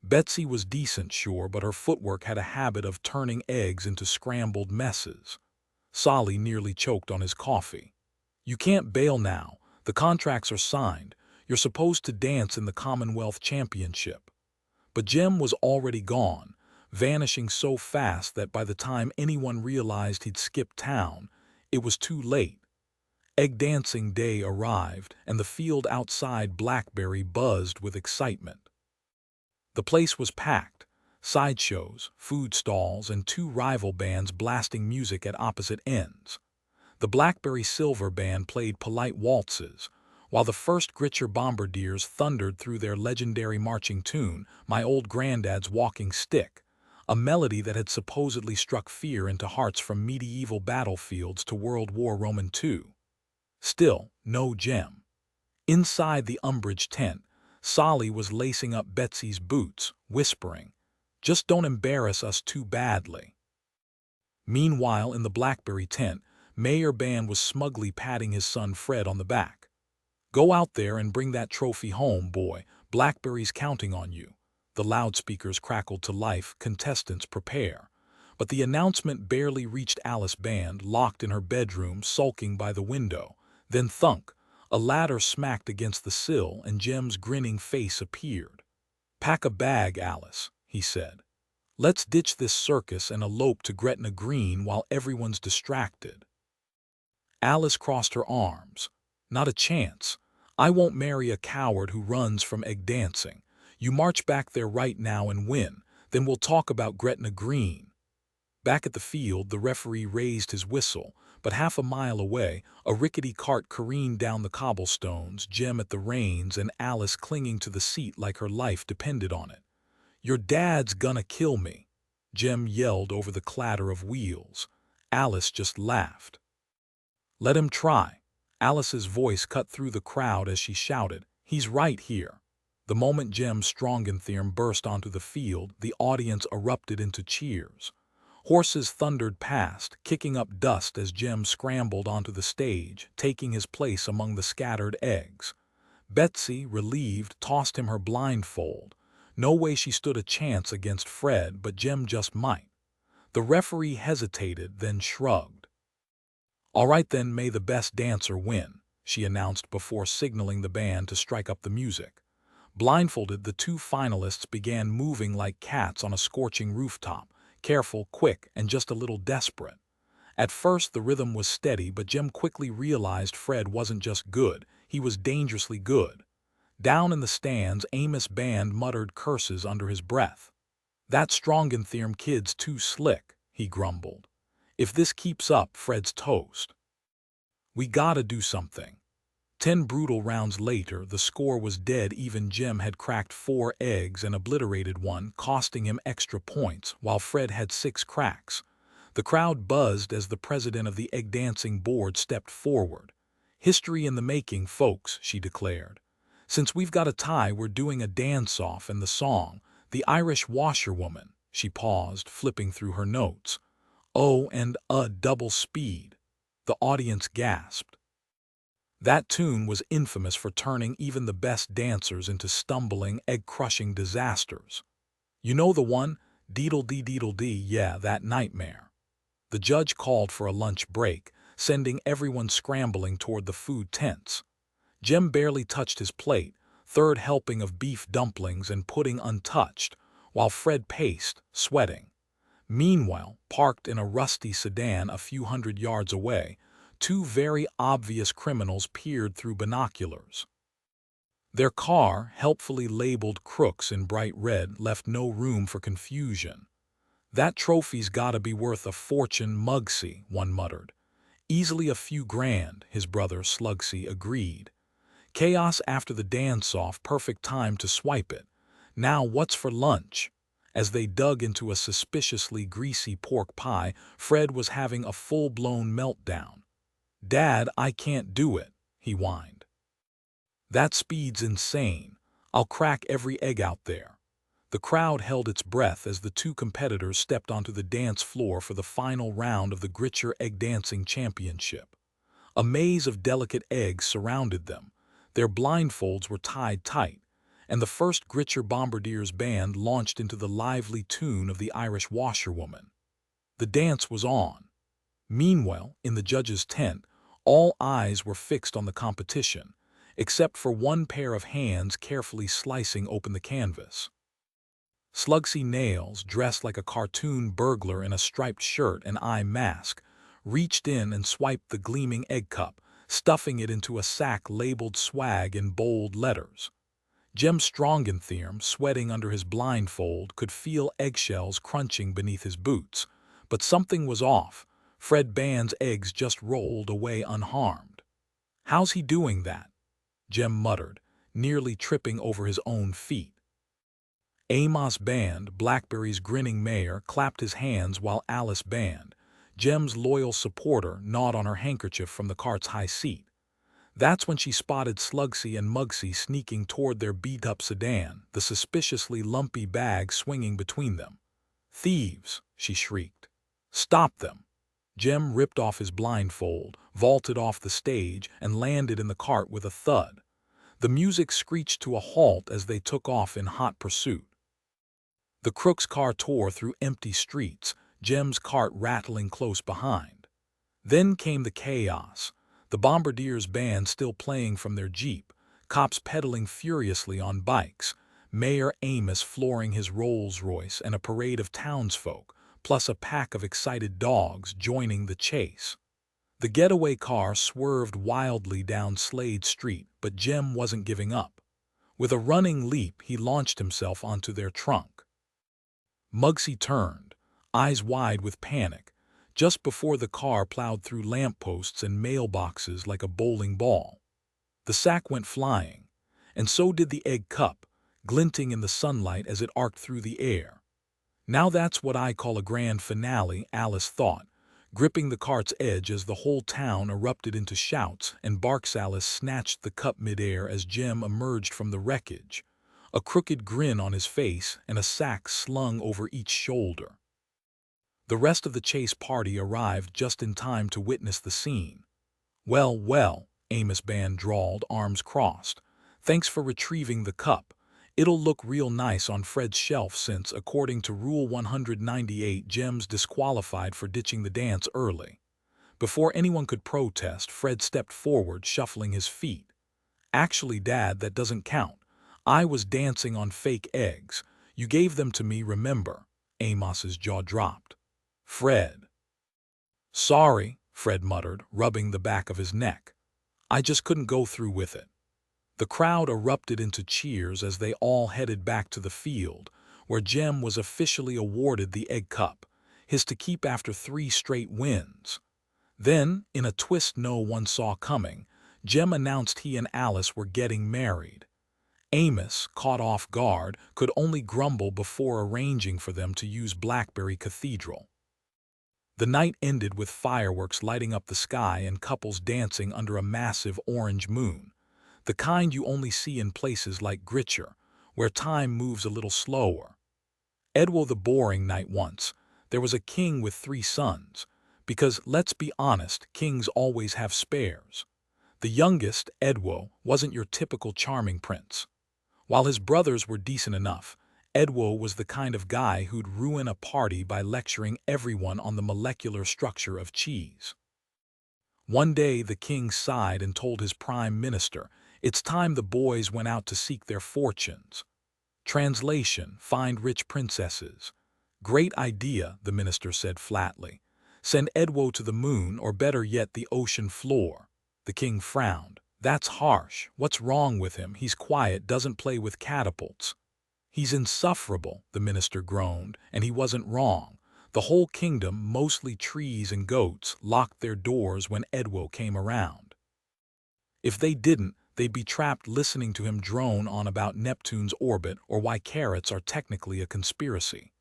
Betsy was decent, sure, but her footwork had a habit of turning eggs into scrambled messes. Solly nearly choked on his coffee. "You can't bail now. The contracts are signed. You're supposed to dance in the Commonwealth Championship." But Jem was already gone, vanishing so fast that by the time anyone realized he'd skipped town, it was too late. Egg dancing day arrived, and the field outside Blackberry buzzed with excitement. The place was packed. Sideshows, food stalls, and two rival bands blasting music at opposite ends. The Blackberry Silver Band played polite waltzes, while the First Gritcher Bombardiers thundered through their legendary marching tune, "My Old Granddad's Walking Stick," a melody that had supposedly struck fear into hearts from medieval battlefields to World War II. Still, no Jem. Inside the Umbridge tent, Solly was lacing up Betsy's boots, whispering, "Just don't embarrass us too badly." Meanwhile, in the Blackberry tent, Mayor Ban was smugly patting his son Fred on the back. "Go out there and bring that trophy home, boy. Blackberry's counting on you." The loudspeakers crackled to life, "Contestants, prepare." But the announcement barely reached Alice Band, locked in her bedroom, sulking by the window. Then thunk! A ladder smacked against the sill, and Jem's grinning face appeared. "Pack a bag, Alice," he said. "Let's ditch this circus and elope to Gretna Green while everyone's distracted." Alice crossed her arms. "Not a chance. I won't marry a coward who runs from egg dancing. You march back there right now and win, then we'll talk about Gretna Green." Back at the field, the referee raised his whistle, but half a mile away, a rickety cart careened down the cobblestones, Jem at the reins and Alice clinging to the seat like her life depended on it. "Your dad's gonna kill me," Jem yelled over the clatter of wheels. Alice just laughed. "Let him try." Alice's voice cut through the crowd as she shouted, "He's right here." The moment Jem Strongentheum burst onto the field, the audience erupted into cheers. Horses thundered past, kicking up dust as Jem scrambled onto the stage, taking his place among the scattered eggs. Betsy, relieved, tossed him her blindfold. No way she stood a chance against Fred, but Jem just might. The referee hesitated, then shrugged. "All right then, may the best dancer win." she announced before signaling the band to strike up the music. Blindfolded, the two finalists began moving like cats on a scorching rooftop, careful, quick, and just a little desperate. At first, the rhythm was steady, but Jem quickly realized Fred wasn't just good, he was dangerously good. Down in the stands, Amos' band muttered curses under his breath. "That Strongentheum kid's too slick," he grumbled. "If this keeps up, Fred's toast. We gotta do something." 10 brutal rounds later, the score was dead even. Jem had cracked 4 eggs and obliterated one, costing him extra points, while Fred had 6 cracks. The crowd buzzed as the president of the egg dancing board stepped forward. "History in the making, folks," she declared. "Since we've got a tie, we're doing a dance-off and the song, 'The Irish Washerwoman.'" She paused, flipping through her notes. "Oh, and double speed." The audience gasped. That tune was infamous for turning even the best dancers into stumbling, egg-crushing disasters. "You know the one? Deedle-dee, yeah, that nightmare." The judge called for a lunch break, sending everyone scrambling toward the food tents. Jem barely touched his plate, third helping of beef dumplings and pudding untouched, while Fred paced, sweating. Meanwhile, parked in a rusty sedan a few hundred yards away, 2 very obvious criminals peered through binoculars. Their car, helpfully labeled Crooks in bright red, left no room for confusion. "That trophy's gotta be worth a fortune, Mugsy," one muttered. "Easily a few grand," his brother Slugsy agreed. "Chaos after the dance-off, perfect time to swipe it. Now what's for lunch?" As they dug into a suspiciously greasy pork pie, Fred was having a full-blown meltdown. "Dad, I can't do it," he whined. "That speed's insane. I'll crack every egg out there." The crowd held its breath as the 2 competitors stepped onto the dance floor for the final round of the Gritcher Egg Dancing Championship. A maze of delicate eggs surrounded them. Their blindfolds were tied tight, and the first Gritcher Bombardier's band launched into the lively tune of the Irish Washerwoman. The dance was on. Meanwhile, in the judges' tent, all eyes were fixed on the competition, except for one pair of hands carefully slicing open the canvas. Slugsy Nails, dressed like a cartoon burglar in a striped shirt and eye mask, reached in and swiped the gleaming egg cup, stuffing it into a sack labeled swag in bold letters. Jem Strongentheum, sweating under his blindfold, could feel eggshells crunching beneath his boots, but something was off. Fred Band's eggs just rolled away unharmed. "How's he doing that?" Jem muttered, nearly tripping over his own feet. Amos Band, Blackberry's grinning mayor, clapped his hands while Alice Band, Jem's loyal supporter, gnawed on her handkerchief from the cart's high seat. That's when she spotted Slugsy and Mugsy sneaking toward their beat-up sedan, the suspiciously lumpy bag swinging between them. "Thieves!" she shrieked. "Stop them!" Jem ripped off his blindfold, vaulted off the stage, and landed in the cart with a thud. The music screeched to a halt as they took off in hot pursuit. The Crook's car tore through empty streets, Jem's cart rattling close behind. Then came the chaos. The Bombardier's band still playing from their Jeep, cops pedaling furiously on bikes, Mayor Amos flooring his Rolls-Royce, and a parade of townsfolk, plus a pack of excited dogs joining the chase. The getaway car swerved wildly down Slade Street, but Jem wasn't giving up. With a running leap, he launched himself onto their trunk. Mugsy turned, eyes wide with panic, just before the car plowed through lampposts and mailboxes like a bowling ball. The sack went flying, and so did the egg cup, glinting in the sunlight as it arced through the air. "Now that's what I call a grand finale," Alice thought, gripping the cart's edge as the whole town erupted into shouts, and Barks-Alice snatched the cup midair as Jem emerged from the wreckage, a crooked grin on his face and a sack slung over each shoulder. The rest of the chase party arrived just in time to witness the scene. Well, Amos Band drawled, arms crossed. "Thanks for retrieving the cup. It'll look real nice on Fred's shelf since, according to Rule 198, Jem's disqualified for ditching the dance early." Before anyone could protest, Fred stepped forward, shuffling his feet. "Actually, Dad, that doesn't count. I was dancing on fake eggs. You gave them to me, remember?" Amos's jaw dropped. "Fred." "Sorry," Fred muttered, rubbing the back of his neck. "I just couldn't go through with it." The crowd erupted into cheers as they all headed back to the field, where Jem was officially awarded the Egg Cup, his to keep after 3 straight wins. Then, in a twist no one saw coming, Jem announced he and Alice were getting married. Amos, caught off guard, could only grumble before arranging for them to use Blackberry Cathedral. The night ended with fireworks lighting up the sky and couples dancing under a massive orange moon, the kind you only see in places like Gritcher, where time moves a little slower. Edwo the boring night once. There was a king with 3 sons, because, let's be honest, kings always have spares. The youngest, Edwo, wasn't your typical charming prince. While his brothers were decent enough, Edwo was the kind of guy who'd ruin a party by lecturing everyone on the molecular structure of cheese. One day the king sighed and told his prime minister, "It's time the boys went out to seek their fortunes." Translation: find rich princesses. "Great idea," the minister said flatly. "Send Edwo to the moon, or better yet the ocean floor." The king frowned. "That's harsh. What's wrong with him? He's quiet, doesn't play with catapults." "He's insufferable," the minister groaned, and he wasn't wrong. The whole kingdom, mostly trees and goats, locked their doors when Edwo came around. If they didn't, they'd be trapped listening to him drone on about Neptune's orbit or why carrots are technically a conspiracy.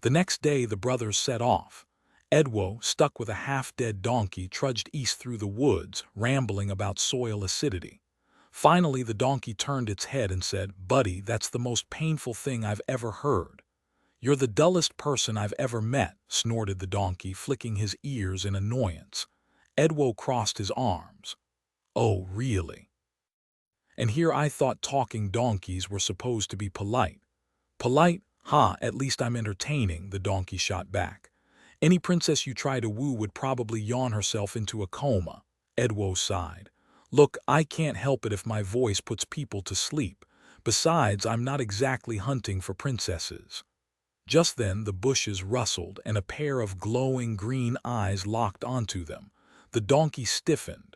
The next day the brothers set off. Edwo, stuck with a half-dead donkey, trudged east through the woods, rambling about soil acidity. Finally the donkey turned its head and said, "Buddy, that's the most painful thing I've ever heard." "You're the dullest person I've ever met," snorted the donkey, flicking his ears in annoyance. Edwo crossed his arms. "Oh, really? And here I thought talking donkeys were supposed to be polite." "Polite? Ha, at least I'm entertaining," the donkey shot back. "Any princess you try to woo would probably yawn herself into a coma." Edwo sighed. "Look, I can't help it if my voice puts people to sleep. Besides, I'm not exactly hunting for princesses." Just then the bushes rustled and a pair of glowing green eyes locked onto them. The donkey stiffened.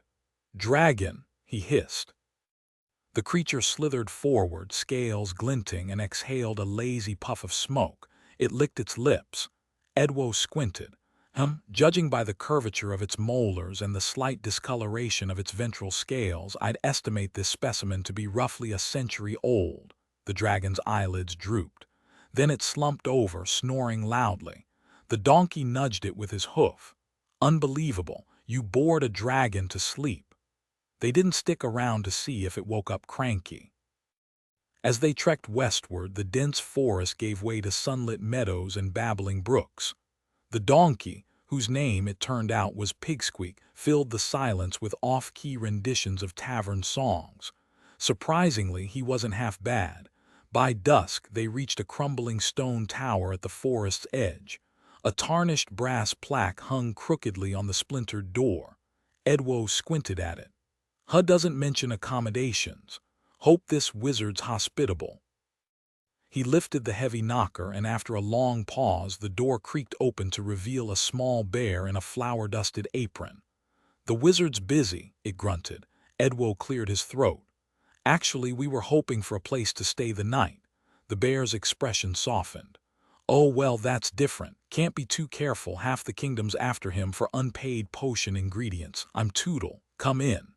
"Dragon," he hissed. The creature slithered forward, scales glinting, and exhaled a lazy puff of smoke. It licked its lips. Edwo squinted. Judging by the curvature of its molars and the slight discoloration of its ventral scales, I'd estimate this specimen to be roughly a century old." The dragon's eyelids drooped. Then it slumped over, snoring loudly. The donkey nudged it with his hoof. "Unbelievable, you bored a dragon to sleep." They didn't stick around to see if it woke up cranky. As they trekked westward, the dense forest gave way to sunlit meadows and babbling brooks. The donkey, whose name it turned out was Pigsqueak, filled the silence with off-key renditions of tavern songs. Surprisingly, he wasn't half bad. By dusk, they reached a crumbling stone tower at the forest's edge. A tarnished brass plaque hung crookedly on the splintered door. Edwo squinted at it. "HUD doesn't mention accommodations. Hope this wizard's hospitable." He lifted the heavy knocker, and after a long pause, the door creaked open to reveal a small bear in a flour-dusted apron. "The wizard's busy," it grunted. Edwo cleared his throat. "Actually, we were hoping for a place to stay the night." The bear's expression softened. "Oh, well, that's different. Can't be too careful. Half the kingdom's after him for unpaid potion ingredients. I'm Tootle. Come in."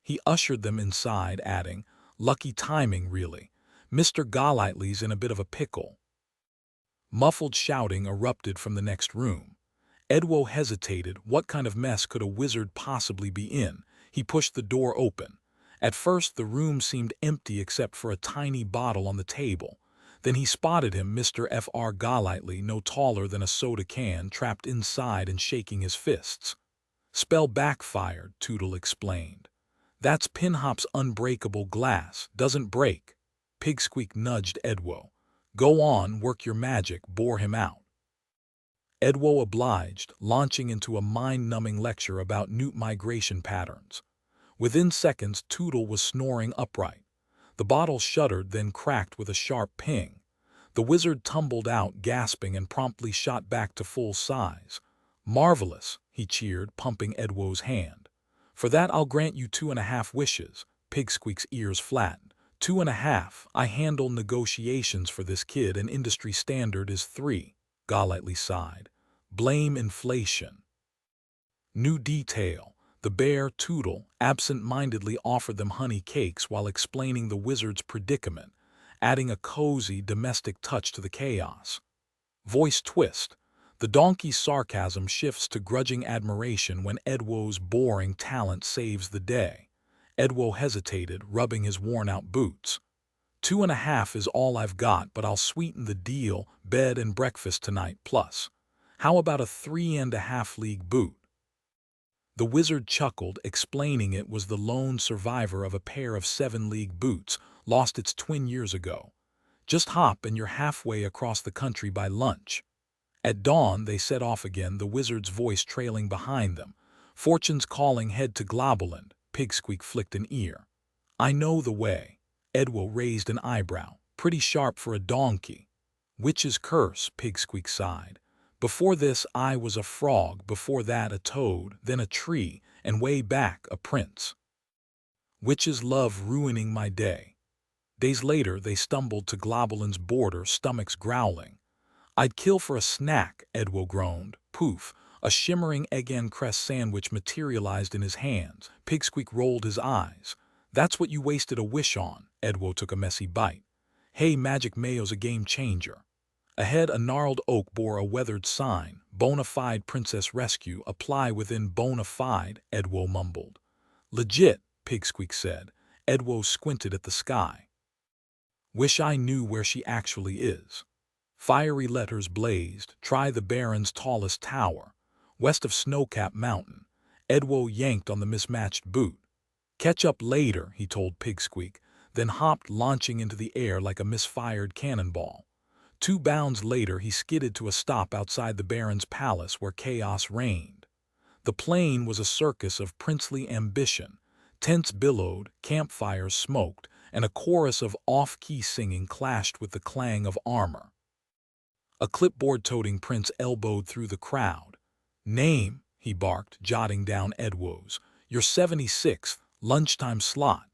He ushered them inside, adding, "Lucky timing, really. Mr. Golightly's in a bit of a pickle." Muffled shouting erupted from the next room. Edwo hesitated. What kind of mess could a wizard possibly be in? He pushed the door open. At first the room seemed empty except for a tiny bottle on the table. Then he spotted him, Mr. Fr. Golightly, no taller than a soda can, trapped inside and shaking his fists. "Spell backfired," Tootle explained. "That's Pinhop's unbreakable glass. Doesn't break." Pigsqueak nudged Edwo. "Go on, work your magic, bore him out." Edwo obliged, launching into a mind-numbing lecture about newt migration patterns. Within seconds, Tootle was snoring upright. The bottle shuddered, then cracked with a sharp ping. The wizard tumbled out, gasping, and promptly shot back to full size. "Marvelous," he cheered, pumping Edwo's hand. "For that I'll grant you 2.5 wishes." Pigsqueak's ears flattened. 2.5. I handle negotiations for this kid, and industry standard is 3. Golightly sighed. Blame inflation. New detail. The bear, Tootle, absent-mindedly offered them honey cakes while explaining the wizard's predicament, adding a cozy, domestic touch to the chaos. Voice twist. The donkey's sarcasm shifts to grudging admiration when Edwo's boring talent saves the day. Edwo hesitated, rubbing his worn-out boots. 2.5 is all I've got, but I'll sweeten the deal, bed and breakfast tonight, plus. How about a 3.5 league boot? The wizard chuckled, explaining it was the lone survivor of a pair of 7-league boots, lost its twin years ago. Just hop and you're halfway across the country by lunch. At dawn, they set off again, the wizard's voice trailing behind them. Fortune's calling, head to Globuland. Pigsqueak flicked an ear. I know the way. Edwo raised an eyebrow. Pretty sharp for a donkey. Witch's curse, Pigsqueak sighed. Before this, I was a frog, before that a toad, then a tree, and way back a prince. Witches love ruining my day. Days later, they stumbled to Globuland's border, stomachs growling. I'd kill for a snack, Edwo groaned. Poof, a shimmering egg and cress sandwich materialized in his hands. Pigsqueak rolled his eyes. That's what you wasted a wish on. Edwo took a messy bite. Hey, magic mayo's a game changer. Ahead, a gnarled oak bore a weathered sign. Bona fide princess rescue, apply within bona fide, Edwo mumbled. Legit, Pigsqueak said. Edwo squinted at the sky. Wish I knew where she actually is. Fiery letters blazed. Try the Baron's tallest tower. West of Snowcap Mountain. Edwo yanked on the mismatched boot. Catch up later, he told Pigsqueak, then hopped, launching into the air like a misfired cannonball. 2 bounds later, he skidded to a stop outside the Baron's palace where chaos reigned. The plain was a circus of princely ambition. Tents billowed, campfires smoked, and a chorus of off-key singing clashed with the clang of armor. A clipboard-toting prince elbowed through the crowd. Name, he barked, jotting down Edwo's. Your 76th, lunchtime slot.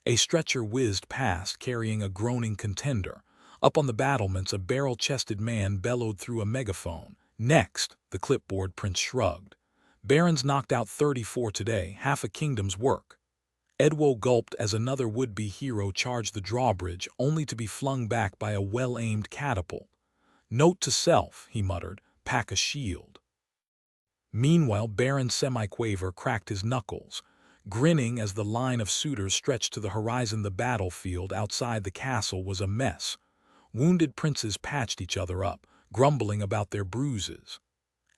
A stretcher whizzed past, carrying a groaning contender. Up on the battlements, a barrel-chested man bellowed through a megaphone. Next, the clipboard prince shrugged. Baron's knocked out 34 today, half a kingdom's work. Edwo gulped as another would-be hero charged the drawbridge, only to be flung back by a well-aimed catapult. Note to self, he muttered, pack a shield. Meanwhile, Baron Semiquaver cracked his knuckles. Grinning as the line of suitors stretched to the horizon, the battlefield outside the castle was a mess. Wounded princes patched each other up, grumbling about their bruises.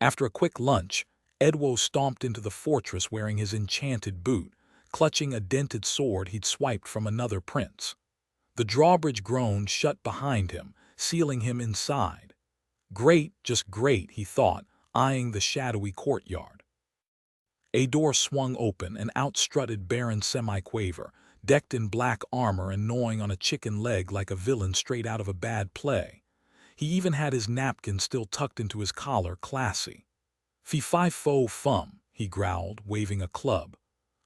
After a quick lunch, Edwo stomped into the fortress wearing his enchanted boot, clutching a dented sword he'd swiped from another prince. The drawbridge groaned shut behind him, sealing him inside. Great, just great, he thought, eyeing the shadowy courtyard. A door swung open, and out strutted Baron Semiquaver, decked in black armor and gnawing on a chicken leg like a villain straight out of a bad play. He even had his napkin still tucked into his collar, classy. Fee-fi-fo-fum, he growled, waving a club.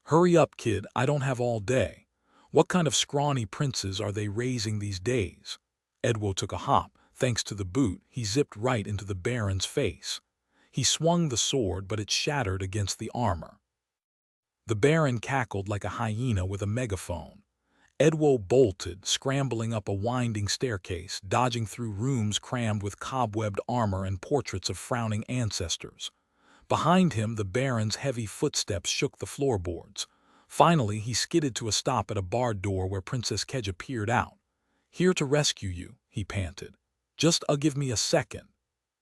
Hurry up, kid, I don't have all day. What kind of scrawny princes are they raising these days? Edwo took a hop. Thanks to the boot, he zipped right into the Baron's face. He swung the sword, but it shattered against the armor. The Baron cackled like a hyena with a megaphone. Edwo bolted, scrambling up a winding staircase, dodging through rooms crammed with cobwebbed armor and portraits of frowning ancestors. Behind him, the Baron's heavy footsteps shook the floorboards. Finally, he skidded to a stop at a barred door where Princess Kedja peered out. Here to rescue you, he panted. Just give me a second.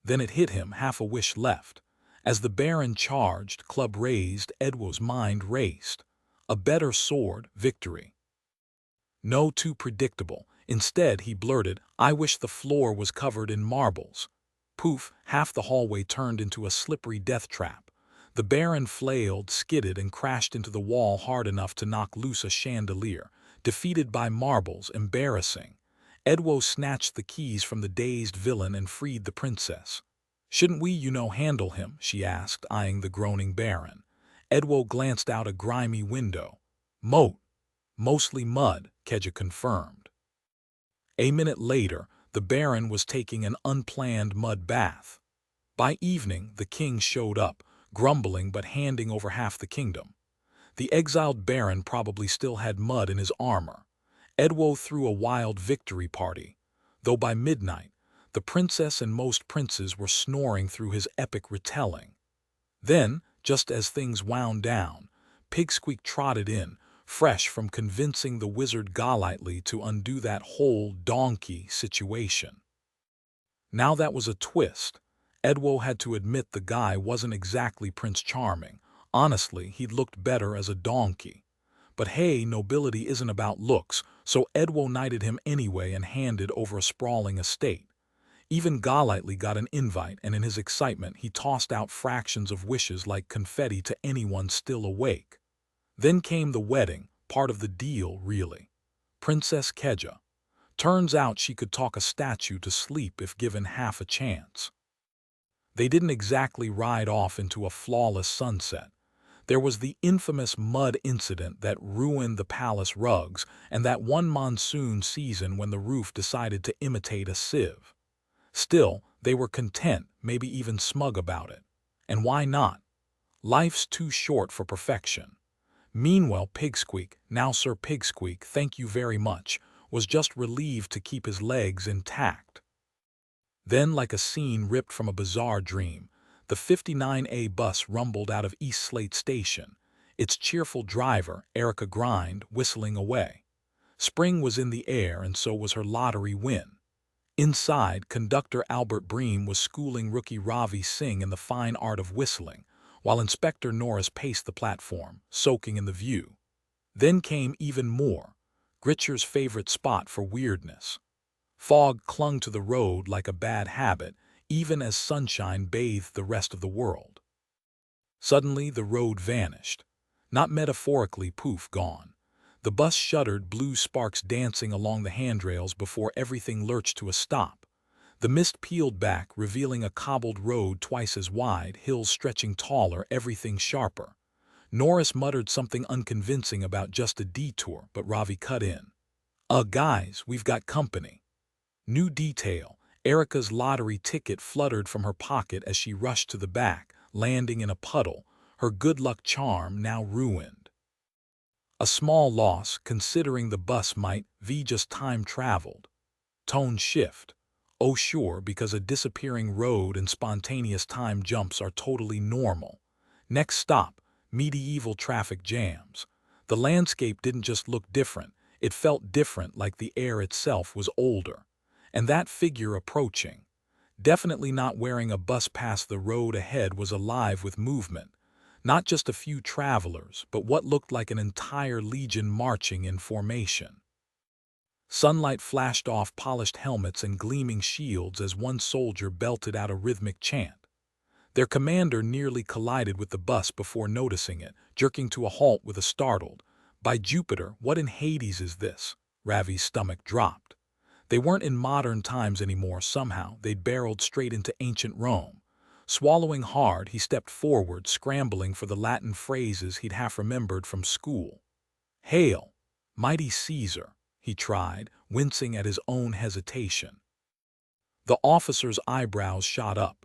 Then it hit him, half a wish left. As the Baron charged, club raised, Edwo's mind raced. A better sword, victory. No, too predictable. Instead, he blurted, I wish the floor was covered in marbles. Poof, half the hallway turned into a slippery death trap. The Baron flailed, skidded, and crashed into the wall hard enough to knock loose a chandelier. Defeated by marbles, embarrassing. Edwo snatched the keys from the dazed villain and freed the princess. "Shouldn't we, handle him?" she asked, eyeing the groaning Baron. Edwo glanced out a grimy window. "Moat. Mostly mud," Kedja confirmed. A minute later, the Baron was taking an unplanned mud bath. By evening, the king showed up, grumbling but handing over half the kingdom. The exiled Baron probably still had mud in his armor. Edwo threw a wild victory party, though by midnight, the princess and most princes were snoring through his epic retelling. Then, just as things wound down, Pigsqueak trotted in, fresh from convincing the wizard Golightly to undo that whole donkey situation. Now that was a twist. Edwo had to admit the guy wasn't exactly Prince Charming. Honestly, he'd looked better as a donkey. But hey, nobility isn't about looks, so Edwo knighted him anyway and handed over a sprawling estate. Even Golightly got an invite, and in his excitement he tossed out fractions of wishes like confetti to anyone still awake. Then came the wedding, part of the deal, really. Princess Kedja. Turns out she could talk a statue to sleep if given half a chance. They didn't exactly ride off into a flawless sunset. There was the infamous mud incident that ruined the palace rugs, and that one monsoon season when the roof decided to imitate a sieve. Still, they were content, maybe even smug about it. And why not? Life's too short for perfection. Meanwhile, Pigsqueak, now Sir Pigsqueak, thank you very much, was just relieved to keep his legs intact. Then, like a scene ripped from a bizarre dream, the 59A bus rumbled out of East Slate Station, its cheerful driver, Erica Grind, whistling away. Spring was in the air, and so was her lottery win. Inside, conductor Albert Bream was schooling rookie Ravi Singh in the fine art of whistling, while Inspector Norris paced the platform, soaking in the view. Then came even more, Gritcher's favorite spot for weirdness. Fog clung to the road like a bad habit, even as sunshine bathed the rest of the world. Suddenly, the road vanished. Not metaphorically, poof, gone. The bus shuddered, blue sparks dancing along the handrails before everything lurched to a stop. The mist peeled back, revealing a cobbled road twice as wide, hills stretching taller, everything sharper. Norris muttered something unconvincing about just a detour, but Ravi cut in. Guys, we've got company." New detail. Erica's lottery ticket fluttered from her pocket as she rushed to the back, landing in a puddle, her good luck charm now ruined. A small loss, considering the bus might be just time traveled. Tone shift. Oh sure, because a disappearing road and spontaneous time jumps are totally normal. Next stop, medieval traffic jams. The landscape didn't just look different, it felt different, like the air itself was older. And that figure approaching, definitely not wearing a bus pass, the road ahead was alive with movement. Not just a few travelers, but what looked like an entire legion marching in formation. Sunlight flashed off polished helmets and gleaming shields as one soldier belted out a rhythmic chant. Their commander nearly collided with the bus before noticing it, jerking to a halt with a startled, "By Jupiter, what in Hades is this?" Ravi's stomach dropped. They weren't in modern times anymore somehow, they'd barreled straight into ancient Rome. Swallowing hard, he stepped forward, scrambling for the Latin phrases he'd half remembered from school. "Hail, mighty Caesar," he tried, wincing at his own hesitation. The officer's eyebrows shot up.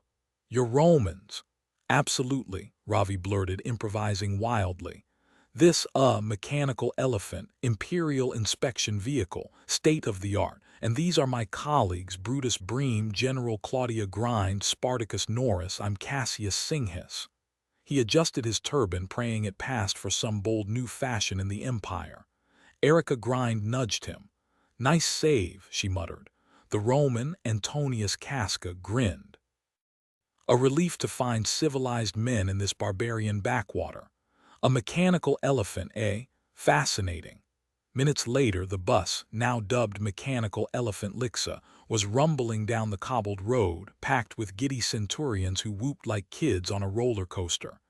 "You're Romans." "Absolutely," Ravi blurted, improvising wildly. "This, mechanical elephant, imperial inspection vehicle, state-of-the-art, and these are my colleagues, Brutus Bream, General Claudia Grind, Spartacus Norris, I'm Cassius Singhis." He adjusted his turban, praying it passed for some bold new fashion in the empire. Erica Grind nudged him. "Nice save," she muttered. The Roman, Antonius Casca, grinned. A relief to find civilized men in this barbarian backwater. A mechanical elephant, eh? Fascinating. Minutes later, the bus, now dubbed Mechanical Elephant Lixa, was rumbling down the cobbled road, packed with giddy centurions who whooped like kids on a roller coaster.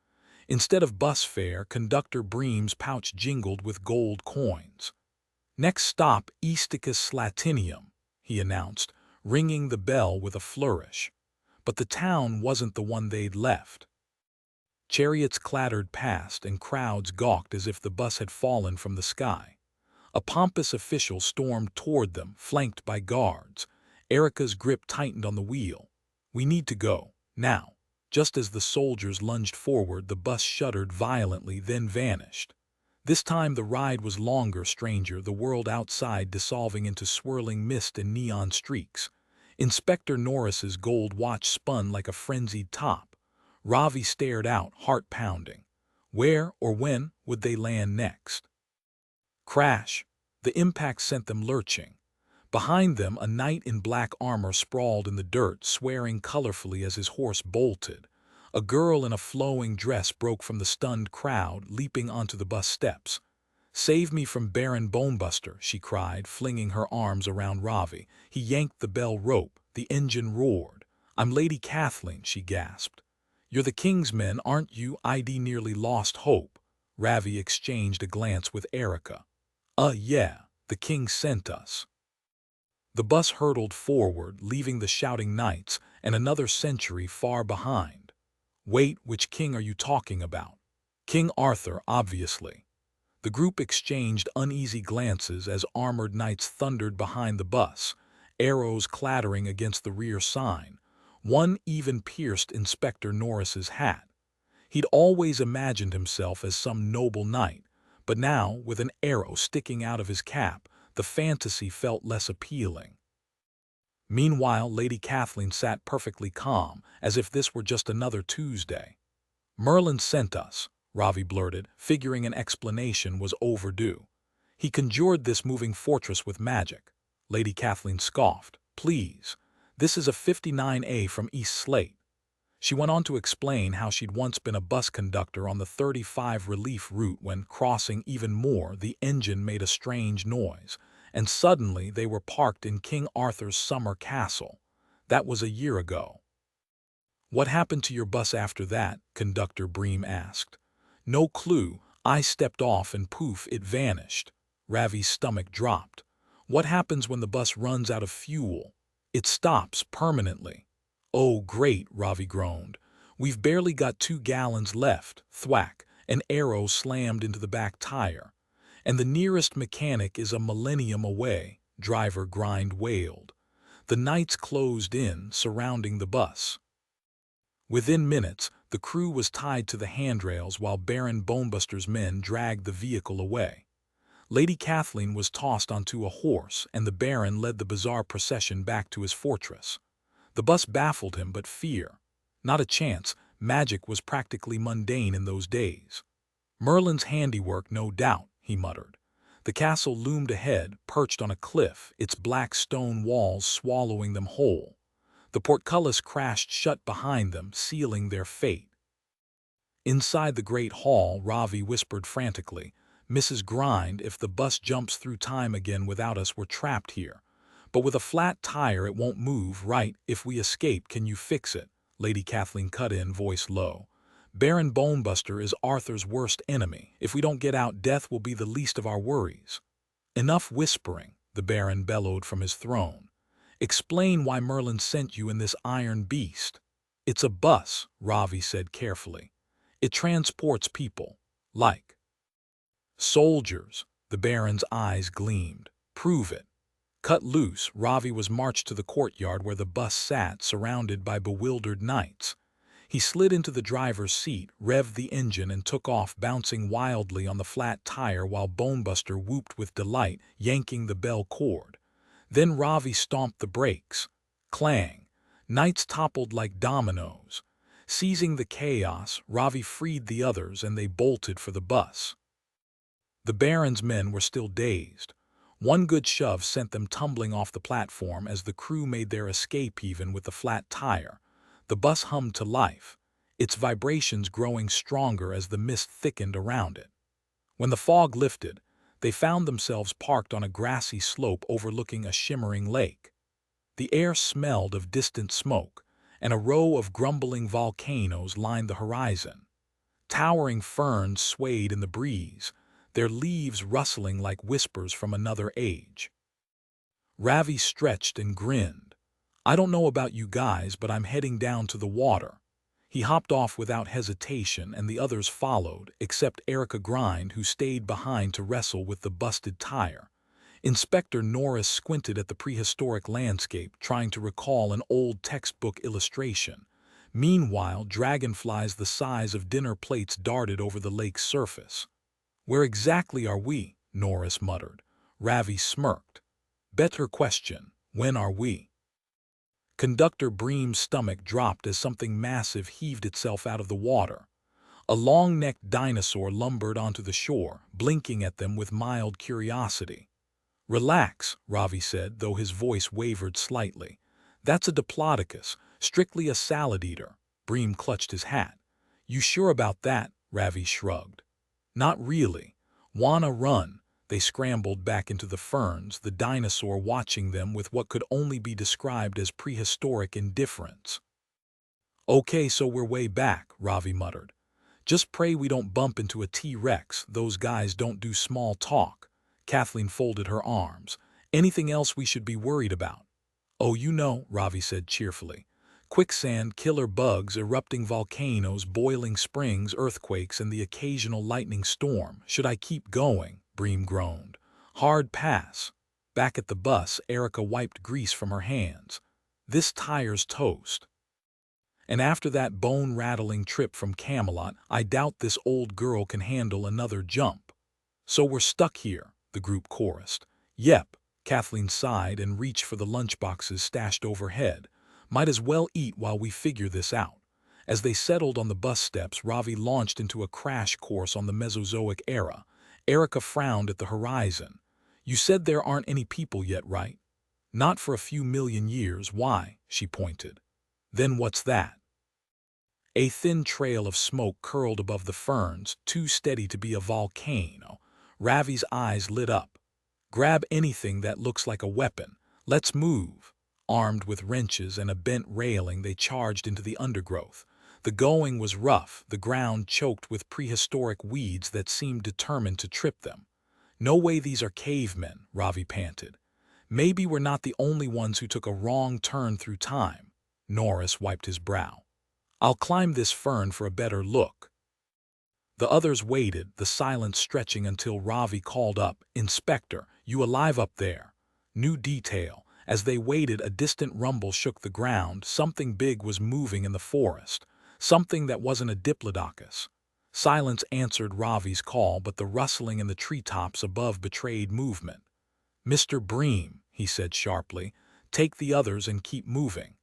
Instead of bus fare, Conductor Bream's pouch jingled with gold coins. "Next stop, Aesticus Latinium," he announced, ringing the bell with a flourish. But the town wasn't the one they'd left. Chariots clattered past, and crowds gawked as if the bus had fallen from the sky. A pompous official stormed toward them, flanked by guards. Erica's grip tightened on the wheel. "We need to go, now." Just as the soldiers lunged forward, the bus shuddered violently, then vanished. This time the ride was longer, stranger, the world outside dissolving into swirling mist and neon streaks. Inspector Norris's gold watch spun like a frenzied top. Ravi stared out, heart pounding. Where or when would they land next? Crash! The impact sent them lurching. Behind them, a knight in black armor sprawled in the dirt, swearing colorfully as his horse bolted. A girl in a flowing dress broke from the stunned crowd, leaping onto the bus steps. "Save me from Baron Bonebuster," she cried, flinging her arms around Ravi. He yanked the bell rope. The engine roared. "I'm Lady Kathleen," she gasped. "You're the king's men, aren't you?" I'd nearly lost hope. Ravi exchanged a glance with Erica. Yeah, the king sent us." The bus hurtled forward, leaving the shouting knights and another century far behind. "Wait, which king are you talking about?" "King Arthur, obviously." The group exchanged uneasy glances as armored knights thundered behind the bus, arrows clattering against the rear sign. One even pierced Inspector Norris's hat. He'd always imagined himself as some noble knight, but now, with an arrow sticking out of his cap, the fantasy felt less appealing. Meanwhile, Lady Kathleen sat perfectly calm, as if this were just another Tuesday. "Merlin sent us," Ravi blurted, figuring an explanation was overdue. "He conjured this moving fortress with magic." Lady Kathleen scoffed. "Please, this is a 59A from East Slate." She went on to explain how she'd once been a bus conductor on the 35 relief route. When crossing even more, the engine made a strange noise, and suddenly they were parked in King Arthur's summer castle. That was a year ago. "What happened to your bus after that?" Conductor Bream asked. "No clue. I stepped off and poof, it vanished." Ravi's stomach dropped. "What happens when the bus runs out of fuel?" "It stops permanently." "Oh, great," Ravi groaned. "We've barely got 2 gallons left." Thwack! An arrow slammed into the back tire. "And the nearest mechanic is a millennium away," Driver Grind wailed. The knights closed in, surrounding the bus. Within minutes, the crew was tied to the handrails while Baron Bonebuster's men dragged the vehicle away. Lady Kathleen was tossed onto a horse, and the Baron led the bizarre procession back to his fortress. The bus baffled him, but fear. Not a chance. Magic was practically mundane in those days. "Merlin's handiwork, no doubt," he muttered. The castle loomed ahead, perched on a cliff, its black stone walls swallowing them whole. The portcullis crashed shut behind them, sealing their fate. Inside the great hall, Ravi whispered frantically, "Mrs. Grind, if the bus jumps through time again without us, we're trapped here. But with a flat tire it won't move, right? If we escape, can you fix it?" Lady Kathleen cut in, voice low. "Baron Bonebuster is Arthur's worst enemy. If we don't get out, death will be the least of our worries." "Enough whispering," the Baron bellowed from his throne. "Explain why Merlin sent you in this iron beast." "It's a bus," Ravi said carefully. "It transports people. Like soldiers." The Baron's eyes gleamed. "Prove it." Cut loose, Ravi was marched to the courtyard where the bus sat, surrounded by bewildered knights. He slid into the driver's seat, revved the engine, and took off, bouncing wildly on the flat tire while Bonebuster whooped with delight, yanking the bell cord. Then Ravi stomped the brakes. Clang! Knights toppled like dominoes. Seizing the chaos, Ravi freed the others, and they bolted for the bus. The Baron's men were still dazed. One good shove sent them tumbling off the platform as the crew made their escape. Even with the flat tire, the bus hummed to life, its vibrations growing stronger as the mist thickened around it. When the fog lifted, They found themselves parked on a grassy slope overlooking a shimmering lake. The air smelled of distant smoke, and a row of grumbling volcanoes lined the horizon. Towering ferns swayed in the breeze, their leaves rustling like whispers from another age. Ravi stretched and grinned. "I don't know about you guys, but I'm heading down to the water." He hopped off without hesitation, and the others followed, except Erica Grind, who stayed behind to wrestle with the busted tire. Inspector Norris squinted at the prehistoric landscape, trying to recall an old textbook illustration. Meanwhile, dragonflies the size of dinner plates darted over the lake's surface. "Where exactly are we?" Norris muttered. Ravi smirked. "Better question. When are we?" Conductor Bream's stomach dropped as something massive heaved itself out of the water. A long-necked dinosaur lumbered onto the shore, blinking at them with mild curiosity. "Relax," Ravi said, though his voice wavered slightly. "That's a diplodocus, strictly a salad-eater." Bream clutched his hat. "You sure about that?" Ravi shrugged. "Not really. Wanna run?" They scrambled back into the ferns, the dinosaur watching them with what could only be described as prehistoric indifference. "Okay, so we're way back," Ravi muttered. "Just pray we don't bump into a T-Rex. Those guys don't do small talk." Kathleen folded her arms. "Anything else we should be worried about?" "Oh, you know," Ravi said cheerfully. "Quicksand, killer bugs, erupting volcanoes, boiling springs, earthquakes, and the occasional lightning storm. Should I keep going?" Bream groaned. "Hard pass." Back at the bus, Erica wiped grease from her hands. "This tire's toast. And after that bone-rattling trip from Camelot, I doubt this old girl can handle another jump." "So we're stuck here," the group chorused. "Yep." Kathleen sighed and reached for the lunchboxes stashed overhead. "Might as well eat while we figure this out." As they settled on the bus steps, Ravi launched into a crash course on the Mesozoic era. Erica frowned at the horizon. "You said there aren't any people yet, right?" "Not for a few million years. Why?" she pointed. "Then what's that?" A thin trail of smoke curled above the ferns, too steady to be a volcano. Ravi's eyes lit up. "Grab anything that looks like a weapon. Let's move." Armed with wrenches and a bent railing, they charged into the undergrowth. The going was rough, the ground choked with prehistoric weeds that seemed determined to trip them. "No way these are cavemen," Ravi panted. "Maybe we're not the only ones who took a wrong turn through time." Norris wiped his brow. "I'll climb this fern for a better look." The others waited, the silence stretching until Ravi called up, "Inspector, you alive up there?" New detail. As they waited, a distant rumble shook the ground. Something big was moving in the forest. Something that wasn't a diplodocus. Silence answered Ravi's call, but the rustling in the treetops above betrayed movement. "Mr. Bream," he said sharply, "take the others and keep moving."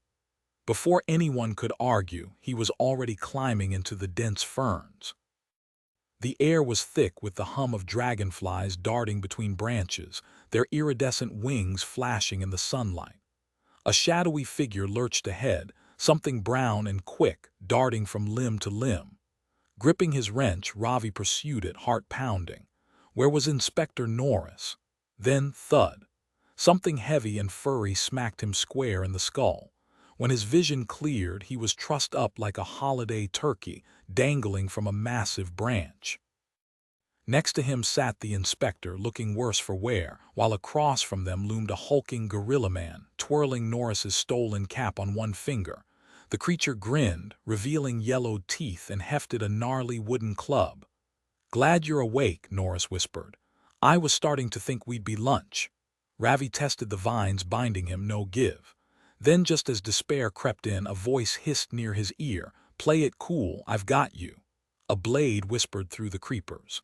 Before anyone could argue, he was already climbing into the dense ferns. The air was thick with the hum of dragonflies darting between branches, their iridescent wings flashing in the sunlight. A shadowy figure lurched ahead, something brown and quick, darting from limb to limb. Gripping his wrench, Ravi pursued it, heart pounding. Where was Inspector Norris? Then, thud. Something heavy and furry smacked him square in the skull. When his vision cleared, he was trussed up like a holiday turkey, dangling from a massive branch. Next to him sat the inspector, looking worse for wear, while across from them loomed a hulking gorilla man, twirling Norris's stolen cap on one finger. The creature grinned, revealing yellowed teeth, and hefted a gnarly wooden club. "Glad you're awake," Norris whispered. "I was starting to think we'd be lunch." Ravi tested the vines binding him, no give. Then, just as despair crept in, a voice hissed near his ear, "Play it cool, I've got you." A blade whispered through the creepers.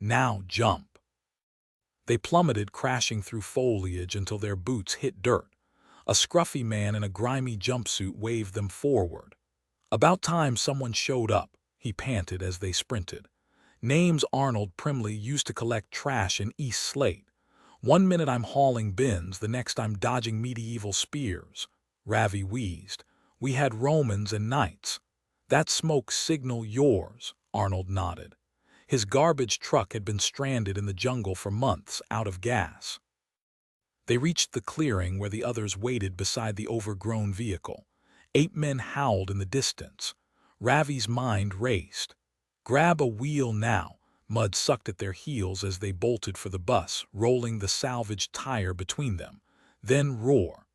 "Now jump." They plummeted, crashing through foliage until their boots hit dirt. A scruffy man in a grimy jumpsuit waved them forward. "About time someone showed up," he panted as they sprinted. "Name's Arnold Primley, used to collect trash in East Slate. One minute I'm hauling bins, the next I'm dodging medieval spears." Ravi wheezed. "We had Romans and knights." "That smoke signal yours," Arnold nodded. His garbage truck had been stranded in the jungle for months, out of gas. They reached the clearing where the others waited beside the overgrown vehicle. 8 men howled in the distance. Ravi's mind raced. Grab a wheel now. Mud sucked at their heels as they bolted for the bus, rolling the salvaged tire between them. Then roar.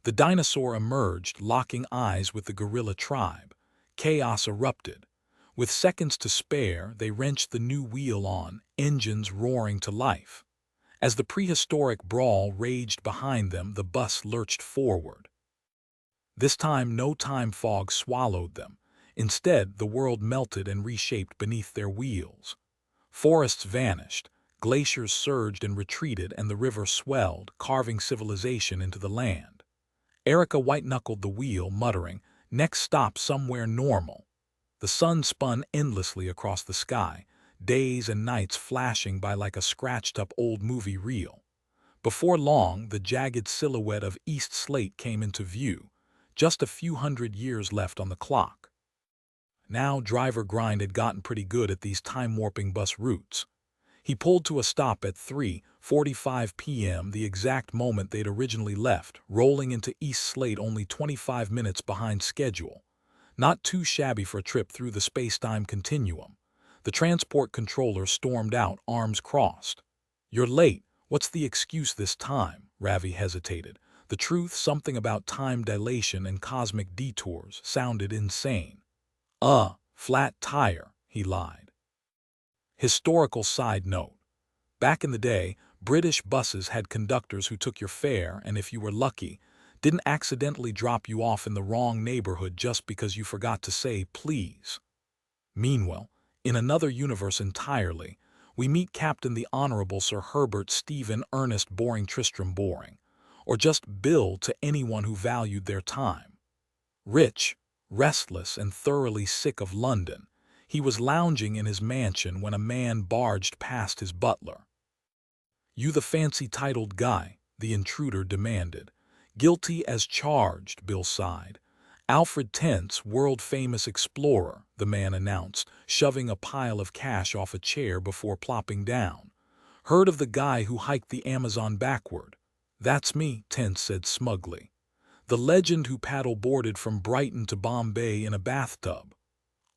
The dinosaur emerged, locking eyes with the gorilla tribe. Chaos erupted. With seconds to spare, they wrenched the new wheel on, engines roaring to life. As the prehistoric brawl raged behind them, the bus lurched forward. This time, no time fog swallowed them. Instead, the world melted and reshaped beneath their wheels. Forests vanished, glaciers surged and retreated, and the river swelled, carving civilization into the land. Erica white-knuckled the wheel, muttering, "Next stop somewhere normal." The sun spun endlessly across the sky, days and nights flashing by like a scratched-up old movie reel. Before long, the jagged silhouette of East Slate came into view, just a few hundred years left on the clock. Now Driver Grind had gotten pretty good at these time-warping bus routes. He pulled to a stop at 3:45 p.m., the exact moment they'd originally left, rolling into East Slate only 25 minutes behind schedule. Not too shabby for a trip through the space-time continuum. The transport controller stormed out, arms crossed. "You're late. What's the excuse this time?" Ravi hesitated. The truth, something about time dilation and cosmic detours, sounded insane. Flat tire," he lied. Historical side note. Back in the day, British buses had conductors who took your fare and, if you were lucky, didn't accidentally drop you off in the wrong neighborhood just because you forgot to say please. Meanwhile, in another universe entirely, we meet Captain the Honorable Sir Herbert Stephen Ernest Boring Tristram Boring, or just Bill to anyone who valued their time. Rich, restless, and thoroughly sick of London, he was lounging in his mansion when a man barged past his butler. "You the fancy-titled guy?" the intruder demanded. "Guilty as charged," Bill sighed. "Alfred Tense, world-famous explorer," the man announced, shoving a pile of cash off a chair before plopping down. "Heard of the guy who hiked the Amazon backward?" "That's me," Tense said smugly. "The legend who paddle-boarded from Brighton to Bombay in a bathtub."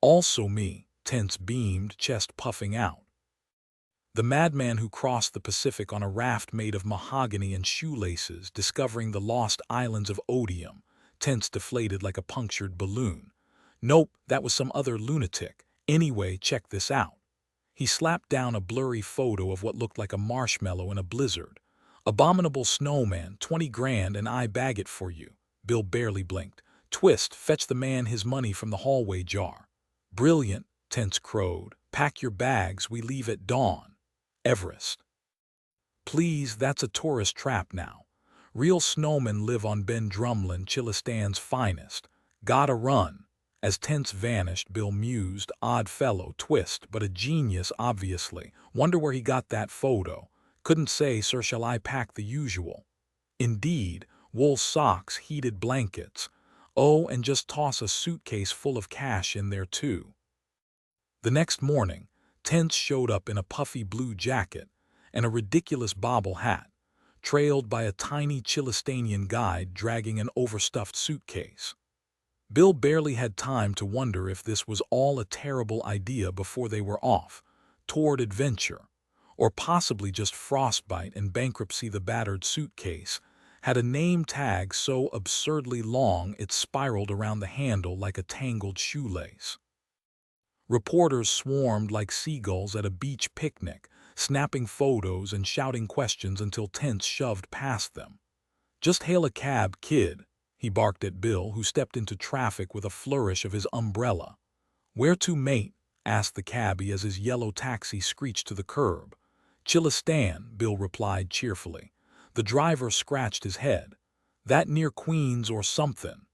"Also me," Tense beamed, chest puffing out. "The madman who crossed the Pacific on a raft made of mahogany and shoelaces, discovering the lost islands of Odium." Tense deflated like a punctured balloon. "Nope, that was some other lunatic. Anyway, check this out." He slapped down a blurry photo of what looked like a marshmallow in a blizzard. "Abominable snowman, 20 grand and I bag it for you." Bill barely blinked. "Twist, fetch the man his money from the hallway jar." "Brilliant," Tense crowed. "Pack your bags, we leave at dawn." Everest. "Please, that's a tourist trap now. Real snowmen live on Ben Drumlin, Chilistan's finest. Gotta run." As Tense vanished, Bill mused, "Odd fellow, Twist, but a genius, obviously. Wonder where he got that photo. Couldn't say, sir, shall I pack the usual?" "Indeed, wool socks, heated blankets. Oh, and just toss a suitcase full of cash in there too." The next morning, Tense showed up in a puffy blue jacket and a ridiculous bobble hat, trailed by a tiny Chilistanian guide dragging an overstuffed suitcase. Bill barely had time to wonder if this was all a terrible idea before they were off, toward adventure, or possibly just frostbite and bankruptcy. The battered suitcase had a name tag so absurdly long it spiraled around the handle like a tangled shoelace. Reporters swarmed like seagulls at a beach picnic, snapping photos and shouting questions until Tense shoved past them. "Just hail a cab, kid," he barked at Bill, who stepped into traffic with a flourish of his umbrella. "Where to, mate?" asked the cabbie as his yellow taxi screeched to the curb. "Chilistan," Bill replied cheerfully. The driver scratched his head. "That near Queens or something?"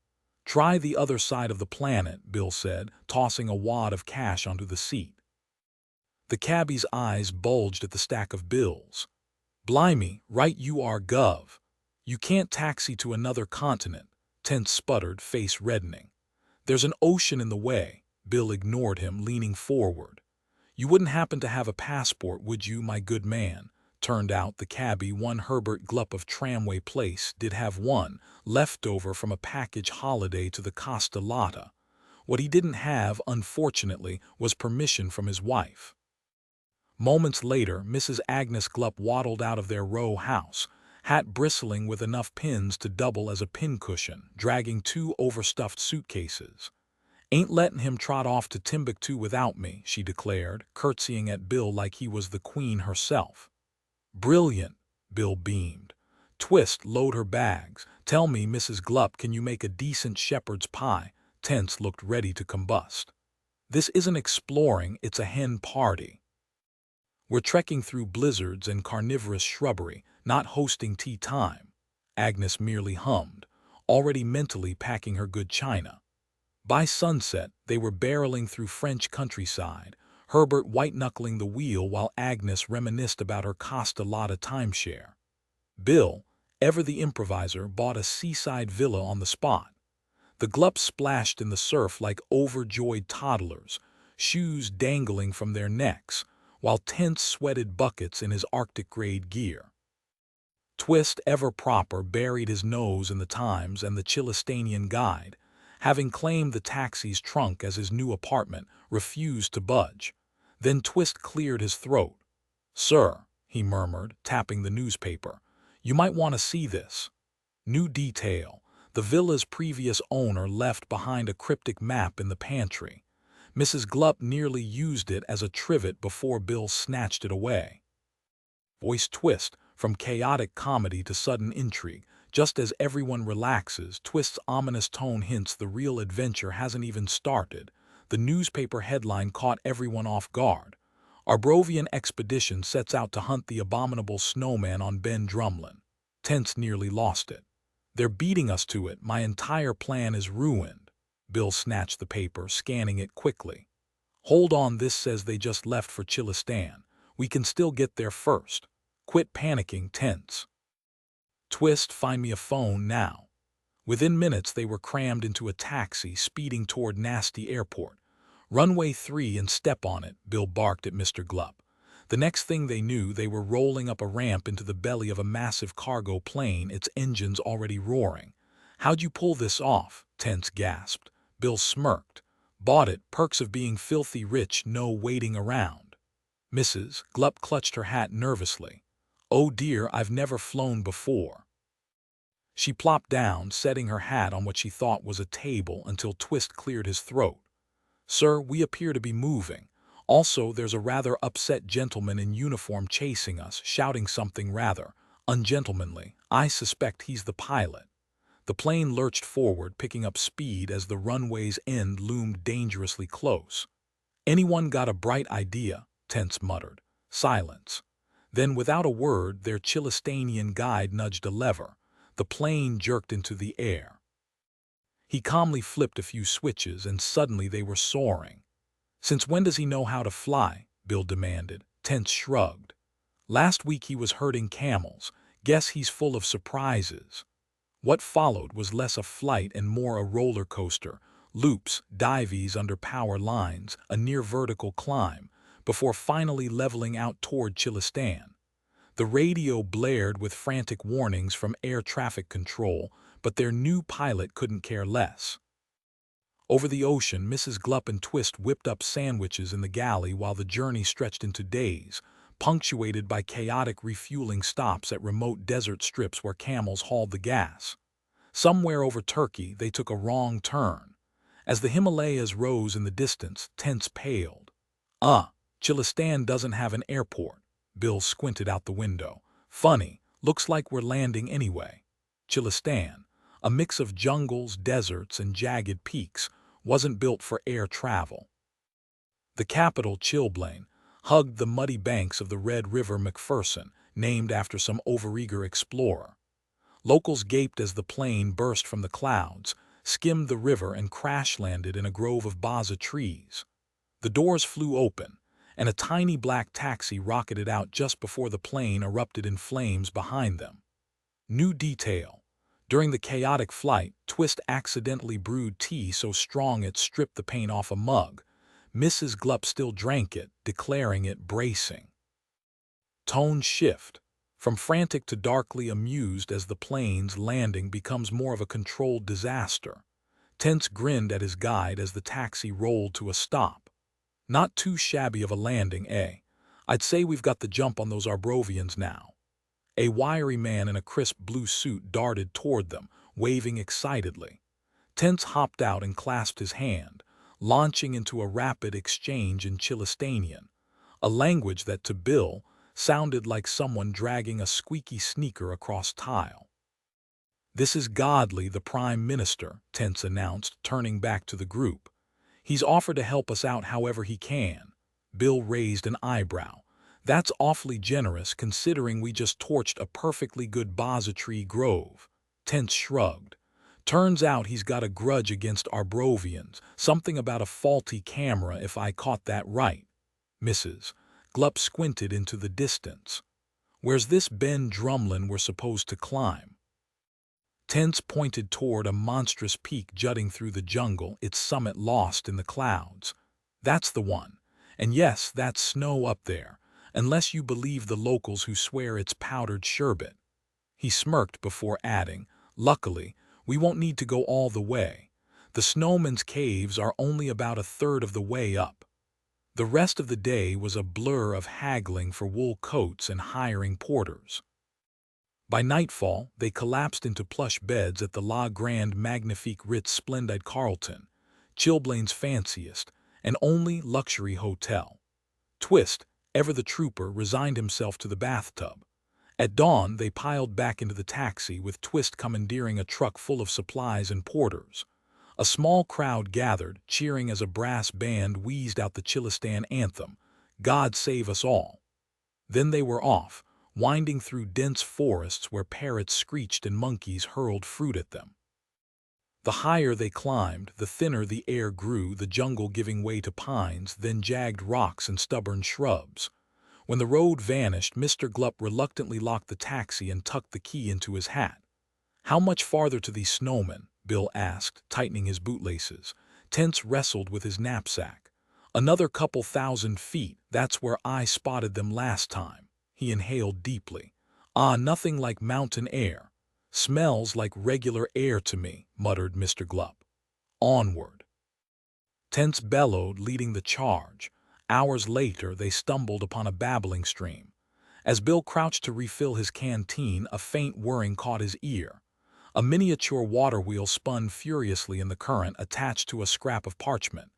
"Try the other side of the planet," Bill said, tossing a wad of cash onto the seat. The cabbie's eyes bulged at the stack of bills. "Blimey, right you are, gov. You can't taxi to another continent," Tense sputtered, face reddening. "There's an ocean in the way." Bill ignored him, leaning forward. "You wouldn't happen to have a passport, would you, my good man?" Turned out the cabby, one Herbert Glupp of Tramway Place, did have one, left over from a package holiday to the Costa Lotta. What he didn't have, unfortunately, was permission from his wife. Moments later, Mrs. Agnes Glupp waddled out of their row house, hat bristling with enough pins to double as a pincushion, dragging 2 overstuffed suitcases. "Ain't letting him trot off to Timbuktu without me," she declared, curtsying at Bill like he was the queen herself. "Brilliant," Bill beamed. "Twist, load her bags. Tell me, Mrs. Glupp, can you make a decent shepherd's pie?" Tense looked ready to combust. "This isn't exploring, it's a hen party. We're trekking through blizzards and carnivorous shrubbery, not hosting tea time." Agnes merely hummed, already mentally packing her good china. By sunset, they were barreling through French countryside, Herbert white-knuckling the wheel while Agnes reminisced about her Costa Lotta timeshare. Bill, ever the improviser, bought a seaside villa on the spot. The Glupps splashed in the surf like overjoyed toddlers, shoes dangling from their necks, while Tense sweated buckets in his Arctic-grade gear. Twist, ever proper, buried his nose in the Times and the Chilistanian Guide. Having claimed the taxi's trunk as his new apartment, refused to budge. Then Twist cleared his throat. "Sir," he murmured, tapping the newspaper, "you might want to see this." New detail: the villa's previous owner left behind a cryptic map in the pantry. Mrs. Glupp nearly used it as a trivet before Bill snatched it away. Voice twist, from chaotic comedy to sudden intrigue. Just as everyone relaxes, Twist's ominous tone hints the real adventure hasn't even started. The newspaper headline caught everyone off guard. "Arbrovian expedition sets out to hunt the abominable snowman on Ben Drumlin." Tense nearly lost it. "They're beating us to it. My entire plan is ruined." Bill snatched the paper, scanning it quickly. "Hold on, this says they just left for Chilistan. We can still get there first. Quit panicking, Tense. Twist, find me a phone now." Within minutes they were crammed into a taxi, speeding toward Nasty Airport. "Runway 3 and step on it," Bill barked at Mr. Glupp. The next thing they knew, they were rolling up a ramp into the belly of a massive cargo plane, its engines already roaring. "How'd you pull this off?" Tense gasped. Bill smirked. "Bought it, perks of being filthy rich, no waiting around." Mrs. Glupp clutched her hat nervously. "Oh dear, I've never flown before." She plopped down, setting her hat on what she thought was a table until Twist cleared his throat. "Sir, we appear to be moving. Also, there's a rather upset gentleman in uniform chasing us, shouting something rather ungentlemanly. I suspect he's the pilot." The plane lurched forward, picking up speed as the runway's end loomed dangerously close. "Anyone got a bright idea?" Tense muttered. Silence. Then, without a word, their Chilistanian guide nudged a lever. The plane jerked into the air. He calmly flipped a few switches, and suddenly they were soaring. "Since when does he know how to fly?" Bill demanded. Tense shrugged. "Last week he was herding camels. Guess he's full of surprises." What followed was less a flight and more a roller coaster. Loops, dives under power lines, a near-vertical climb, before finally leveling out toward Chilistan. The radio blared with frantic warnings from air traffic control, but their new pilot couldn't care less. Over the ocean, Mrs. Glupp and Twist whipped up sandwiches in the galley while the journey stretched into days, punctuated by chaotic refueling stops at remote desert strips where camels hauled the gas. Somewhere over Turkey, they took a wrong turn. As the Himalayas rose in the distance, Tense paled. Chilistan doesn't have an airport." Bill squinted out the window. "Funny, looks like we're landing anyway." Chilistan, a mix of jungles, deserts, and jagged peaks, wasn't built for air travel. The capital, Chilblain, hugged the muddy banks of the Red River McPherson, named after some overeager explorer. Locals gaped as the plane burst from the clouds, skimmed the river, and crash-landed in a grove of baza trees. The doors flew open, and a tiny black taxi rocketed out just before the plane erupted in flames behind them. New detail: during the chaotic flight, Twist accidentally brewed tea so strong it stripped the paint off a mug. Mrs. Gluck still drank it, declaring it bracing. Tones shift, from frantic to darkly amused as the plane's landing becomes more of a controlled disaster. Tense grinned at his guide as the taxi rolled to a stop. Not too shabby of a landing, eh? I'd say we've got the jump on those Arbrovians now. A wiry man in a crisp blue suit darted toward them, waving excitedly. Tense hopped out and clasped his hand, launching into a rapid exchange in Chilistanian, a language that to Bill sounded like someone dragging a squeaky sneaker across tile. "This is Godley, the Prime Minister," Tense announced, turning back to the group. "He's offered to help us out however he can." Bill raised an eyebrow. "That's awfully generous considering we just torched a perfectly good bozza-tree grove." Tense shrugged. "Turns out he's got a grudge against Arbrovians, something about a faulty camera if I caught that right." Mrs. Gluck squinted into the distance. "Where's this Ben Drumlin we're supposed to climb?" Tense pointed toward a monstrous peak jutting through the jungle, its summit lost in the clouds. "That's the one. And yes, that's snow up there, unless you believe the locals who swear it's powdered sherbet." He smirked before adding, "Luckily, we won't need to go all the way. The snowman's caves are only about a third of the way up." The rest of the day was a blur of haggling for wool coats and hiring porters. By nightfall, they collapsed into plush beds at the La Grande Magnifique Ritz Splendide Carlton, Chilblain's fanciest and only luxury hotel. Twist, ever the trooper, resigned himself to the bathtub. At dawn, they piled back into the taxi, with Twist commandeering a truck full of supplies and porters. A small crowd gathered, cheering as a brass band wheezed out the Chilistan anthem, "God Save Us All." Then they were off, winding through dense forests where parrots screeched and monkeys hurled fruit at them. The higher they climbed, the thinner the air grew, the jungle giving way to pines, then jagged rocks and stubborn shrubs. When the road vanished, Mr. Gluck reluctantly locked the taxi and tucked the key into his hat. "How much farther to these snowmen?" Bill asked, tightening his bootlaces. Tense wrestled with his knapsack. "Another couple 1,000 feet, that's where I spotted them last time." He inhaled deeply. "Ah, nothing like mountain air." "Smells like regular air to me," muttered Mr. Gluck. "Onward." Tense bellowed, leading the charge. Hours later, they stumbled upon a babbling stream. As Bill crouched to refill his canteen, a faint whirring caught his ear. A miniature water wheel spun furiously in the current, attached to a scrap of parchment.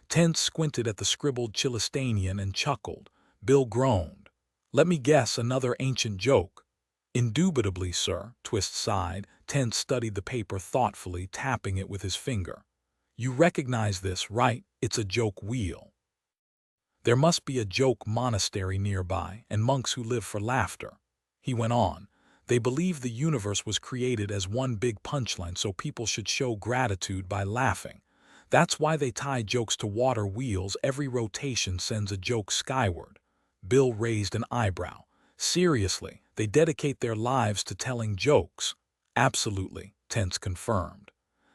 Tense squinted at the scribbled Chilistanian and chuckled. Bill groaned. "Let me guess, another ancient joke." "Indubitably, sir," Twist sighed. Tense studied the paper thoughtfully, tapping it with his finger. "You recognize this, right? It's a joke wheel. There must be a joke monastery nearby, and monks who live for laughter." He went on. "They believe the universe was created as one big punchline, so people should show gratitude by laughing. That's why they tie jokes to water wheels. Every rotation sends a joke skyward." Bill raised an eyebrow. "Seriously, they dedicate their lives to telling jokes?" "Absolutely," Tense confirmed.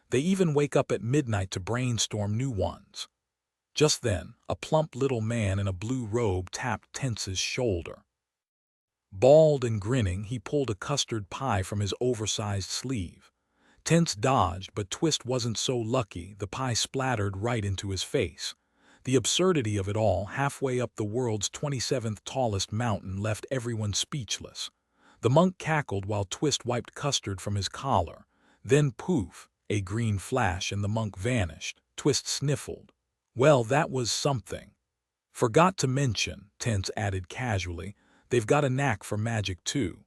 "They even wake up at midnight to brainstorm new ones." Just then, a plump little man in a blue robe tapped Tense's shoulder. Bald and grinning, he pulled a custard pie from his oversized sleeve. Tense dodged, but Twist wasn't so lucky. The pie splattered right into his face. The absurdity of it all, halfway up the world's 27th tallest mountain, left everyone speechless. The monk cackled while Twist wiped custard from his collar. Then poof, a green flash and the monk vanished. Twist sniffled. "Well, that was something." "Forgot to mention," Tense added casually, "they've got a knack for magic too."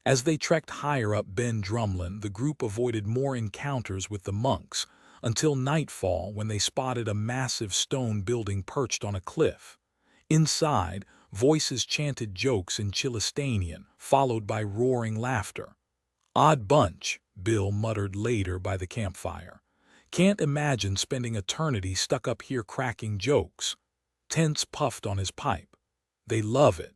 As they trekked higher up Ben Drumlin, the group avoided more encounters with the monks, until nightfall, when they spotted a massive stone building perched on a cliff. Inside, voices chanted jokes in Chilistanian, followed by roaring laughter. "Odd bunch," Bill muttered later by the campfire. "Can't imagine spending eternity stuck up here cracking jokes." Tense puffed on his pipe. "They love it."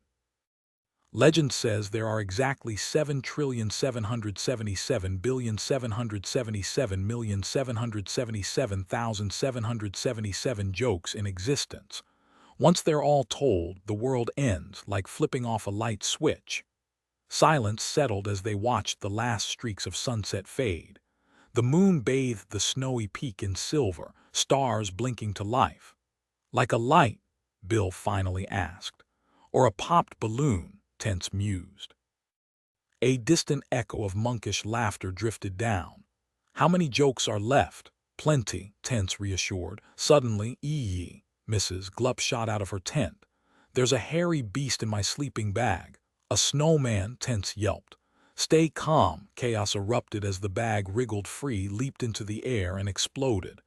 Legend says there are exactly 7,777,777,777,777 jokes in existence. Once they're all told, the world ends like flipping off a light switch. Silence settled as they watched the last streaks of sunset fade. The moon bathed the snowy peak in silver, stars blinking to life. "Like a light?" Bill finally asked. "Or a popped balloon?" Tense mused. A distant echo of monkish laughter drifted down. "How many jokes are left?" "Plenty," Tense reassured. Suddenly, "Ee," Mrs. Glup shot out of her tent. "There's a hairy beast in my sleeping bag." "A snowman," Tense yelped. "Stay calm," chaos erupted as the bag wriggled free, leaped into the air, and exploded.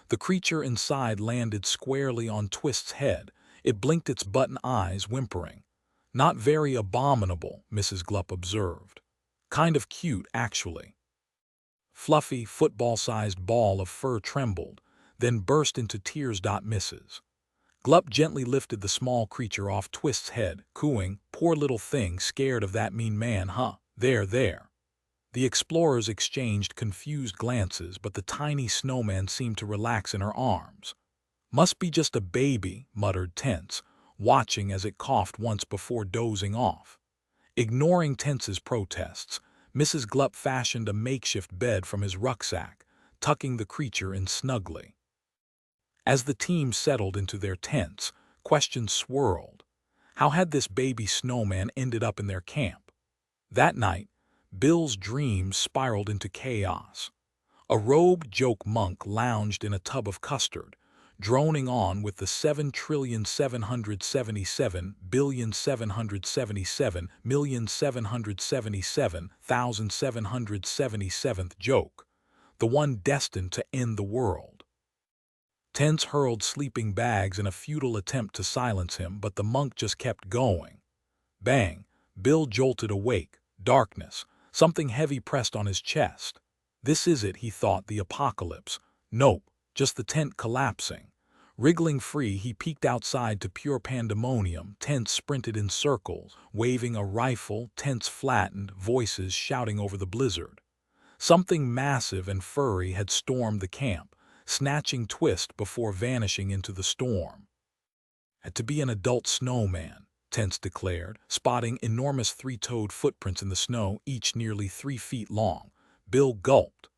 The creature inside landed squarely on Twist's head. It blinked its button eyes, whimpering. "Not very abominable," Mrs. Glup observed. "Kind of cute, actually." Fluffy, football-sized ball of fur trembled, then burst into tears. Mrs. Glup gently lifted the small creature off Twist's head, cooing, "Poor little thing, scared of that mean man, huh? There, there." The explorers exchanged confused glances, but the tiny snowman seemed to relax in her arms. "Must be just a baby," muttered Tense, watching as it coughed once before dozing off. Ignoring Tense's protests, Mrs. Glup fashioned a makeshift bed from his rucksack, tucking the creature in snugly. As the team settled into their tents, questions swirled. How had this baby snowman ended up in their camp? That night, Bill's dreams spiraled into chaos. A robed joke monk lounged in a tub of custard, droning on with the 7,777,777,777,777th joke, the one destined to end the world. Tense hurled sleeping bags in a futile attempt to silence him, but the monk just kept going. Bang! Bill jolted awake. Darkness. Something heavy pressed on his chest. This is it, he thought, the apocalypse. Nope, just the tent collapsing. Wriggling free, he peeked outside to pure pandemonium. Tents sprinted in circles, waving a rifle. Tents flattened, voices shouting over the blizzard. Something massive and furry had stormed the camp, snatching Twist before vanishing into the storm. Had to be an adult snowman, Tense declared, spotting enormous three-toed footprints in the snow, each nearly 3 feet long. Bill gulped.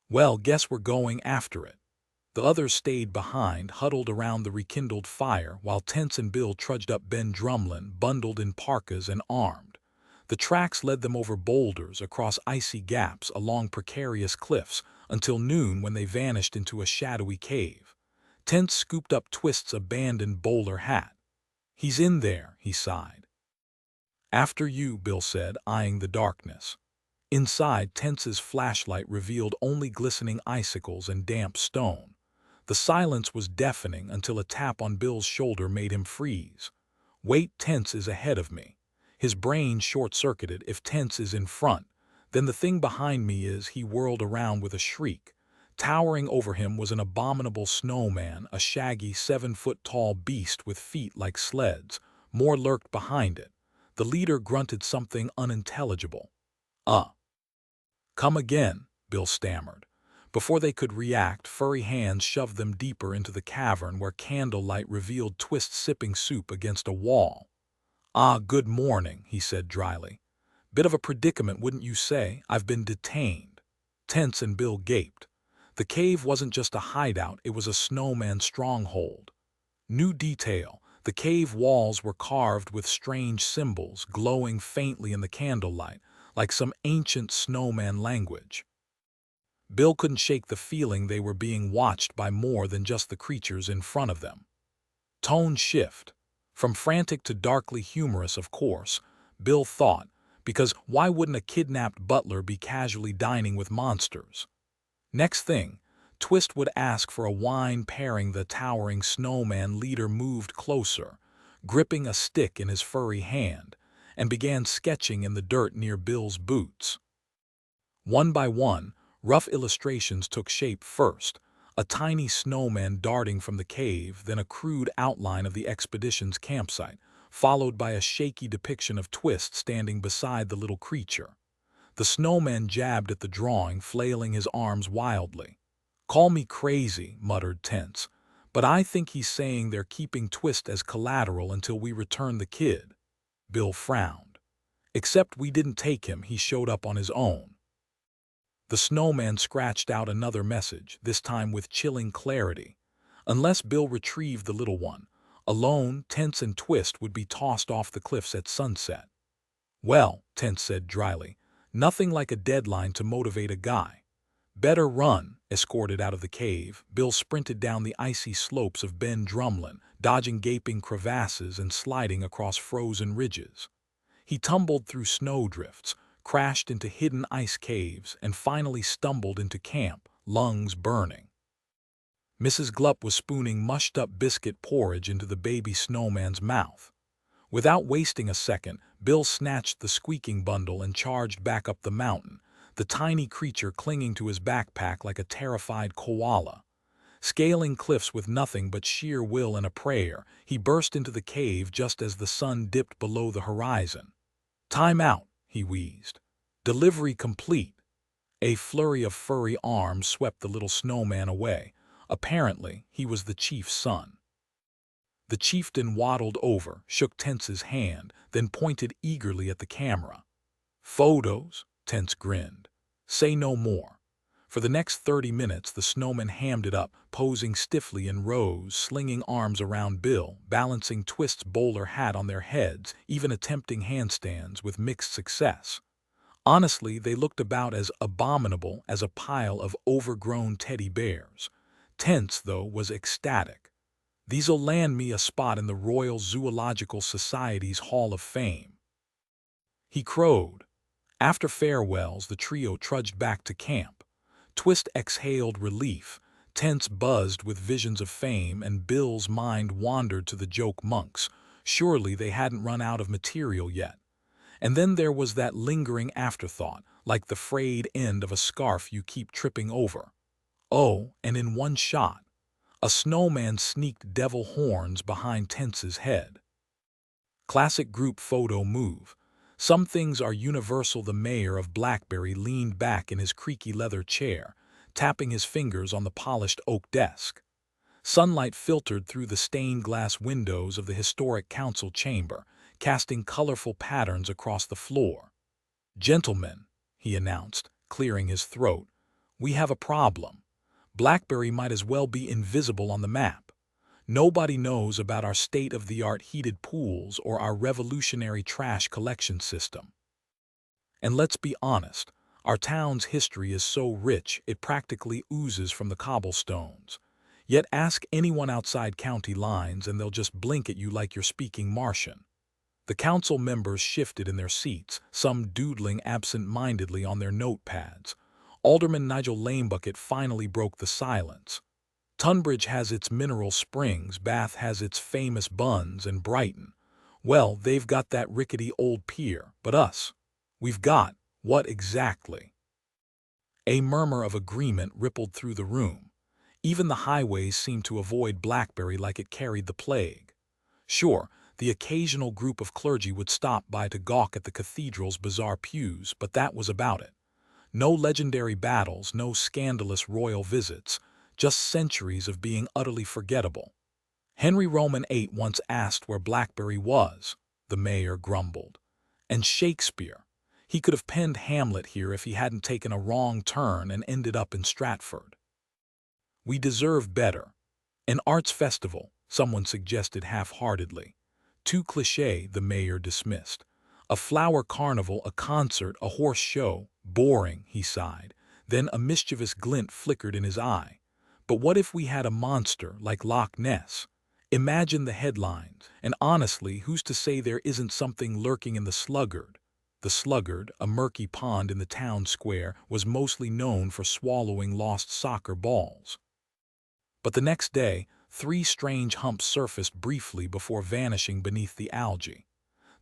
"Well, guess we're going after it." The others stayed behind, huddled around the rekindled fire, while Tense and Bill trudged up Ben Drumlin, bundled in parkas and armed. The tracks led them over boulders, across icy gaps, along precarious cliffs, until noon when they vanished into a shadowy cave. Tense scooped up Twist's abandoned bowler hat. "He's in there," he sighed. "After you," Bill said, eyeing the darkness. Inside, Tense's flashlight revealed only glistening icicles and damp stone. The silence was deafening until a tap on Bill's shoulder made him freeze. "Wait, Tense is ahead of me." His brain short-circuited. If Tense is in front, then the thing behind me is. He whirled around with a shriek. Towering over him was an abominable snowman, a shaggy 7-foot-tall beast with feet like sleds. More lurked behind it. The leader grunted something unintelligible. "Come again," Bill stammered. Before they could react, furry hands shoved them deeper into the cavern where candlelight revealed Twist sipping soup against a wall. "Ah, good morning," he said dryly. "Bit of a predicament, wouldn't you say? I've been detained." Tense and Bill gaped. The cave wasn't just a hideout, it was a snowman stronghold. New detail: the cave walls were carved with strange symbols, glowing faintly in the candlelight, like some ancient snowman language. Bill couldn't shake the feeling they were being watched by more than just the creatures in front of them. Tone shift. From frantic to darkly humorous, of course, Bill thought, because why wouldn't a kidnapped butler be casually dining with monsters? Next thing, Twist would ask for a wine pairing. The towering snowman leader moved closer, gripping a stick in his furry hand, and began sketching in the dirt near Bill's boots. One by one, rough illustrations took shape. First, a tiny snowman darting from the cave, then a crude outline of the expedition's campsite. followed by a shaky depiction of Twist standing beside the little creature. The snowman jabbed at the drawing, flailing his arms wildly. "Call me crazy," muttered Tense, "but I think he's saying they're keeping Twist as collateral until we return the kid." Bill frowned. "Except we didn't take him, he showed up on his own." The snowman scratched out another message, this time with chilling clarity. Unless Bill retrieved the little one, alone, Tense and Twist would be tossed off the cliffs at sunset. "Well," Tense said dryly, "nothing like a deadline to motivate a guy." "Better run." Escorted out of the cave, Bill sprinted down the icy slopes of Ben Drumlin, dodging gaping crevasses and sliding across frozen ridges. He tumbled through snowdrifts, crashed into hidden ice caves, and finally stumbled into camp, lungs burning. Mrs. Gluck was spooning mushed-up biscuit porridge into the baby snowman's mouth. Without wasting a second, Bill snatched the squeaking bundle and charged back up the mountain, the tiny creature clinging to his backpack like a terrified koala. Scaling cliffs with nothing but sheer will and a prayer, he burst into the cave just as the sun dipped below the horizon. "Time out," he wheezed. "Delivery complete." A flurry of furry arms swept the little snowman away. Apparently, he was the chief's son. The chieftain waddled over, shook Tense's hand, then pointed eagerly at the camera. "Photos?" Tense grinned. "Say no more." For the next 30 minutes, the snowmen hammed it up, posing stiffly in rows, slinging arms around Bill, balancing Twist's bowler hat on their heads, even attempting handstands with mixed success. Honestly, they looked about as abominable as a pile of overgrown teddy bears. Tense, though, was ecstatic. "These'll land me a spot in the Royal Zoological Society's Hall of Fame," he crowed. After farewells, the trio trudged back to camp. Twist exhaled relief, Tense buzzed with visions of fame, and Bill's mind wandered to the joke monks. Surely they hadn't run out of material yet. And then there was that lingering afterthought, like the frayed end of a scarf you keep tripping over. Oh, and in one shot, a snowman sneaked devil horns behind Tense's head. Classic group photo move. Some things are universal. The mayor of Blackberry leaned back in his creaky leather chair, tapping his fingers on the polished oak desk. Sunlight filtered through the stained glass windows of the historic council chamber, casting colorful patterns across the floor. "Gentlemen," he announced, clearing his throat, "we have a problem. Blackberry might as well be invisible on the map. Nobody knows about our state-of-the-art heated pools or our revolutionary trash collection system. And let's be honest, our town's history is so rich it practically oozes from the cobblestones. Yet ask anyone outside county lines and they'll just blink at you like you're speaking Martian." The council members shifted in their seats, some doodling absent-mindedly on their notepads. Alderman Nigel Lamebucket finally broke the silence. "Tunbridge has its mineral springs, Bath has its famous buns, and Brighton, well, they've got that rickety old pier, but us, we've got, what exactly?" A murmur of agreement rippled through the room. Even the highways seemed to avoid Blackberry like it carried the plague. Sure, the occasional group of clergy would stop by to gawk at the cathedral's bizarre pews, but that was about it. No legendary battles, no scandalous royal visits, just centuries of being utterly forgettable. "Henry Roman VIII once asked where Blackberry was," the mayor grumbled. "And Shakespeare. He could have penned Hamlet here if he hadn't taken a wrong turn and ended up in Stratford." "We deserve better. An arts festival," someone suggested half-heartedly. "Too cliché," the mayor dismissed. "A flower carnival, a concert, a horse show. Boring," he sighed. Then a mischievous glint flickered in his eye. "But what if we had a monster like Loch Ness? Imagine the headlines. And honestly, who's to say there isn't something lurking in the Sluggard?" The Sluggard, a murky pond in the town square, was mostly known for swallowing lost soccer balls. But the next day, 3 strange humps surfaced briefly before vanishing beneath the algae.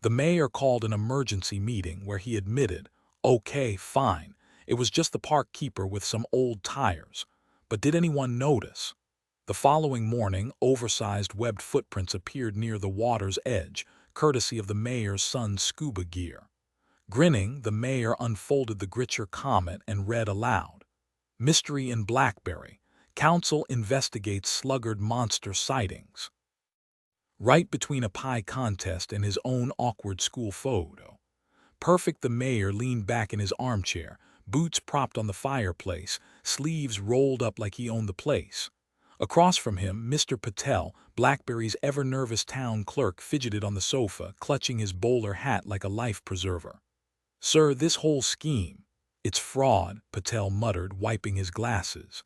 The mayor called an emergency meeting where he admitted, "Okay, fine, it was just the park keeper with some old tires." But did anyone notice? The following morning, oversized webbed footprints appeared near the water's edge, courtesy of the mayor's son's scuba gear. Grinning, the mayor unfolded the Gritcher Comet and read aloud. Mystery in Blackberry. Council investigates sluggard monster sightings. Right between a pie contest and his own awkward school photo. Perfect, the mayor leaned back in his armchair, boots propped on the fireplace, sleeves rolled up like he owned the place. Across from him, Mr. Patel, Blackberry's ever-nervous town clerk, fidgeted on the sofa, clutching his bowler hat like a life-preserver. "Sir, this whole scheme, it's fraud," Patel muttered, wiping his glasses.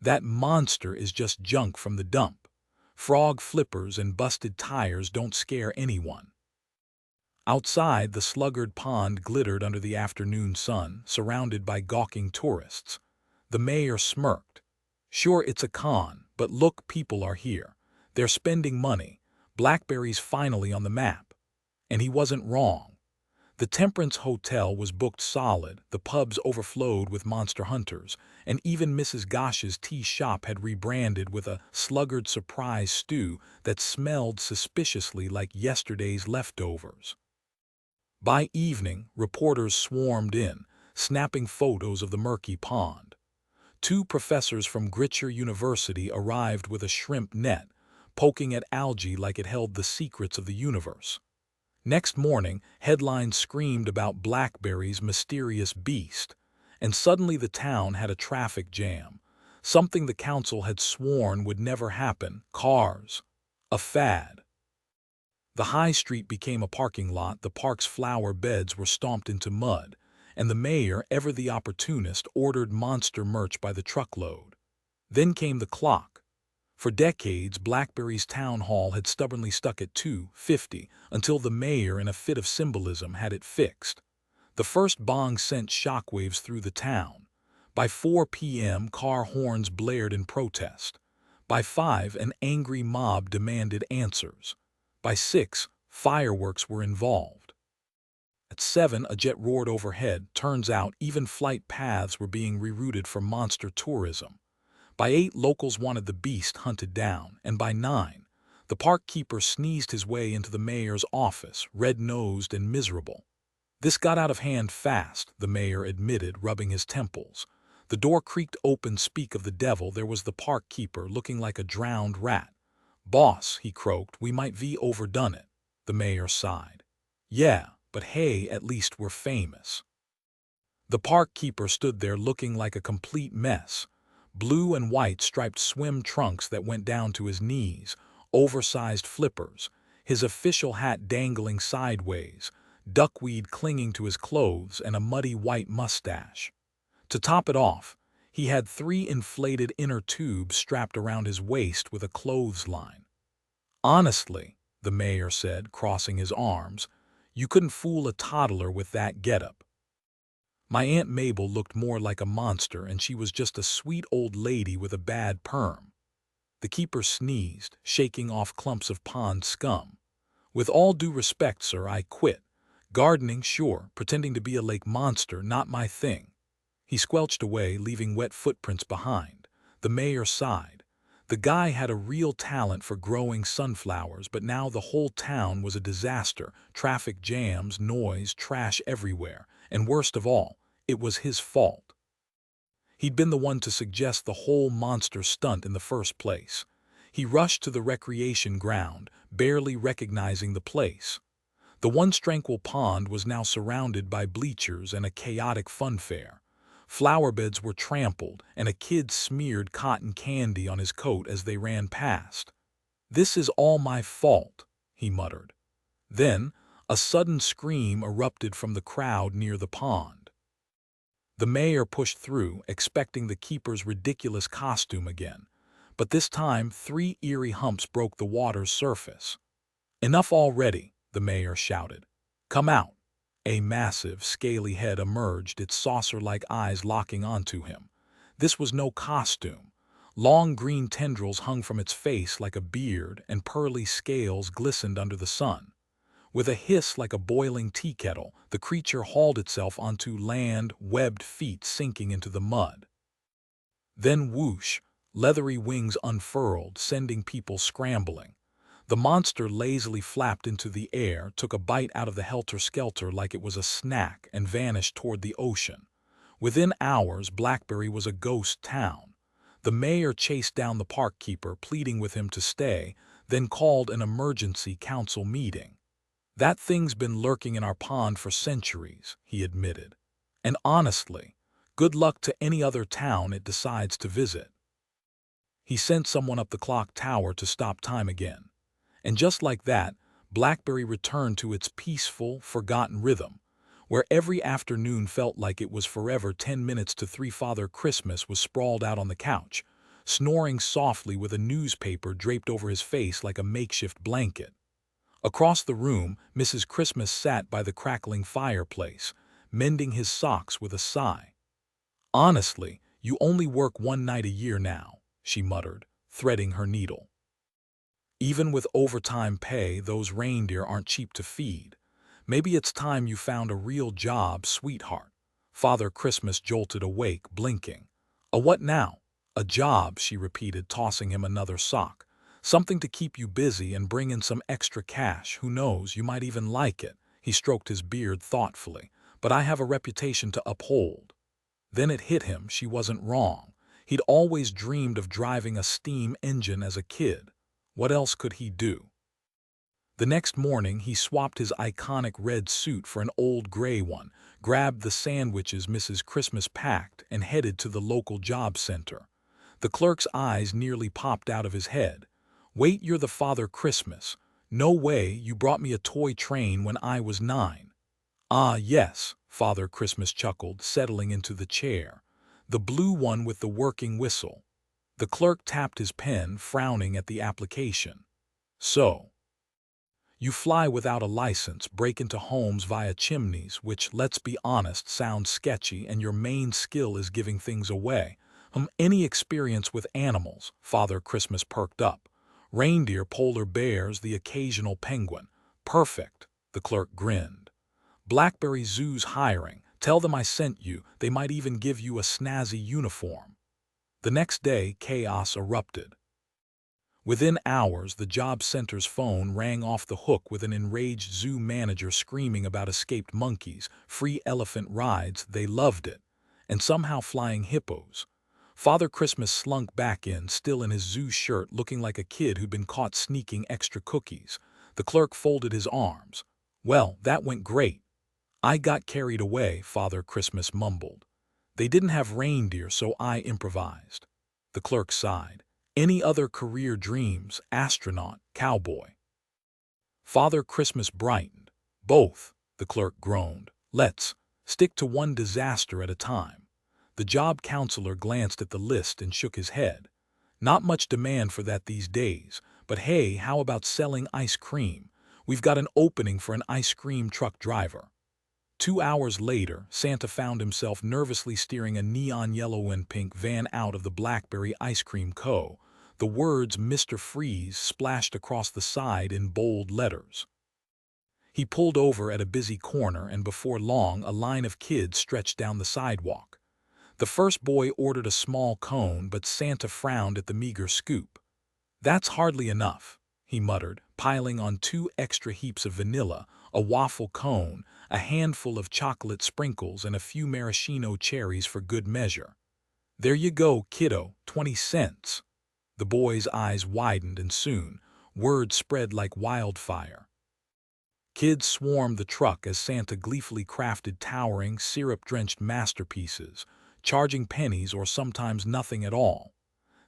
"That monster is just junk from the dump. Frog flippers and busted tires don't scare anyone." Outside, the sluggard pond glittered under the afternoon sun, surrounded by gawking tourists. The mayor smirked. "Sure, it's a con, but look, people are here. They're spending money. Blackberry's finally on the map." And he wasn't wrong. The Temperance Hotel was booked solid, the pubs overflowed with monster hunters, and even Mrs. Gosh's tea shop had rebranded with a sluggard surprise stew that smelled suspiciously like yesterday's leftovers. By evening, reporters swarmed in, snapping photos of the murky pond. 2 professors from Gritcher University arrived with a shrimp net, poking at algae like it held the secrets of the universe. Next morning, headlines screamed about Blackberry's mysterious beast, and suddenly the town had a traffic jam, something the council had sworn would never happen. Cars. A fad. The high street became a parking lot, the park's flower beds were stomped into mud, and the mayor, ever the opportunist, ordered monster merch by the truckload. Then came the clock. For decades, Blackberry's town hall had stubbornly stuck at 2:50 until the mayor, in a fit of symbolism, had it fixed. The first bong sent shockwaves through the town. By 4 p.m., car horns blared in protest. By 5, an angry mob demanded answers. By 6, fireworks were involved. At 7, a jet roared overhead. Turns out even flight paths were being rerouted for monster tourism. By 8, locals wanted the beast hunted down, and by 9, the park keeper sneezed his way into the mayor's office, red-nosed and miserable. "This got out of hand fast," the mayor admitted, rubbing his temples. The door creaked open. Speak of the devil, there was the park keeper, looking like a drowned rat. "Boss," he croaked, "we might ve overdone it." The mayor sighed. "Yeah, but hey, at least we're famous." The park keeper stood there looking like a complete mess. Blue and white striped swim trunks that went down to his knees, oversized flippers, his official hat dangling sideways, duckweed clinging to his clothes, and a muddy white mustache. To top it off, he had 3 inflated inner tubes strapped around his waist with a clothesline. "Honestly," the mayor said, crossing his arms, "you couldn't fool a toddler with that getup. My Aunt Mabel looked more like a monster, and she was just a sweet old lady with a bad perm." The keeper sneezed, shaking off clumps of pond scum. "With all due respect, sir, I quit. Gardening, sure, pretending to be a lake monster, not my thing." He squelched away, leaving wet footprints behind. The mayor sighed. The guy had a real talent for growing sunflowers, but now the whole town was a disaster. Traffic jams, noise, trash everywhere, and worst of all, it was his fault. He'd been the one to suggest the whole monster stunt in the first place. He rushed to the recreation ground, barely recognizing the place. The once tranquil pond was now surrounded by bleachers and a chaotic funfair. Flower beds were trampled, and a kid smeared cotton candy on his coat as they ran past. "This is all my fault," he muttered. Then, a sudden scream erupted from the crowd near the pond. The mayor pushed through, expecting the keeper's ridiculous costume again, but this time 3 eerie humps broke the water's surface. "Enough already," the mayor shouted. "Come out." A massive, scaly head emerged, its saucer-like eyes locking onto him. This was no costume. Long green tendrils hung from its face like a beard, and pearly scales glistened under the sun. With a hiss like a boiling tea kettle, the creature hauled itself onto land, webbed feet sinking into the mud. Then whoosh, leathery wings unfurled, sending people scrambling. The monster lazily flapped into the air, took a bite out of the helter-skelter like it was a snack, and vanished toward the ocean. Within hours, Blackberry was a ghost town. The mayor chased down the park keeper, pleading with him to stay, then called an emergency council meeting. "That thing's been lurking in our pond for centuries," he admitted. "And honestly, good luck to any other town it decides to visit." He sent someone up the clock tower to stop time again. And just like that, Blackberry returned to its peaceful, forgotten rhythm, where every afternoon felt like it was forever. 10 minutes to 3, Father Christmas was sprawled out on the couch, snoring softly with a newspaper draped over his face like a makeshift blanket. Across the room, Mrs. Christmas sat by the crackling fireplace, mending his socks with a sigh. "Honestly, you only work one night a year now," she muttered, threading her needle. "Even with overtime pay, those reindeer aren't cheap to feed. Maybe it's time you found a real job, sweetheart." Father Christmas jolted awake, blinking. "A what now?" "A job," she repeated, tossing him another sock. "Something to keep you busy and bring in some extra cash. Who knows, you might even like it." He stroked his beard thoughtfully. "But I have a reputation to uphold." Then it hit him, she wasn't wrong. He'd always dreamed of driving a steam engine as a kid. What else could he do? The next morning, he swapped his iconic red suit for an old gray one, grabbed the sandwiches Mrs. Christmas packed, and headed to the local job center. The clerk's eyes nearly popped out of his head. "Wait, you're the Father Christmas? No way, you brought me a toy train when I was 9. "Ah, yes," Father Christmas chuckled, settling into the chair. "The blue one with the working whistle." The clerk tapped his pen, frowning at the application. "So, you fly without a license, break into homes via chimneys, which, let's be honest, sounds sketchy, and your main skill is giving things away. Any experience with animals?" Father Christmas perked up. "Reindeer, polar bears, the occasional penguin." "Perfect," the clerk grinned. "Blackberry Zoo's hiring. Tell them I sent you. They might even give you a snazzy uniform." The next day, chaos erupted. Within hours, the job center's phone rang off the hook with an enraged zoo manager screaming about escaped monkeys, free elephant rides, they loved it, and somehow flying hippos. Father Christmas slunk back in, still in his zoo shirt, looking like a kid who'd been caught sneaking extra cookies. The clerk folded his arms. "Well, that went great." "I got carried away," Father Christmas mumbled. "They didn't have reindeer, so I improvised." The clerk sighed. "Any other career dreams? Astronaut, cowboy?" Father Christmas brightened. "Both," the clerk groaned. "Let's stick to one disaster at a time." The job counselor glanced at the list and shook his head. "Not much demand for that these days, but hey, how about selling ice cream? We've got an opening for an ice cream truck driver." 2 hours later, Santa found himself nervously steering a neon yellow and pink van out of the Blackberry Ice Cream Co. The words "Mr. Freeze" splashed across the side in bold letters. He pulled over at a busy corner, and before long a line of kids stretched down the sidewalk. The first boy ordered a small cone, but Santa frowned at the meager scoop. "That's hardly enough," he muttered, piling on 2 extra heaps of vanilla, a waffle cone, a handful of chocolate sprinkles, and a few maraschino cherries for good measure. "There you go, kiddo, 20 cents. The boy's eyes widened, and soon, word spread like wildfire. Kids swarmed the truck as Santa gleefully crafted towering, syrup-drenched masterpieces, charging pennies or sometimes nothing at all.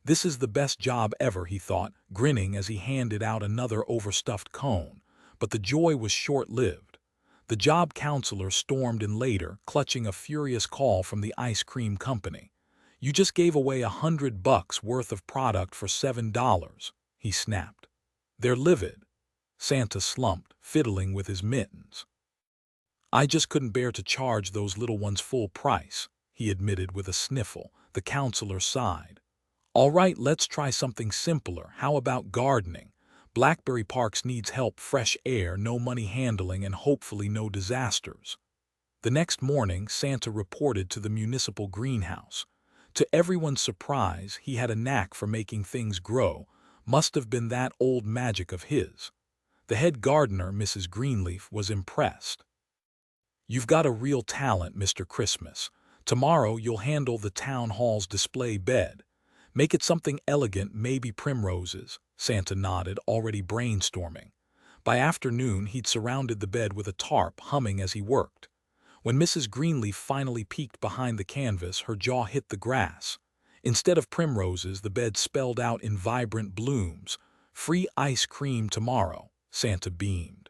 "This is the best job ever," he thought, grinning as he handed out another overstuffed cone. But the joy was short-lived. The job counselor stormed in later, clutching a furious call from the ice cream company. "You just gave away $100 worth of product for $7, he snapped. "They're livid." Santa slumped, fiddling with his mittens. "I just couldn't bear to charge those little ones full price," he admitted with a sniffle. The counselor sighed. "All right, let's try something simpler. How about gardening? Blackberry Parks needs help, fresh air, no money handling, and hopefully no disasters." The next morning, Santa reported to the municipal greenhouse. To everyone's surprise, he had a knack for making things grow, Must have been that old magic of his. The head gardener, Mrs. Greenleaf, was impressed. "You've got a real talent, Mr. Christmas. Tomorrow you'll handle the town hall's display bed. Make it something elegant, maybe primroses," Santa nodded, already brainstorming. By afternoon he'd surrounded the bed with a tarp, humming as he worked. When Mrs. Greenleaf finally peeked behind the canvas, her jaw hit the grass. Instead of primroses, the bed spelled out in vibrant blooms, "Free ice cream tomorrow," Santa beamed.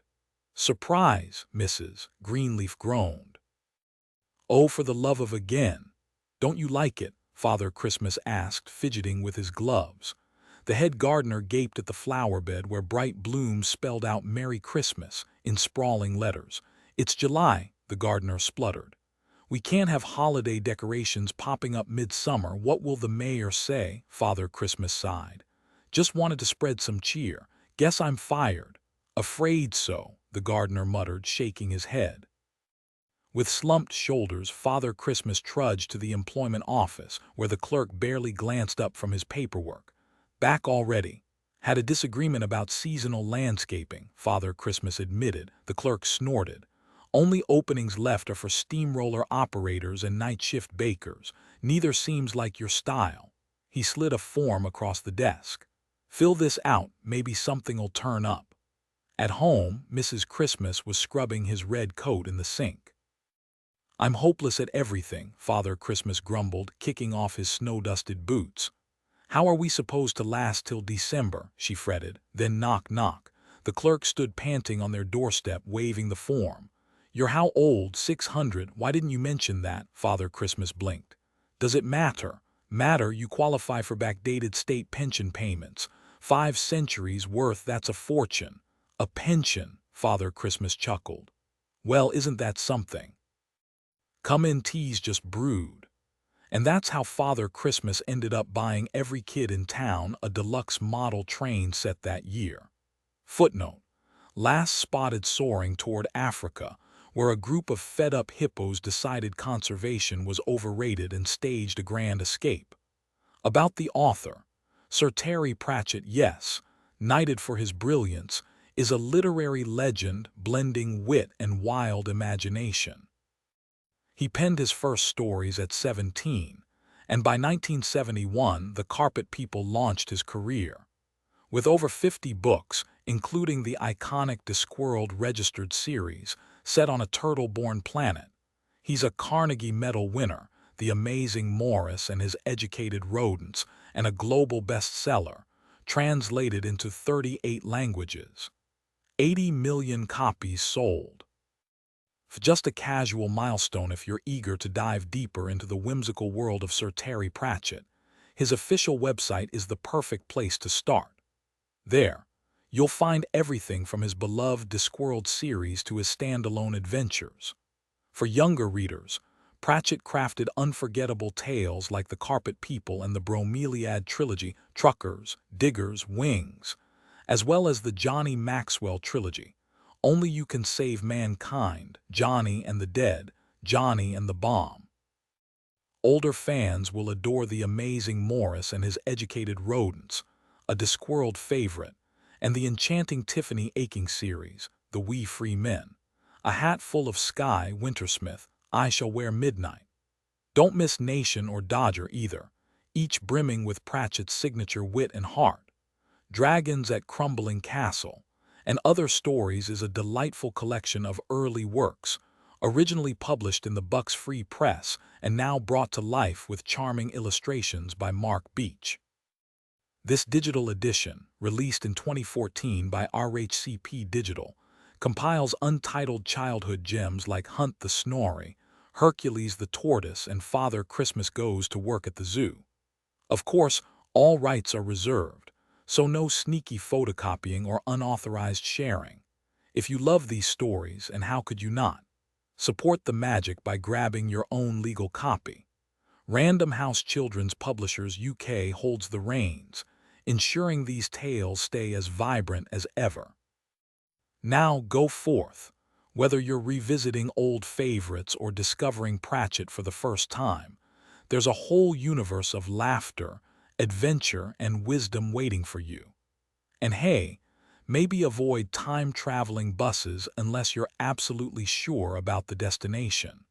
"Surprise," Mrs. Greenleaf groaned. "Oh, for the love of again! Don't you like it?" Father Christmas asked, fidgeting with his gloves. The head gardener gaped at the flower bed where bright blooms spelled out "Merry Christmas" in sprawling letters. "It's July," the gardener spluttered. "We can't have holiday decorations popping up midsummer. What will the mayor say?" Father Christmas sighed. "Just wanted to spread some cheer. Guess I'm fired." "Afraid so," the gardener muttered, shaking his head. With slumped shoulders, Father Christmas trudged to the employment office, where the clerk barely glanced up from his paperwork. "Back already. Had a disagreement about seasonal landscaping," Father Christmas admitted. The clerk snorted. "Only openings left are for steamroller operators and night shift bakers. Neither seems like your style." He slid a form across the desk. "Fill this out, maybe something'll turn up." At home, Mrs. Christmas was scrubbing his red coat in the sink. "I'm hopeless at everything," Father Christmas grumbled, kicking off his snow-dusted boots. "How are we supposed to last till December?" she fretted. Then knock, knock. The clerk stood panting on their doorstep, waving the form. "You're how old? 600. Why didn't you mention that?" Father Christmas blinked. "Does it matter?" "Matter, you qualify for backdated state pension payments. 5 centuries worth, that's a fortune." "A pension," Father Christmas chuckled. "Well, isn't that something? Come in, tea's just brewed." And that's how Father Christmas ended up buying every kid in town a deluxe model train set that year. Footnote: last spotted soaring toward Africa, where a group of fed-up hippos decided conservation was overrated and staged a grand escape. About the author: Sir Terry Pratchett, yes, knighted for his brilliance, is a literary legend blending wit and wild imagination. He penned his first stories at 17, and by 1971 the Carpet People launched his career. With over 50 books, including the iconic Discworld registered series set on a turtle-born planet, he's a Carnegie Medal winner, The Amazing Morris and His Educated Rodents, and a global bestseller, translated into 38 languages. 80 million copies sold. Just a casual milestone if you're eager to dive deeper into the whimsical world of Sir Terry Pratchett. His official website is the perfect place to start. There, you'll find everything from his beloved Discworld series to his standalone adventures. For younger readers, Pratchett crafted unforgettable tales like The Carpet People and the Bromeliad trilogy, Truckers, Diggers, Wings, as well as the Johnny Maxwell trilogy, Only You Can Save Mankind, Johnny and the Dead, Johnny and the Bomb. Older fans will adore The Amazing Morris and His Educated Rodents, a Discworld favorite, and the enchanting Tiffany Aching series, The We Free Men, A Hat Full of Sky, Wintersmith, I Shall Wear Midnight. Don't miss Nation or Dodger either, each brimming with Pratchett's signature wit and heart. Dragons at Crumbling Castle and Other Stories is a delightful collection of early works, originally published in the Bucks Free Press and now brought to life with charming illustrations by Mark Beach. This digital edition, released in 2014 by RHCP Digital, compiles untitled childhood gems like Hunt the Snorri, Hercules the Tortoise, and Father Christmas Goes to Work at the Zoo. Of course, all rights are reserved, so no sneaky photocopying or unauthorized sharing. If you love these stories, and how could you not, support the magic by grabbing your own legal copy. Random House Children's Publishers UK holds the reins, ensuring these tales stay as vibrant as ever. Now go forth. Whether you're revisiting old favorites or discovering Pratchett for the first time, there's a whole universe of laughter, adventure, and wisdom waiting for you. And hey, maybe avoid time-traveling buses unless you're absolutely sure about the destination.